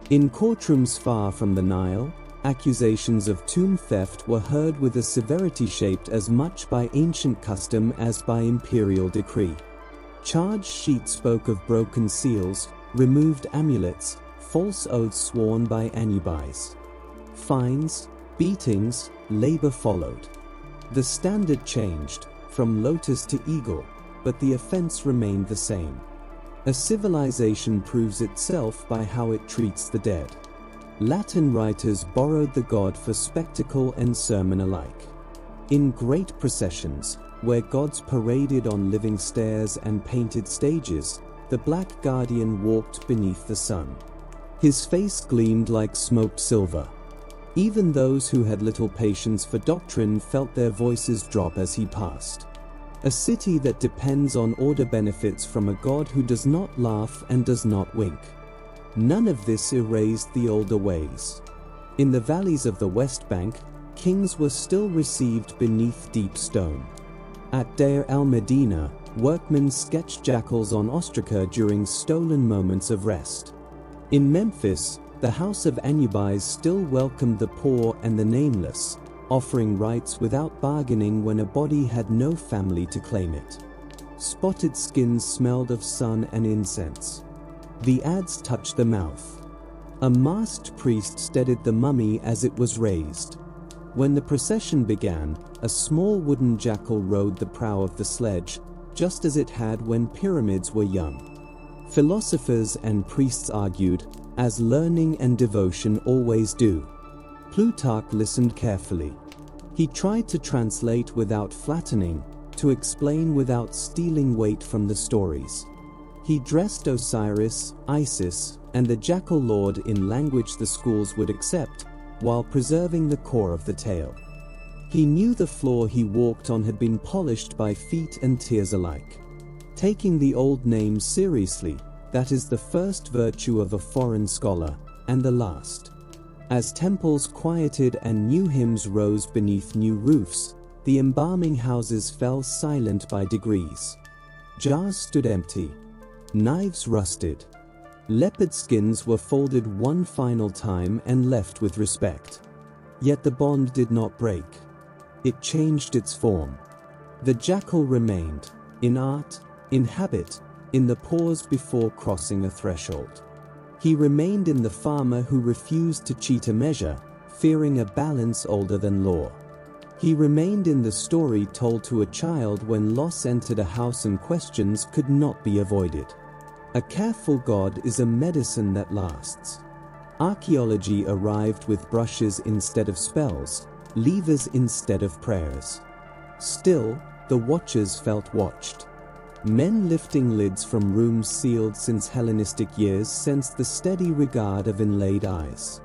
In courtrooms far from the Nile, accusations of tomb theft were heard with a severity shaped as much by ancient custom as by imperial decree. Charge sheets spoke of broken seals, removed amulets, false oaths sworn by Anubis. Fines, beatings, labor followed. The standard changed, from lotus to eagle, but the offense remained the same. A civilization proves itself by how it treats the dead. Latin writers borrowed the god for spectacle and sermon alike. In great processions, where gods paraded on living stairs and painted stages, the black guardian walked beneath the sun. His face gleamed like smoked silver. Even those who had little patience for doctrine felt their voices drop as he passed. A city that depends on order benefits from a God who does not laugh and does not wink. None of this erased the older ways. In the valleys of the West Bank, kings were still received beneath deep stone. At Deir el-Medina, workmen sketched jackals on ostraca during stolen moments of rest. In Memphis, the house of Anubis still welcomed the poor and the nameless, offering rights without bargaining when a body had no family to claim it. Spotted skins smelled of sun and incense. The ads touched the mouth. A masked priest steadied the mummy as it was raised. When the procession began, a small wooden jackal rode the prow of the sledge, just as it had when pyramids were young. Philosophers and priests argued, as learning and devotion always do. Plutarch listened carefully. He tried to translate without flattening, to explain without stealing weight from the stories. He dressed Osiris, Isis, and the jackal lord in language the schools would accept, while preserving the core of the tale. He knew the floor he walked on had been polished by feet and tears alike. Taking the old names seriously, that is the first virtue of a foreign scholar, and the last. As temples quieted and new hymns rose beneath new roofs, the embalming houses fell silent by degrees. Jars stood empty. Knives rusted. Leopard skins were folded one final time and left with respect. Yet the bond did not break. It changed its form. The jackal remained, in art, in habit, in the pause before crossing a threshold. He remained in the farmer who refused to cheat a measure, fearing a balance older than law. He remained in the story told to a child when loss entered a house and questions could not be avoided. A careful God is a medicine that lasts. Archaeology arrived with brushes instead of spells, levers instead of prayers. Still, the watchers felt watched. Men lifting lids from rooms sealed since Hellenistic years sensed the steady regard of inlaid eyes.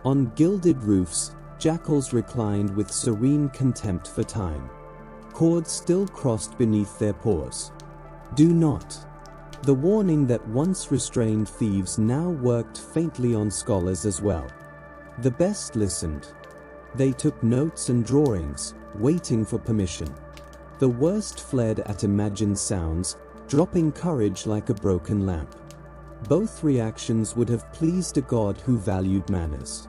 On gilded roofs, jackals reclined with serene contempt for time. Cords still crossed beneath their paws. Do not. The warning that once restrained thieves now worked faintly on scholars as well. The best listened. They took notes and drawings, waiting for permission. The worst fled at imagined sounds, dropping courage like a broken lamp. Both reactions would have pleased a God who valued manners.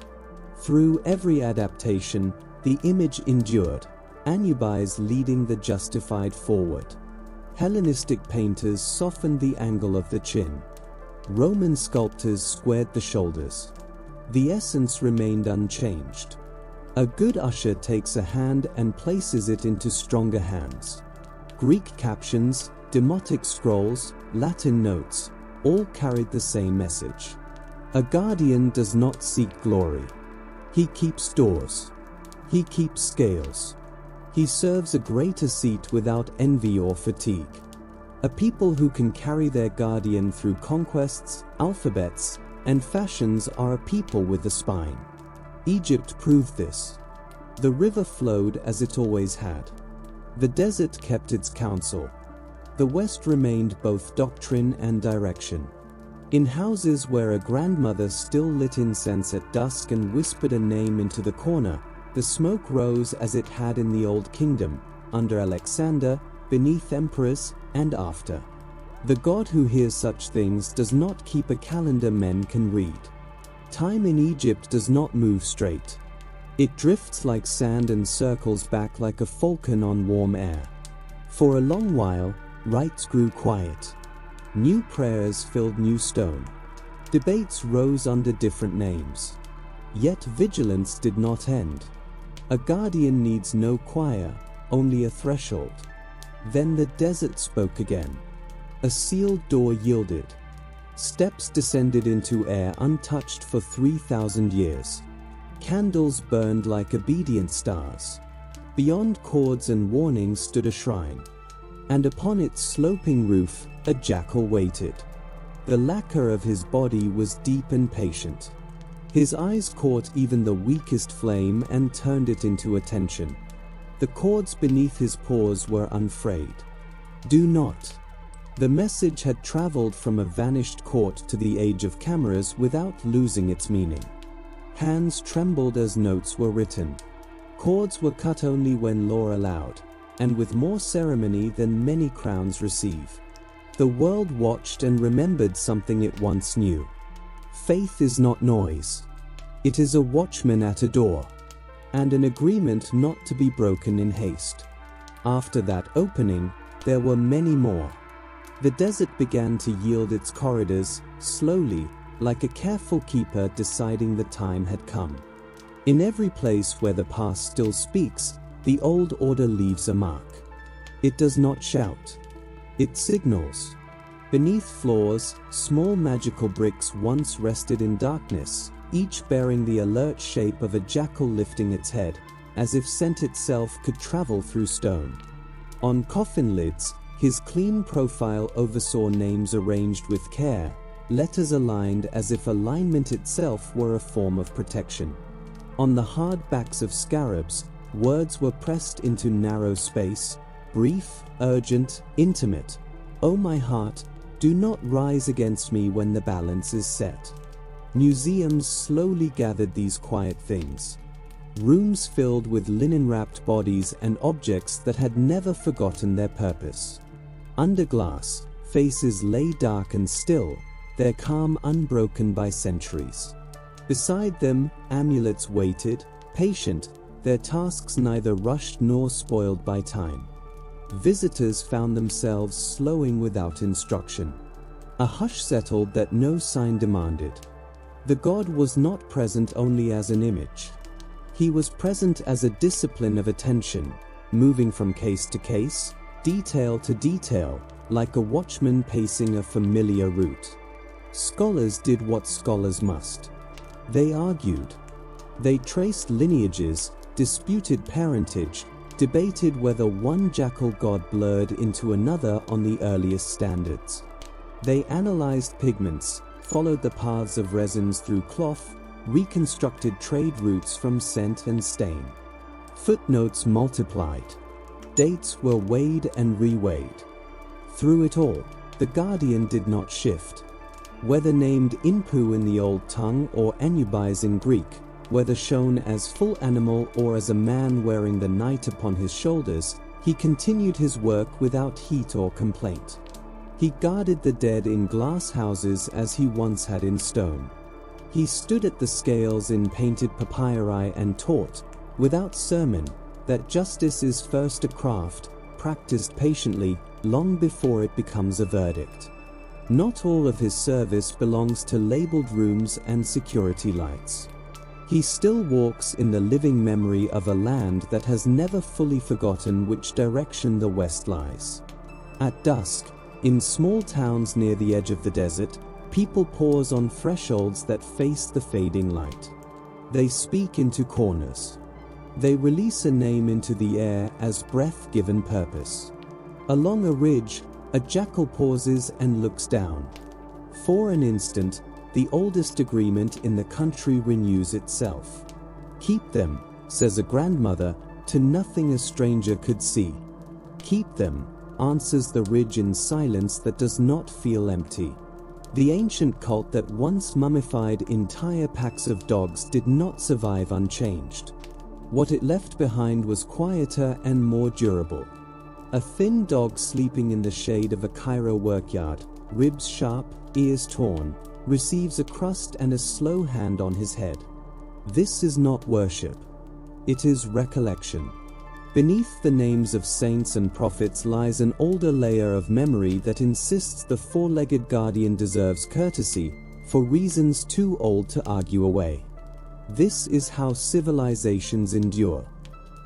Through every adaptation, the image endured, Anubis leading the justified forward. Hellenistic painters softened the angle of the chin. Roman sculptors squared the shoulders. The essence remained unchanged. A good usher takes a hand and places it into stronger hands. Greek captions, demotic scrolls, Latin notes, all carried the same message. A guardian does not seek glory. He keeps doors. He keeps scales. He serves a greater seat without envy or fatigue. A people who can carry their guardian through conquests, alphabets, and fashions are a people with a spine. Egypt proved this. The river flowed as it always had. The desert kept its counsel. The West remained both doctrine and direction. In houses where a grandmother still lit incense at dusk and whispered a name into the corner, the smoke rose as it had in the Old Kingdom, under Alexander, beneath emperors, and after. The God who hears such things does not keep a calendar men can read. Time in Egypt does not move straight. It drifts like sand and circles back like a falcon on warm air. For a long while, rites grew quiet. New prayers filled new stone. Debates rose under different names. Yet vigilance did not end. A guardian needs no choir, only a threshold. Then the desert spoke again. A sealed door yielded. Steps descended into air untouched for 3,000 years. Candles burned like obedient stars. Beyond cords and warnings stood a shrine. And upon its sloping roof, a jackal waited. The lacquer of his body was deep and patient. His eyes caught even the weakest flame and turned it into attention. The cords beneath his paws were unfrayed. Do not. The message had traveled from a vanished court to the age of cameras without losing its meaning. Hands trembled as notes were written. Cords were cut only when law allowed, and with more ceremony than many crowns receive. The world watched and remembered something it once knew. Faith is not noise. It is a watchman at a door, and an agreement not to be broken in haste. After that opening, there were many more. The desert began to yield its corridors, slowly, like a careful keeper deciding the time had come. In every place where the past still speaks, the old order leaves a mark. It does not shout. It signals. Beneath floors, small magical bricks once rested in darkness, each bearing the alert shape of a jackal lifting its head, as if scent itself could travel through stone. On coffin lids, his clean profile oversaw names arranged with care, letters aligned as if alignment itself were a form of protection. On the hard backs of scarabs, words were pressed into narrow space, brief, urgent, intimate. "O my heart, do not rise against me when the balance is set." Museums slowly gathered these quiet things. Rooms filled with linen-wrapped bodies and objects that had never forgotten their purpose. Under glass, faces lay dark and still, their calm unbroken by centuries. Beside them, amulets waited, patient, their tasks neither rushed nor spoiled by time. Visitors found themselves slowing without instruction. A hush settled that no sign demanded. The god was not present only as an image. He was present as a discipline of attention, moving from case to case, detail to detail, like a watchman pacing a familiar route. Scholars did what scholars must. They argued. They traced lineages, disputed parentage, debated whether one jackal god blurred into another on the earliest standards. They analyzed pigments, followed the paths of resins through cloth, reconstructed trade routes from scent and stain. Footnotes multiplied. Dates were weighed and reweighed. Through it all, the guardian did not shift. Whether named Inpu in the old tongue or Anubis in Greek, whether shown as full animal or as a man wearing the night upon his shoulders, he continued his work without heat or complaint. He guarded the dead in glass houses as he once had in stone. He stood at the scales in painted papyri and taught, without sermon, that justice is first a craft, practiced patiently, long before it becomes a verdict. Not all of his service belongs to labeled rooms and security lights. He still walks in the living memory of a land that has never fully forgotten which direction the west lies. At dusk, in small towns near the edge of the desert, people pause on thresholds that face the fading light. They speak into corners. They release a name into the air as breath given purpose. Along a ridge, a jackal pauses and looks down. For an instant, the oldest agreement in the country renews itself. "Keep them," says a grandmother, "to nothing a stranger could see." "Keep them," answers the ridge in silence that does not feel empty. The ancient cult that once mummified entire packs of dogs did not survive unchanged. What it left behind was quieter and more durable. A thin dog sleeping in the shade of a Cairo workyard, ribs sharp, ears torn, receives a crust and a slow hand on his head. This is not worship. It is recollection. Beneath the names of saints and prophets lies an older layer of memory that insists the four-legged guardian deserves courtesy, for reasons too old to argue away. This is how civilizations endure.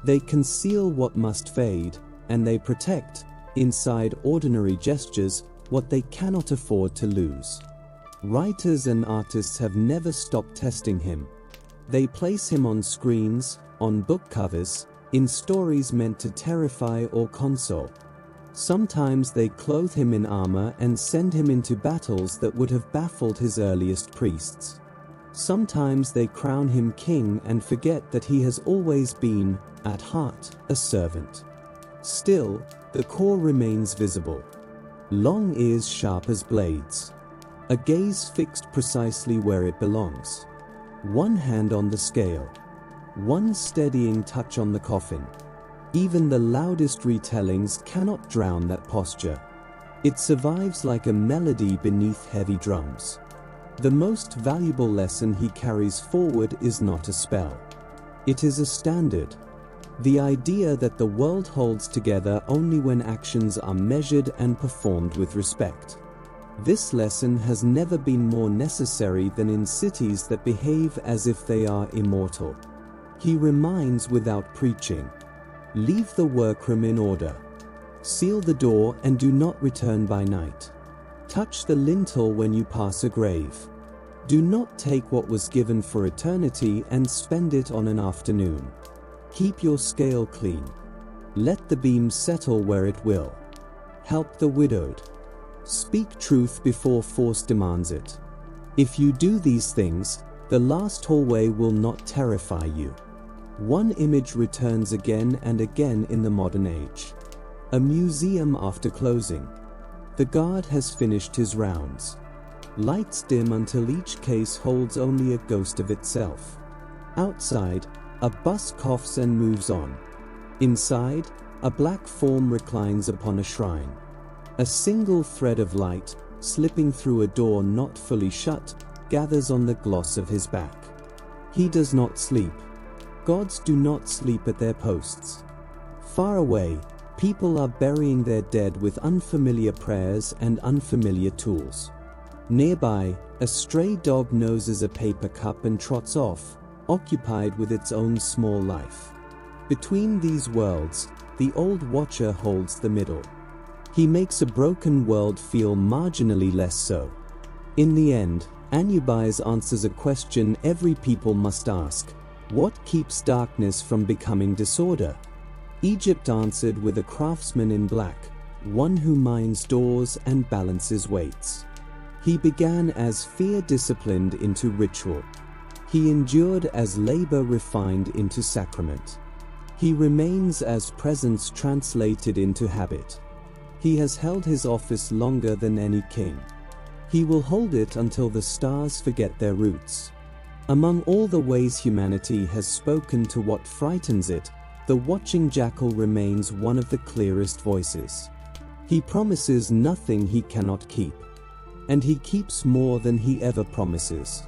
They conceal what must fade, and they protect, inside ordinary gestures, what they cannot afford to lose. Writers and artists have never stopped testing him. They place him on screens, on book covers, in stories meant to terrify or console. Sometimes they clothe him in armor and send him into battles that would have baffled his earliest priests. Sometimes they crown him king and forget that he has always been, at heart, a servant. Still, the core remains visible. Long ears sharp as blades. A gaze fixed precisely where it belongs. One hand on the scale. One steadying touch on the coffin. Even the loudest retellings cannot drown that posture. It survives like a melody beneath heavy drums. The most valuable lesson he carries forward is not a spell. It is a standard. The idea that the world holds together only when actions are measured and performed with respect. This lesson has never been more necessary than in cities that behave as if they are immortal. He reminds without preaching. Leave the workroom in order. Seal the door and do not return by night. Touch the lintel when you pass a grave. Do not take what was given for eternity and spend it on an afternoon. Keep your scale clean. Let the beam settle where it will. Help the widowed. Speak truth before force demands it. If you do these things, the last hallway will not terrify you. One image returns again and again in the modern age. A museum after closing. The guard has finished his rounds. Lights dim until each case holds only a ghost of itself. Outside, a bus coughs and moves on. Inside, a black form reclines upon a shrine. A single thread of light, slipping through a door not fully shut, gathers on the gloss of his back. He does not sleep. Gods do not sleep at their posts. Far away, people are burying their dead with unfamiliar prayers and unfamiliar tools. Nearby, a stray dog noses a paper cup and trots off, occupied with its own small life. Between these worlds, the old watcher holds the middle. He makes a broken world feel marginally less so. In the end, Anubis answers a question every people must ask. What keeps darkness from becoming disorder? Egypt answered with a craftsman in black, one who minds doors and balances weights. He began as fear disciplined into ritual. He endured as labor refined into sacrament. He remains as presence translated into habit. He has held his office longer than any king. He will hold it until the stars forget their roots. Among all the ways humanity has spoken to what frightens it, the watching jackal remains one of the clearest voices. He promises nothing he cannot keep. And he keeps more than he ever promises.